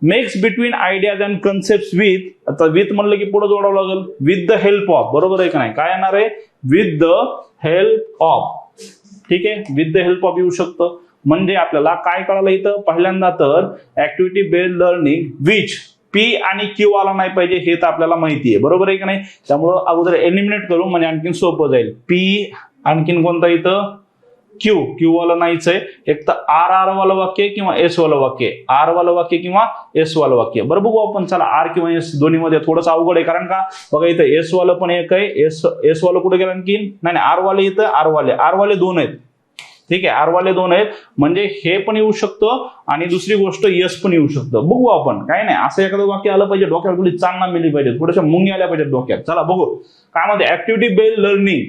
makes between ideas and concept with, आता विथ म्हणलं की पुढे जोडावं लागेल, विथ द हेल्प ऑफ, बरोबर आहे का नाही, काय येणार आहे, विथ द हेल्प ऑफ. ठीक आहे, विथ द हेल्प ऑफ येऊ शकतं. म्हणजे आपल्याला काय कळालं इथं, पहिल्यांदा तर activity based learning which, P आणि क्यू आला नाही पाहिजे हे तर आपल्याला माहिती आहे, बरोबर आहे की नाही, त्यामुळं अगोदर एलिमिनेट करू म्हणजे आणखीन सोपं जाईल. पी आणखीन कोणता इथं, क्यू, क्यू वाला नाहीच आहे, एक तर आर आर वाला वाक्य किंवा एस वाला वाक्य, आर वाला वाक्य किंवा एस वाला वाक्य. बरं बघू आपण, चला आर किंवा एस दोन्ही मध्ये थोडंसं अवघड आहे, कारण का बघा इथं एस वाला पण एक आहे, एस वाला कुठे गेलं आणखीन, नाही आर वाले इथं, आर वाले 2 आहेत. ठीक आहे, आर वाले 2 आहेत, म्हणजे हे पण येऊ शकतं, आणि दुसरी गोष्ट यस पण येऊ शकतं. बघू आपण, काय नाही, असं एखादं वाक्य आलं पाहिजे, डोक्यात थोडी चालना मिळली पाहिजे, थोड्याशा मुंगी आल्या पाहिजेत डोक्यात. चला बघू काय म्हणते activity based learning.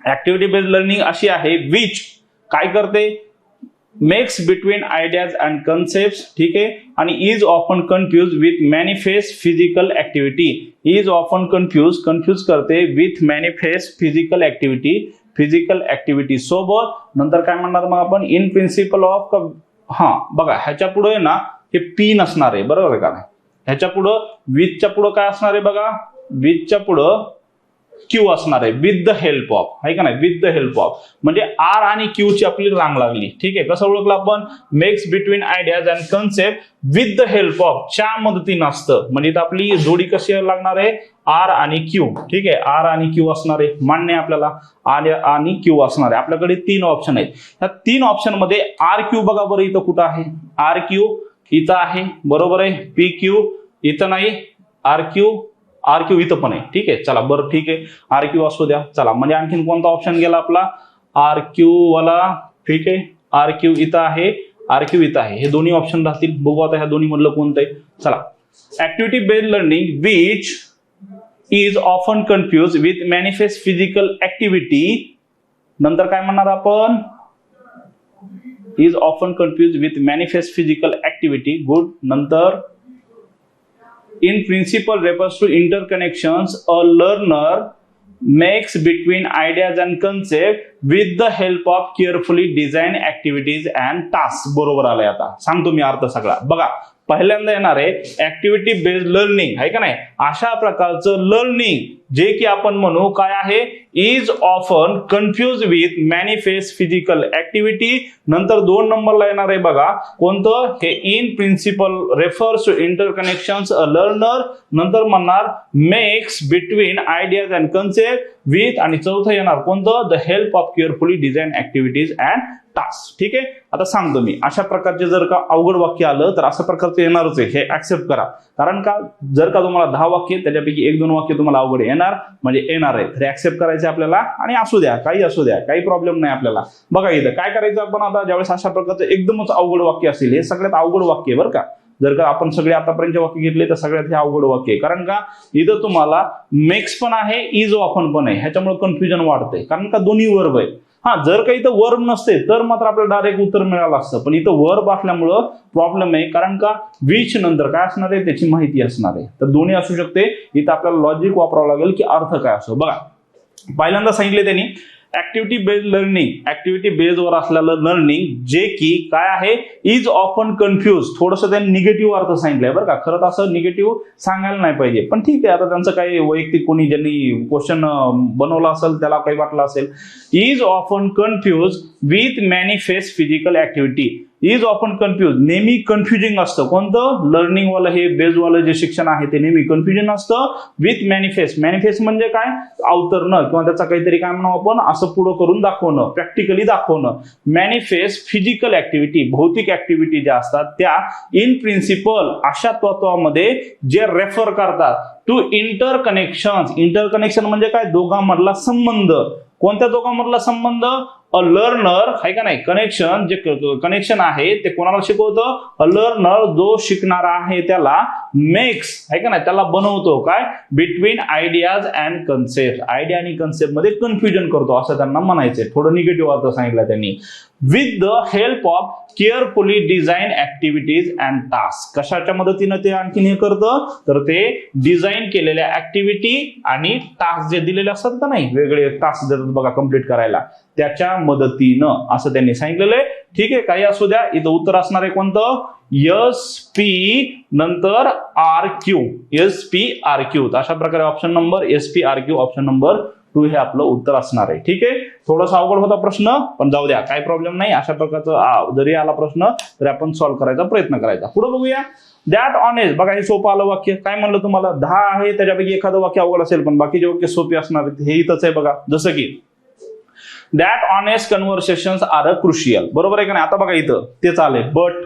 Activity based learning अशी आहे, विच काय करते, makes between ideas and concept, ठीक आहे, आणि is often confuse with manifest physical activity. Is often confuse करते with manifest physical activity, physical activity सोबत. नंतर काय म्हणणार मग आपण, इन प्रिन्सिपल ऑफ, हा बघा ह्याच्या पुढे ना हे पी नसणार आहे, बरोबर आहे का, ह्याच्या पुढं विथच्या पुढं काय असणार आहे बघा, विथच्या पुढं क्यू असणार आहे, विथ द हेल्प ऑफ, आहे का नाही, विथ द हेल्प ऑफ, म्हणजे आर आणि क्यू ची आपली रांग लागली. ठीक आहे, कसं ओळखलं आपण, makes between ideas and concept with the help of च्या मदतीनं असतं, म्हणजे इथं आपली जोडी कशी लागणार आहे, आर आणि क्यू. ठीक आहे, आर आणि क्यू असणार आहे, मान्य आहे आपल्याला, आर आणि क्यू असणार आहे. आपल्याकडे 3 ऑप्शन आहेत, ह्या 3 ऑप्शन मध्ये आर क्यू बघा बरं इथं कुठं आहे, आर क्यू इथं आहे, बरोबर आहे, पी क्यू इथं नाही, आर क्यू इथं पण आहे. ठीक आहे, चला बरं ठीक आहे, आर क्यू असू द्या. चला म्हणजे आणखीन कोणता ऑप्शन गेला आपला, आर क्यू वाला. ठीक आहे, आर क्यू इथं आहे, आर क्यू इथं आहे, हे दोन्ही ऑप्शन राहतील. बघू आता ह्या दोन्ही मधलं कोणतं आहे. चला activity based learning which is often confuse with manifest physical activity. नंतर काय म्हणणार आपण, is often confuse with manifest physical activity. Good. नंतर in principle refers to interconnections a learner makes between ideas and concept with the help of carefully designed activities and tasks. बरोबर आलंय. आता सांगतो मी अर्थ सगळा. बघा, पहिल्यांदा येणार आहे ऍक्टिव्हिटी बेस्ड लर्निंग आहे का नाही. अशा प्रकारचं लर्निंग जे की आपण म्हणू काय आहे, is often confuse with manifest physical activity. नंतर 2 नंबरला येणार आहे बघा कोणतं, हे in principle refers to interconnections a learner. नंतर म्हणणार makes between ideas and concept with, आणि चौथं येणार कोणतं, the help of carefully design activities and task. ठीक आहे. आता सांगतो मी, अशा प्रकारचे जर का अवघड वाक्य आलं तर अशा प्रकारचं येणारच आहे, हे ऍक्सेप्ट करा. कारण का, जर का तुम्हाला 10 वाक्य त्याच्यापैकी 1-2 वाक्य तुम्हाला अवघड येणार म्हणजे येणार आहे, तर ऍक्सेप्ट करायचे आपल्याला. आणि असू द्या, काही असू द्या, काही प्रॉब्लेम नाही आपल्याला. बघा इथं काय करायचं आपण आता, ज्यावेळेस अशा प्रकारचं एकदमच अवघड वाक्य असेल, हे सगळ्यात अवघड वाक्य आहे बरं का. जर का आपण सगळे आतापर्यंत वाक्य घेतले तर सगळ्यात हे अवघड वाक्य आहे. कारण का, इथं तुम्हाला मेक्स पण आहे, इज ऑफन पण आहे, ह्याच्यामुळे कन्फ्युजन वाढतंय. कारण का दोन्ही वर्ब आहे. हा, जर काही इथं वर्ब नसते तर मात्र आपल्याला डायरेक्ट उत्तर मिळालं असतं, पण इथं वर्ब असल्यामुळं प्रॉब्लेम आहे. कारण का, विच नंतर काय असणार आहे त्याची माहिती असणार आहे. तर दोन्ही असू शकते. इथं आपल्याला लॉजिक वापरावं लागेल की अर्थ काय असो. बघा, पहिल्यांदा सांगितले त्यांनी activity based learning, activity based वर असलेलं लर्निंग जे की काय आहे, इज ऑफन कन्फ्युज. थोडंसं त्यांनी निगेटिव्ह अर्थ सांगितलंय बरं का. खरं तर असं निगेटिव्ह सांगायला नाही पाहिजे, पण ठीक आहे. आता त्यांचं काही वैयक्तिक कोणी ज्यांनी क्वेश्चन बनवला असेल त्याला काही वाटलं असेल. Is often confuse with manifest physical activity. Is often confuse, नेहमी कन्फ्युजिंग असतं. कोणतं, लर्निंग वालं हे बेजवालं जे शिक्षण आहे ते नेहमी कन्फ्युजन असतं. विथ मॅनिफेस्ट, मॅनिफेस्ट म्हणजे काय, अवतरणं किंवा त्याचा काहीतरी काय म्हणू आपण, असं पुढं करून दाखवणं, प्रॅक्टिकली दाखवणं. मॅनिफेस्ट फिजिकल ऍक्टिव्हिटी, भौतिक ऍक्टिव्हिटी ज्या असतात त्या इन प्रिन्सिपल अशा तत्वामध्ये जे रेफर करतात टू इंटरकनेक्शन. इंटरकनेक्शन म्हणजे काय, दोघांमधला संबंध. कोणत्या दोघांमधला संबंध, अ लर्नर आहे का नाही. कनेक्शन, जे कनेक्शन आहे ते कोणाला शिकवतं, अ लर्नर जो शिकणारा आहे त्याला मेक्स आहे का नाही, त्याला बनवतो काय, between ideas and concept. Idea आणि कन्सेप्ट मध्ये कन्फ्युजन करतो असं त्यांना म्हणायचंय. थोडं निगेटिव्ह अर्थ सांगितलं त्यांनी. With the help of carefully design activities and task. कशाच्या मदतीनं ते आणखीन हे करतं, तर ते डिझाईन केलेल्या ऍक्टिव्हिटी आणि टास्क जे दिलेले असतात का नाही, वेगळे टास्क देतात बघा कंप्लीट करायला, त्याच्या मदतीनं असं त्यांनी सांगितलेलं आहे. ठीक आहे, काही असू द्या. इथं उत्तर असणार आहे कोणतं, SP नंतर RQ, SPRQ. अशा प्रकारे option number SPRQ, option number 2 हे आपलं उत्तर असणार आहे. ठीक आहे, थोडासा अवघड होता प्रश्न, पण जाऊ द्या, काही प्रॉब्लेम नाही. अशा प्रकारचा जरी आला प्रश्न तरी आपण सॉल्व्ह करायचा प्रयत्न करायचा. पुढे बघूया. दॅट ऑनेस्ट, बघा हे सोपं आलं वाक्य. काय म्हणलं तुम्हाला, 10 आहे त्याच्यापैकी एखादं वाक्य अवघड असेल, पण बाकीचे वाक्य सोपी असणार आहेत. हे इथंच आहे बघा. जसं की that honest conversations are a crucial. बरोबर आहे का नाही. आता बघा इथं तेच आले, बट,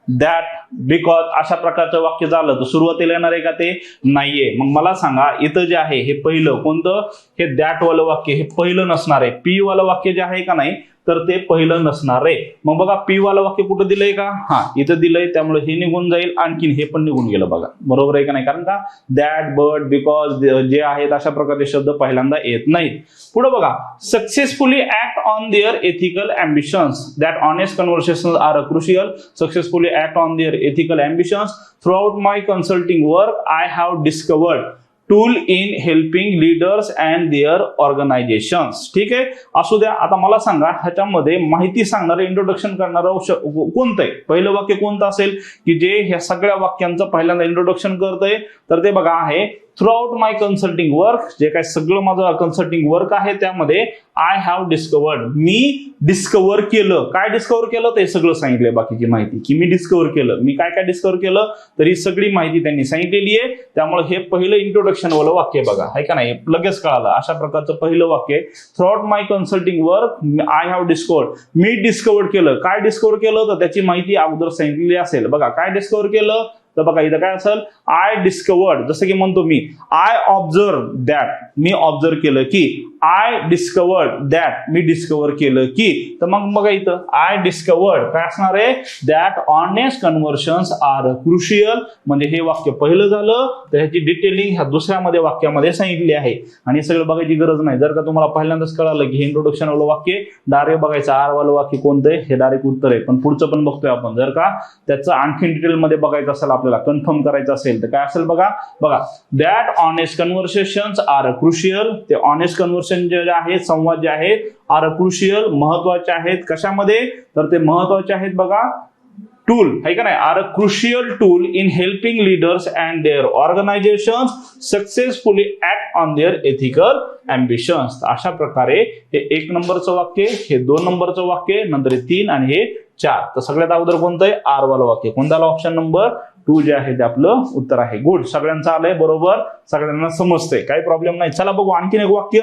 दॅट, बिकॉज अशा प्रकारचं वाक्य झालं तर सुरुवातीला येणार आहे का, ते नाहीये. मग मला सांगा, इथं जे आहे हे पहिलं कोणतं, हे दॅट वालं वाक्य हे पहिलं नसणार आहे. पी वालं वाक्य जे आहे का नाही तर ते पहिलं नसणार आहे. मग बघा पी वालं वाक्य कुठं दिलंय का, हा इथं दिलंय, त्यामुळे हे निघून जाईल, आणखीन हे पण निघून गेलं बघा. बरोबर आहे का नाही. कारण का, दॅट, बट, बिकॉज जे आहेत अशा प्रकारचे शब्द पहिल्यांदा येत नाहीत. पुढे बघा, successfully act on their ethical ambitions. That honest conversations are a crucial. Successfully act on their ethical ambitions. Throughout my consulting work I have discovered tool in helping leaders and their organisations. ठीक आहे, असू द्या. आता मला सांगा, ह्याच्यामध्ये माहिती सांगणारं, introduction करणारं कोणतं आहे, पहिलं वाक्य कोणतं असेल की जे ह्या सगळ्या वाक्यांचं पहिल्यांदा इंट्रोडक्शन करतंय, तर ते बघा आहे थ्रूआउट माय कन्सल्टिंग वर्क. जे काय सगळं माझं कन्सल्टिंग वर्क आहे त्यामध्ये आय हॅव डिस्कवर्ड, मी डिस्कवर केलं. काय डिस्कवर केलं ते सगळं सांगितलंय, बाकीची माहिती की मी डिस्कवर केलं, मी काय काय डिस्कवर केलं, तर ही सगळी माहिती त्यांनी सांगितलेली आहे. त्यामुळे हे पहिलं इंट्रोडक्शन वालं वाक्य बघा, आहे का नाही, लगेच कळालं. अशा प्रकारचं पहिलं वाक्य, throughout my consulting work I have discovered, मी डिस्कवर केलं. काय डिस्कवर केलं, तर त्याची माहिती अगोदर सांगितलेली असेल. बघा काय डिस्कवर केलं, तर बघा इथं काय असेल, आय डिस्कवर्ड. जसं की म्हणतो मी, आय ऑब्झर्व दॅट, मी ऑब्झर्व केलं की आय डिस्कवर्ड दॅट, मी डिस्कवर केलं की, तर मग बघा इथं आय डिस्कवर्ड काय असणार आहे, दॅट ऑनेस्ट कन्व्हर्शन्स आर क्रुशियल, म्हणजे हे वाक्य पहिलं झालं तर ह्याची डिटेलिंग ह्या दुसऱ्यामध्ये वाक्यामध्ये सांगितली आहे. आणि हे सगळं बघायची गरज नाही. जर का तुम्हाला पहिल्यांदाच कळालं की हे इंट्रोडक्शन वालं वाक्य डायरेक्ट बघायचं, आर वालं वाक्य कोणतं आहे हे डायरेक्ट उत्तर आहे, पण पुढचं पण बघतोय आपण. जर का त्याचं आणखी डिटेल मध्ये बघायचं असेल, आपल्याला कन्फर्म करायचं असेल तर काय असेल बघा, that honest conversations R crucial, ते ऑनेस्ट कन्व्हर्सेशन जे आहेत, संवाद जे आहेत, आर क्रुशियल, महत्वाचे आहेत. कशामध्ये, तर ते महत्वाचे आहेत बघा टूल आहे का नाही, are a crucial tool in helping leaders and their organisations successfully act on their ethical ambitions. अशा प्रकारे हे 1 नंबरचं वाक्य, हे 2 नंबरचं वाक्य, नंतर 3 आणि हे 4. तर सगळ्यात अगोदर कोणतं आहे, आर वाला वाक्य. कोणता आला, ऑप्शन नंबर 2 जे आहे ते आपलं उत्तर आहे. गुड, सगळ्यांचं आलंय बरोबर, सगळ्यांना समजतंय, काही प्रॉब्लेम नाही. चला बघू आणखीन एक वाक्य,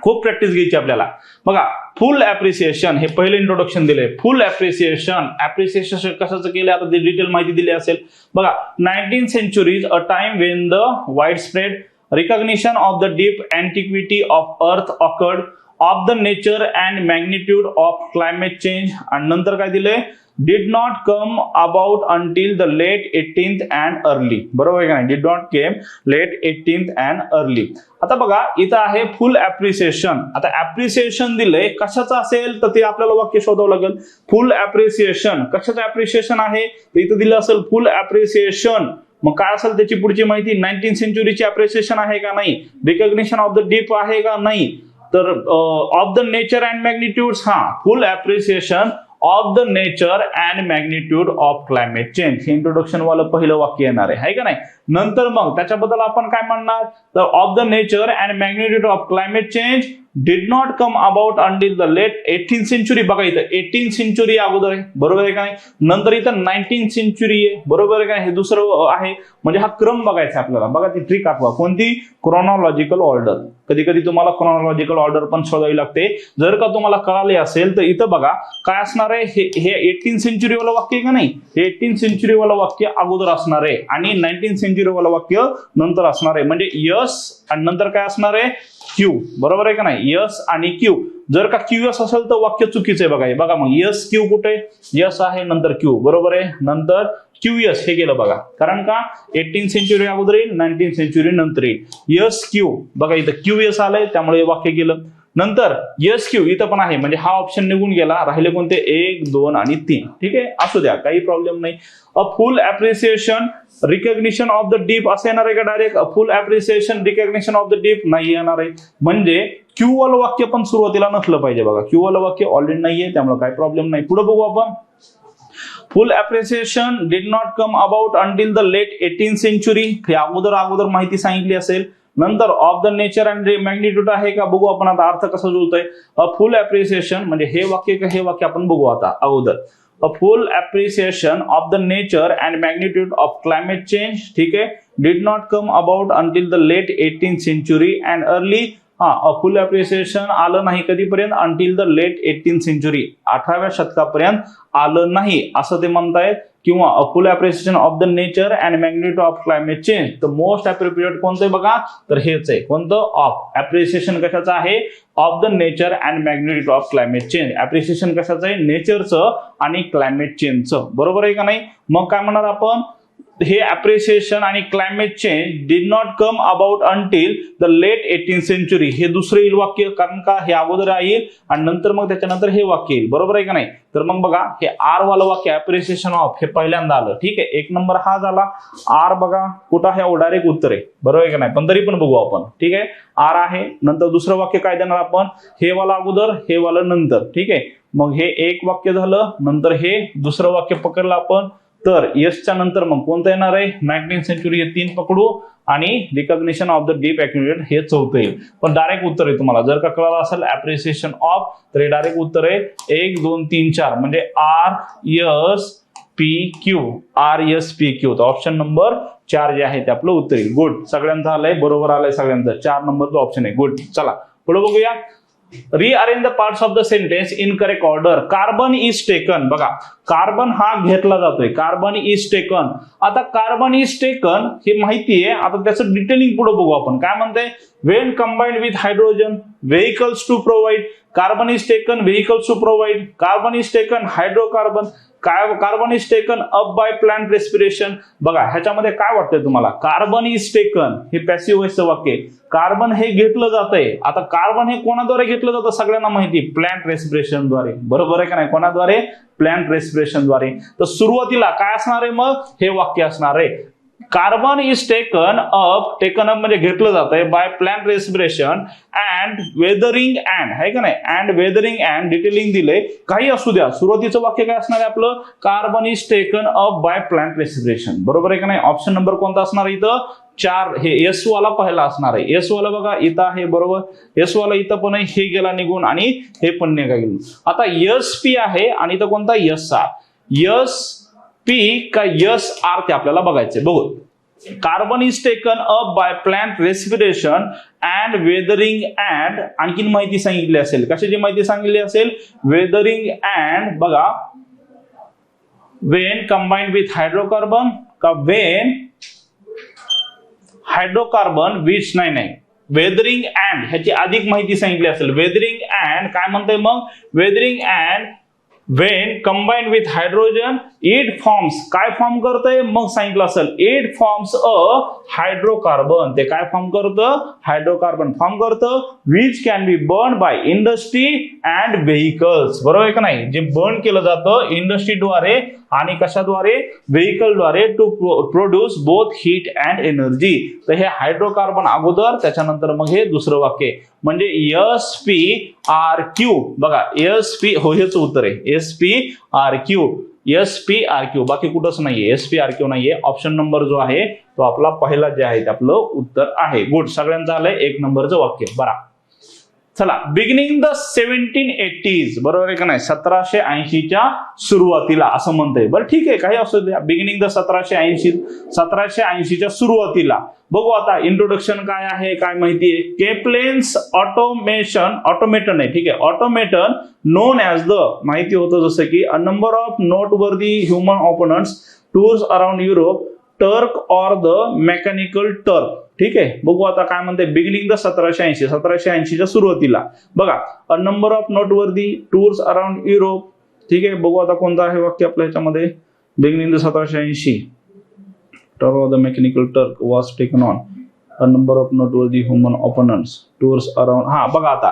खूप प्रॅक्टिस घ्यायची आपल्याला. बघा, फुल ऍप्रिसिएशन, हे पहिले इंट्रोडक्शन दिले. फुल ऍप्रिसिएशन, ऍप्रिसिएशन कशाचं केलं आता ते डिटेल माहिती दिली असेल बघा. 19th century a time when the widespread recognition of the deep antiquity of earth occurred, of the nature and magnitude of climate change, आणि नंतर काय दिलंय, did not come about until the late 18th and early. बरोबर आहे का नाही, did not came late 18th and early. आता बघा इथं आहे फुल ऍप्रिसिएशन. आता ऍप्रिसिएशन दिलंय, कशाचं असेल तर ते आपल्याला वाक्य शोधावं लागेल. फुल ऍप्रिसिएशन, कशाचं ऍप्रिसिएशन आहे, तर इथं दिलं असेल फुल ऍप्रिसिएशन. मग काय असेल त्याची पुढची माहिती, 19th centuryची ऍप्रिसिएशन आहे का नाही, रिकॉग्निशन ऑफ द डीप आहे का नाही, तर of the nature and magnitude, हा full appreciation of the nature and magnitude of climate change, हे इंट्रोडक्शन वालं पहिलं वाक्य येणार आहे का नाही. नंतर मग त्याच्याबद्दल आपण काय म्हणणार, तर of the nature and magnitude of climate change did not come about until the late 18th century. बघा इथं 18th century अगोदर आहे, बरोबर आहे का नाही. नंतर इथं 19th century आहे, बरोबर आहे का, हे दुसरं आहे. म्हणजे हा क्रम बघायचा आपल्याला. बघा ती ट्रिक आठवा, कोणती, क्रोनॉलॉजिकल ऑर्डर. कधी कधी तुम्हाला क्रोनॉलॉजिकल ऑर्डर पण शोधावी लागते. जर का तुम्हाला कळाले असेल तर इथं बघा काय असणार आहे, हे 18th century वाला वाक्य का नाही, हे 18th century वाला वाक्य अगोदर असणार आहे आणि 19th century वाला वाक्य नंतर असणार आहे. म्हणजे यस आणि नंतर काय असणार आहे, क्यू, बरोबर आहे का नाही, यस आणि क्यू. जर का क्यूएस असेल तर वाक्य चुकीचं आहे. बघा बघा, मग यस क्यू कुठे, यस आहे नंतर क्यू, बरोबर आहे, नंतर क्यूएस हे केलं बघा. कारण का 18th century अगोदर येईल, 19th century नंतर येईल. यस क्यू, बघा इथं क्यूएस आलंय त्यामुळे वाक्य केलं. नंतर यस क्यू इथं पण आहे, म्हणजे हा ऑप्शन निघून गेला. राहिले कोणते, 1, 2 आणि 3. ठीक आहे, असू द्या, काही प्रॉब्लेम नाही. अ full appreciation recognition of the deep असं येणार आहे का direct, a full appreciation recognition of the deep नाही येणार आहे. म्हणजे क्यू वालं वाक्य पण सुरुवातीला नसलं पाहिजे. बघा क्यू वालं वाक्य ऑलरेडी नाहीये, त्यामुळे काही प्रॉब्लेम नाही. पुढे बघू आपण. Full appreciation did not come about until the late 18th century, हे अगोदर माहिती सांगितली असेल. नंतर of the nature and magnitude आहे का, बघू आपण आता अर्थ कसा जुळतोय. अ फुल ऍप्रिसिएशन म्हणजे हे वाक्य का हे वाक्य आपण बघू आता अगोदर. A full appreciation of the nature and magnitude of climate change, ठीक आहे, did not come about until the late 18th century and early. Full appreciation आलं नाही कधीपर्यंत, until the late 18th century, 18व्या शतकापर्यंत आलं नाही असं ते म्हणतायत. किंवा a full appreciation of the nature and magnitude of climate change. तर मोस्ट अप्रोप्रिएट कोणतं आहे बघा, तर हेच आहे. कोणतं, ऑफ. ऍप्रिसिएशन कशाचं आहे, of the nature and magnitude of climate change. Appreciation कशाचं आहे, नेचरचं आणि क्लायमेट चेंजचं, बरोबर आहे का नाही. मग काय म्हणणार आपण, हे अप्रिसिएशन आणि climate change did not come about until the late 18th century, हे दुसरं येईल वाक्य. कारण का हे अगोदर येईल आणि नंतर मग त्याच्यानंतर हे वाक्य येईल, बरोबर आहे का नाही. तर मग बघा हे आर वालं वाक्य अप्रिसिएशन ऑफ हे पहिल्यांदा आलं. ठीक आहे, 1 नंबर हा झाला. आर बघा कुठं आहे, डायरेक्ट उत्तर आहे, बरोबर आहे का नाही, पण तरी पण बघू आपण. ठीक आहे, आर आहे. नंतर दुसरं वाक्य काय देणार आपण, हे वाला अगोदर हे वाला नंतर. ठीक आहे, मग हे एक वाक्य झालं, नंतर हे दुसरं वाक्य पकडलं आपण. तर यसच्या नंतर मग कोणतं येणार आहे, 19th century, हे 3 पकडू आणि रिकॉग्निशन ऑफ द डीप अॅक्युमुलेट हे 4th येईल. पण डायरेक्ट उत्तर आहे तुम्हाला जर का कळालं असेल अप्रिसिएशन ऑफ, तर हे डायरेक्ट उत्तर आहे 1, 2, 3, 4 म्हणजे R S P Q, R S P Q. तर ऑप्शन नंबर 4 जे आहे ते आपलं उत्तर येईल. गुड, सगळ्यांचं आलंय, बरोबर आलंय सगळ्यांचं, 4 नंबरचा ऑप्शन आहे. गुड, चला पुढे बघूया. Rearrange the parts of the sentence in correct order. Carbon is taken. बघा, कार्बन हा घेतला जातोय. Carbon is taken. आता कार्बन इज टेकन हे माहिती आहे. आता त्याचं डिटेलिंग पुढे बघू आपण. काय म्हणते? When combined with hydrogen vehicles to provide. Carbon is taken vehicles to provide. Carbon is taken hydrocarbon. Carbon is taken up by plant respiration. बघा, ह्याच्यामध्ये काय वाटतंय तुम्हाला? कार्बन इज टेकन हे पॅसिव्ह वॉइसचं वाक्य. कार्बन हे घेतलं जातंय. आता कार्बन हे कोणाद्वारे घेतलं जातं? सगळ्यांना माहिती, प्लांट रेस्पिरेशन द्वारे. बरोबर आहे का नाही? कोणाद्वारे? प्लांट रेस्पिरेशन द्वारे. तर सुरुवातीला काय असणार आहे मग? हे वाक्य असणार आहे, carbon is taken up. Taken up म्हणजे घेतलं जात आहे bye plant respiration and weathering and, आहे का नाही? अँड वेदरिंग अँड डिटेलिंग दिले. काही असू द्या, सुरुवातीचं वाक्य काय असणार आहे आपलं? Carbon is taken up by plant respiration. बरोबर आहे का नाही? ऑप्शन नंबर कोणता असणार इथं? 4. हे एस वाला पहिला असणार आहे. एस वाला बघा इथं आहे. बरोबर, एस वाला इथं पण आहे. हे गेला निघून आणि हे पण निघा गेलं. आता एस पी आहे आणि इथं कोणता? S R. एस पी का एस आर ते आपल्याला बघायचे. बघू, carbon is taken up by plant respiration and weathering and. आणखीन माहिती सांगितली असेल. कशाची माहिती सांगितली असेल? Weathering and. बघा, वेन कंबाइंड विथ हायड्रोकार्बन का वेन हायड्रोकार्बन विच नाही वेदरिंग अँड ह्याची अधिक माहिती सांगितली असेल. वेदरिंग अँड काय म्हणते मग? Weathering and Wien combined with hydrogen it forms. काय फॉर्म करतंय? मग सांगितलं असेल इट फॉर्म्स अ हायड्रोकार्बन. ते काय फॉर्म करतं? हायड्रोकार्बन फॉर्म करतं which can be burn by industry and vehicles. बरोबर आहे का नाही? जे बर्न केलं जातं इंडस्ट्रीद्वारे आणि कशाद्वारे? व्हेइकलद्वारे to produce both heat and energy. तर हे हायड्रोकार्बन अगोदर, त्याच्यानंतर मग हे दुसरं वाक्य. म्हणजे एस पी आर क्यू. बघा, एस पी हो हेच उत्तर आहे. S P R Q. S P R Q. बाकी कुठंच नाहीये. एस पी आर क्यू नाहीये. ऑप्शन नंबर जो आहे तो आपला पहिला जे आहे ते आपलं उत्तर आहे. गुड, सगळ्यांचं आलंय 1 नंबरचं वाक्य. बरा, चला. Beginning the 1780s. बरोबर आहे का नाही? 1780च्या सुरुवातीला असं म्हणतंय. बरं ठीक आहे, काही असू द्या. बिगिनिंग द 1780च्या सुरुवातीला. बघू आता इंट्रोडक्शन काय आहे, काय माहिती आहे. केप्लेन्स ऑटोमेटन आहे. ठीक आहे, ऑटोमेटन नोन ॲज द, माहिती होतं जसं की a number of noteworthy human opponents tours around Europe, Turk or the mechanical Turk. ठीक आहे, बघू आता काय म्हणते. बिगिनिंग द 1780च्या सुरुवातीला. बघा, a number of noteworthy tours around Europe. ठीक आहे, बघू आता कोणतं आहे वाक्य आपल्या ह्याच्यामध्ये. Beginning the 1780 Turk of the mechanical Turk was taken on a number of noteworthy human opponents tours around. हा बघा आता,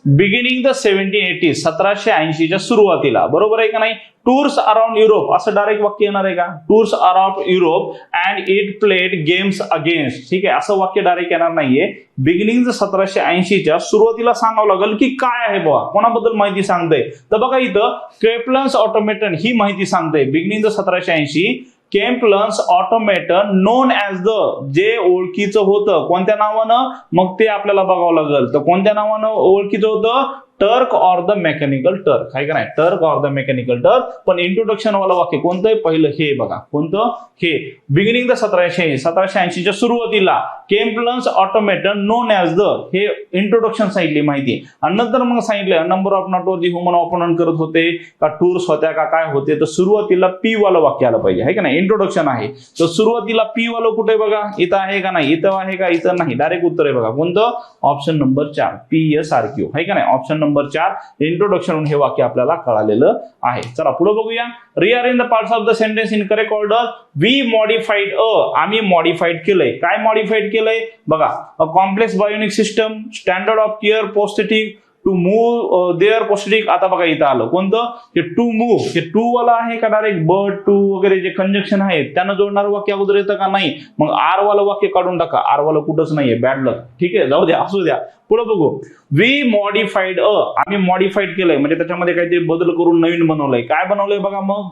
बिगिनिंग द 1780 1780च्या सुरुवातीला. बरोबर आहे का नाही? टूर्स अराउंड युरोप असं डायरेक्ट वाक्य येणार आहे का? Tours around Europe and it played games against. ठीक आहे, असं वाक्य डायरेक्ट येणार नाहीये. बिगिनिंग 1780च्या सुरुवातीला सांगावं लागेल की काय आहे बाबा, कोणाबद्दल माहिती सांगते. तर बघा इथं केप्लन्स ऑटोमेटन ही माहिती सांगते. Beginning 1780 Kempelen's automaton known as the, जे ओळखीचं होतं कोणत्या नावानं, मग ते आपल्याला बघावं लागेल. तर कोणत्या नावानं ओळखीचं होतं? Turk or the mechanical Turk. आहे का नाही? Turk or the mechanical Turk. पण इंट्रोडक्शन वाला वाक्य कोणतं आहे? पहिलं हे बघा. कोणतं? हे. बिगिनिंग द 1780च्या सुरुवातीला केम्प्लन्स ऑटोमेटन नोन ॲज द, हे इंट्रोडक्शन सांगितली माहिती. आणि नंतर मग सांगितलं number of noteworthy human opponent करत होते का, टूर्स होत्या का, काय होते. तर सुरुवातीला पी वाला वाक्य आलं पाहिजे. आहे का नाही? इंट्रोडक्शन आहे. तर सुरुवातीला पी वाला कुठे बघा? इथं आहे का नाही? इथं आहे का? इथं नाही. डायरेक्ट उत्तर आहे बघा. कोणतं? Option number 4 PSRQ. आहे का नाही? ऑप्शन नंबर 4 इंट्रोडक्शन हे वाक्य आपल्याला कळालेलं आहे. चला पुढे बघूया. Rearrange the parts of the sentence in correct order. We modified a. आम्ही मॉडिफाईड केलंय. काय मॉडिफाईड केलंय? बघा, a complex bionic system, standard of care, prosthetic, to move their prosthetic. आता बघा इथं आलं कोणतं? हे टू मूव्ह. हे टू वाला आहे का डायरेक्ट बट टू वगैरे जे कंजक्शन आहे त्यांना जोडणारं वाक्य अगोदर येतं का? नाही. मग आर वाला वाक्य काढून टाका. आर वाला कुठंच नाहीये. बॅड लक. ठीक आहे, जाऊ द्या, असू द्या. पुढे बघू. We modified a. आम्ही मॉडिफाईड केलंय म्हणजे त्याच्यामध्ये काहीतरी बदल करून नवीन बनवलंय. काय बनवलंय बघा मग.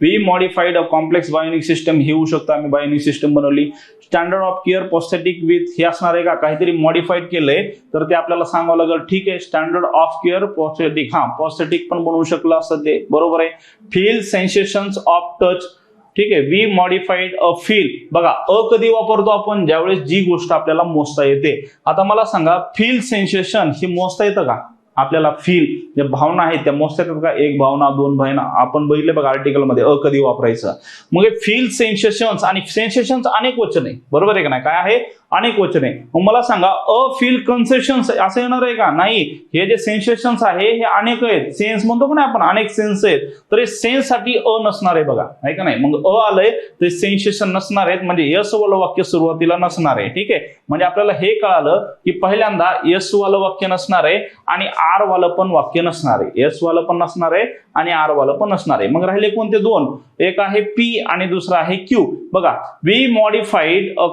We modified a complex bionic system. हे होऊ शकतं आम्ही बायोनिक सिस्टम बनवली. Standard of care prosthetic with, हे असणार आहे का? काहीतरी मॉडिफाईड केलंय तर ते आपल्याला सांगावं लागेल. ठीक आहे, स्टँडर्ड ऑफ केअर पोस्थेटिक. हा, पोस्थेटिक पण बनवू शकलं असतं ते. बरोबर आहे. Feel sensations of touch. ठीक आहे. We modified a feel. बघा अ कधी वापरतो आपण? ज्यावेळेस जी गोष्ट आपल्याला मोजता येते. आता मला सांगा फील सेन्सेशन ही मोजता येतं का? आपल्याला फील ज्या भावना आहेत त्या मोजता येतात का? एक भावना, दोन भावना, आपण बघितले बघा आर्टिकल मध्ये अ कधी वापरायचं. मग फील सेन्सेशन्स, आणि सेन्सेशन्स अनेक वचन आहे, बरोबर आहे का नाही? काय आहे? अनेक वचन आहे. मग मला सांगा अ फील कन्सेशन्स असं येणार आहे का? नाही. हे जे सेन्सेशन्स आहे हे अनेक आहेत. सेन्स म्हणतो का नाही आपण, अनेक सेन्स आहेत. तर हे सेन्स साठी अ नसणार आहे बघा, आहे का नाही? मग अ आलंय ते सेन्सेशन नसणार आहेत, म्हणजे यस वालं वाक्य सुरुवातीला नसणार आहे. ठीक आहे. म्हणजे आपल्याला हे कळालं की पहिल्यांदा यस वालं वाक्य नसणार आहे आणि आर वालं पण वाक्य नसणार आहे. यस वालं पण नसणार आहे आणि आर वालं पण नसणार आहे. मग राहिले कोणते दोन? एक आहे पी आणि दुसरा आहे क्यू. बघा we modified a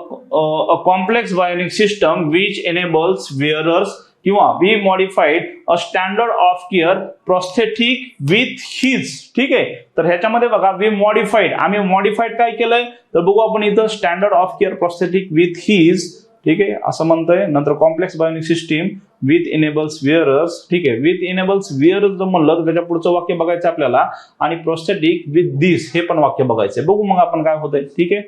complex bionic system which enables wearers किंवा we modified a standard of care prosthetic with his. ठीक आहे. तर ह्याच्यामध्ये बघा वी मॉडिफाईड, आम्ही मॉडिफाईड काय केलंय तर बघू आपण इथं standard of care prosthetic with his. ठीक आहे असं म्हणतंय. नंतर complex bionic system with enables wearers. ठीक आहे. विथ इनेबल्स वेअरर्स जर म्हणलं तर त्याच्या पुढचं वाक्य बघायचं आपल्याला, आणि प्रोस्थेटिक विथ दिस हे पण वाक्य बघायचं. बघू मग आपण काय होतंय. ठीक आहे.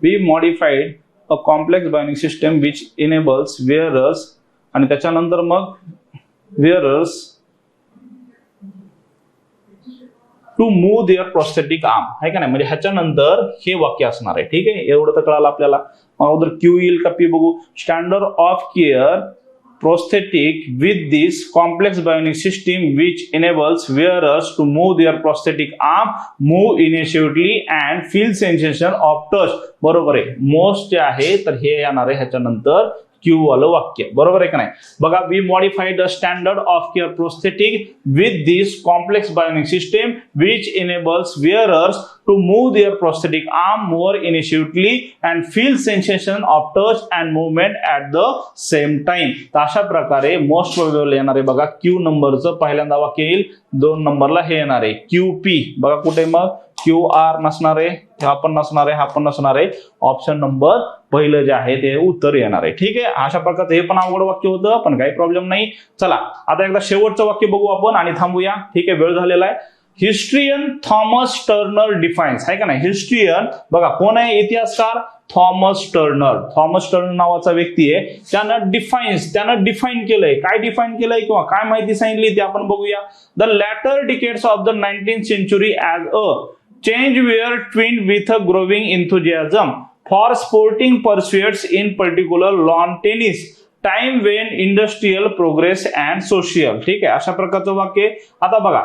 We modified a complex bionic system which enables wearers, आणि त्याच्यानंतर मग wearers to move their prosthetic arm, आहे का नाही? म्हणजे ह्याच्यानंतर हे वाक्य असणार आहे. ठीक आहे. एवढं तर कळालं आपल्याला. अगोदर क्यू येईल का पी बघू. Standard of care prosthetic with this complex bionic system which enables wearers to move their prosthetic arm, move initially and feel sensation of touch. बरोबर आहे. मोस्ट जे आहे तर हे येणार आहे ह्याच्यानंतर क्यू वालं वाक्य, बरोबर आहे का नाही? बघा we modified the standard of care prosthetic with this complex bionic system which enables wearers to move their prosthetic arm more initially and feel sensation of touch and movement at the same time. तर अशा प्रकारे most probable येणार आहे बघा Q नंबरचं पहिल्यांदा वाक्य येईल. 2 नंबरला हे येणार आहे क्यू पी. बघा कुठे मग क्यू आर नसणार आहे, हा पण नसणार आहे, हा पण नसणार आहे. ऑप्शन नंबर पहिलं जे आहे ते उत्तर येणार आहे. ठीक आहे. अशा प्रकारचं हे पण अवघड वाक्य होतं, पण काही प्रॉब्लेम नाही. चला आता एकदा शेवटचं वाक्य बघू आपण आणि थांबूया. ठीक आहे. वेळ झालेला आहे. हिस्ट्रियन थॉमस टर्नर डिफाईन्स, आहे का नाही? हिस्ट्रियन बघा कोण आहे? इतिहासकार थॉमस टर्नर. थॉमस टर्नर नावाचा व्यक्ती आहे. त्यानं डिफाईन केलंय. काय डिफाईन केलंय किंवा काय माहिती सांगितली ते आपण बघूया. The latter decades of the 19th century as a change were twinned with a growing enthusiasm for sporting pursuits, in particular lawn tennis, time when industrial progress and social. ठीक आहे. अशा प्रकारचं वाक्य. आता बघा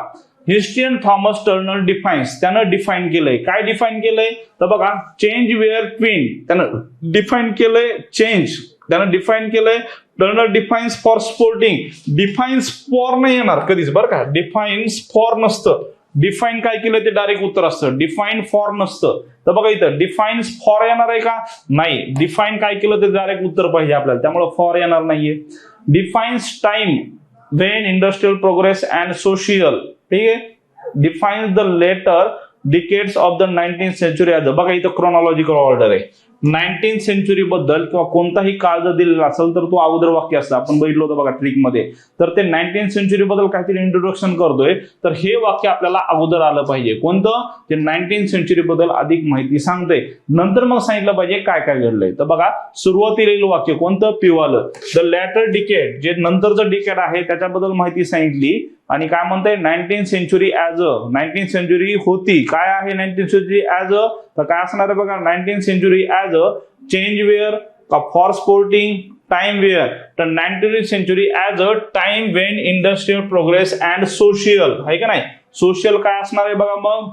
हिस्ट्रियन थॉमस टर्नर डिफाईन्स, त्यानं define केलंय. काय डिफाईन केलंय तर बघा चेंज वेअर ट्विन, त्यानं डिफाईन केलंय चेंज, त्यानं डिफाईन केलंय. Turner defines for sporting. Defines for नाही येणार कधीच बरं का, डिफाईन्स फॉर नसतं. डिफाईन काय केलं ते डायरेक्ट उत्तर असतं, डिफाईन फॉर नसतं. तर बघा इथं डिफाईन्स फॉर येणार आहे का? नाही. डिफाईन काय केलं ते डायरेक्ट उत्तर पाहिजे आपल्याला, त्यामुळे फॉर येणार नाहीये. Defines time when industrial progress and social. ठीक आहे. Defines the later decades of the 19th century as. बघा इथं क्रोनॉलॉजिकल ऑर्डर आहे. 19th century बद्दल किंवा कोणताही काळ जर दिलेला असेल तर तो अगोदर वाक्य असतं. आपण बघितलं होतं बघा ट्रिक मध्ये. तर ते 19th century बद्दल काहीतरी इंट्रोडक्शन करतोय, तर हे वाक्य आपल्याला अगोदर आलं पाहिजे. कोणतं? ते 19th century बद्दल अधिक माहिती सांगते. नंतर मग सांगितलं पाहिजे काय काय घडलंय. तर बघा सुरुवातीला वाक्य कोणतं? पिवालं. द लॅटर डिकेड, जे नंतरचं डिकेड आहे त्याच्याबद्दल माहिती सांगितली. आणि काय म्हणताय 19th century as a. 19th century होती. काय आहे 19th century as a? तर काय असणार आहे बघा 19th century as a change wear का फॉर स्पोर्टिंग टाइम वेअर. तर 19th century as a time when industrial progress and social, आहे का नाही? सोशियल काय असणार आहे बघा मग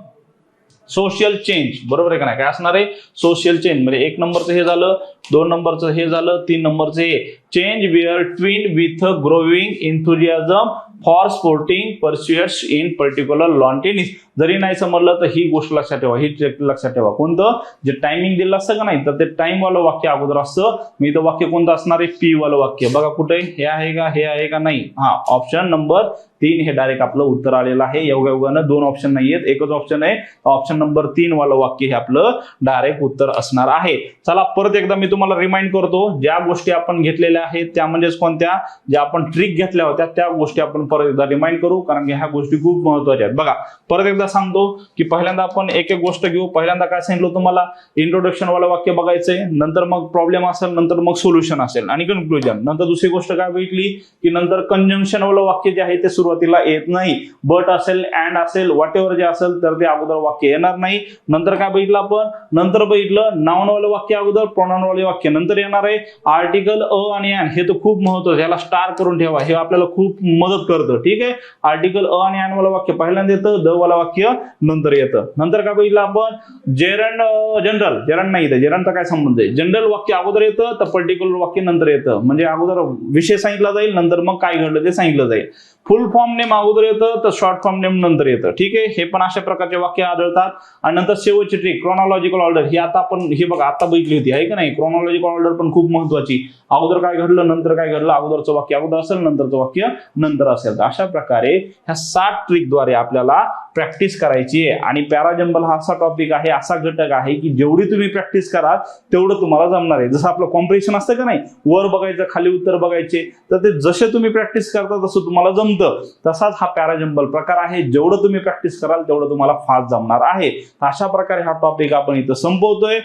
सोशल चेंज, बरोबर आहे का नाही? काय असणार आहे? Social change. म्हणजे 1 नंबरचं हे झालं, 2 नंबरचं हे झालं, 3 नंबरचं हे. Change were twin with a growing enthusiasm for sporting pursuits, in particular lawn tennis. जरी नाही समजलं तर ही गोष्ट लक्षात ठेवा, ही ट्रिक लक्षात ठेवा. कोणतं? जे टायमिंग दिलं असतं का नाही, तर ते टाइम वालं वाक्य अगोदर असतं. मी इथं वाक्य कोणतं असणार आहे? पी वालं वाक्य. बघा कुठे हे आहे का, हे आहे का? नाही. हा ऑप्शन नंबर 3 हे डायरेक्ट आपलं उत्तर आलेलं आहे. योगायोगानं 2 ऑप्शन नाहीयेत, एकच ऑप्शन आहे. ऑप्शन नंबर 3 वालं वाक्य हे आपलं डायरेक्ट उत्तर असणार आहे. चला परत एकदा मी तुम्हाला रिमाइंड करतो, ज्या गोष्टी आपण घेतलेल्या आहेत त्या म्हणजेच कोणत्या, ज्या आपण ट्रिक घेतल्या होत्या त्या गोष्टी आपण परत एकदा रिमाइंड करू, कारण की ह्या गोष्टी खूप महत्वाच्या आहेत. बघा परत एकदा सांगतो की पहिल्यांदा आपण एक एक गोष्ट घेऊ. पहिल्यांदा काय सांगितलं तुम्हाला, इंट्रोडक्शन वाला वाक्य बघायचंय, नंतर मग प्रॉब्लेम असेल, नंतर मग सोल्युशन असेल आणि कन्क्लुजन. नंतर दुसरी गोष्ट काय भेटली की नंतर कंजंक्शन वाला वाक्य जे आहे ते सुरुवातीला येत नाही. बट असेल, अँड असेल, व्हॉट एव्हर जे असेल तर ते अगोदर वाक्य येणार नाही. नंतर काय बघितलं आपण, नंतर बघितलं नाउन वालं वाक्य अगोदर, प्रोनाउन वाले वाक्य नंतर येणार आहे. आर्टिकल अ आणि अँड हे तर खूप महत्वाचं, याला स्टार करून ठेवा, हे आपल्याला खूप मदत करतं. ठीक आहे, आर्टिकल अ आणि अँड वाला वाक्य पहिल्यांदा येतं, द वाला वाक्य नंतर येतं. नंतर काय बघितलं आपण, जेरंड जनरल, जेरंड नाही येतं, जेरंडचा काय संबंध आहे, जनरल वाक्य अगोदर येतं तर पर्टिक्युलर वाक्य नंतर येतं. म्हणजे अगोदर विषय सांगितला जाईल, नंतर मग काय घडलं ते सांगितलं जाईल. फुल फॉर्म नेम अगोदर येतं तर शॉर्ट फॉर्म नेम नंतर येतं. ठीक आहे, हे पण अशा प्रकारचे वाक्य आढळतात. आणि नंतर शेवटची ट्रिक क्रोनॉलॉजिकल ऑर्डर, ही आता आपण हे बघा आता बघितली होती आहे का नाही. क्रोनॉलॉजिकल ऑर्डर पण खूप महत्वाची, अगोदर काय घडलं नंतर काय घडलं, अगोदरचं वाक्य अगोदर असेल, नंतरचं वाक्य नंतर असेल. तर अशा प्रकारे ह्या 7 ट्रिकद्वारे आपल्याला प्रॅक्टिस करायची आहे. आणि पॅराजंबल हा असा टॉपिक आहे, असा घटक आहे की जेवढी तुम्ही प्रॅक्टिस कराल तेवढं तुम्हाला जमणार आहे. जसं आपलं कॉम्प्रिहेन्शन असतं का नाही, वर बघायचं खाली उत्तर बघायचे, तर ते जसे तुम्ही प्रॅक्टिस करता तसं तुम्हाला जमतं. तसाच हा पॅराजंबल प्रकार आहे, जेवढं तुम्ही प्रॅक्टिस कराल तेवढं तुम्हाला फास्ट जमणार आहे. अशा प्रकारे हा टॉपिक आपण इथं संपवतोय.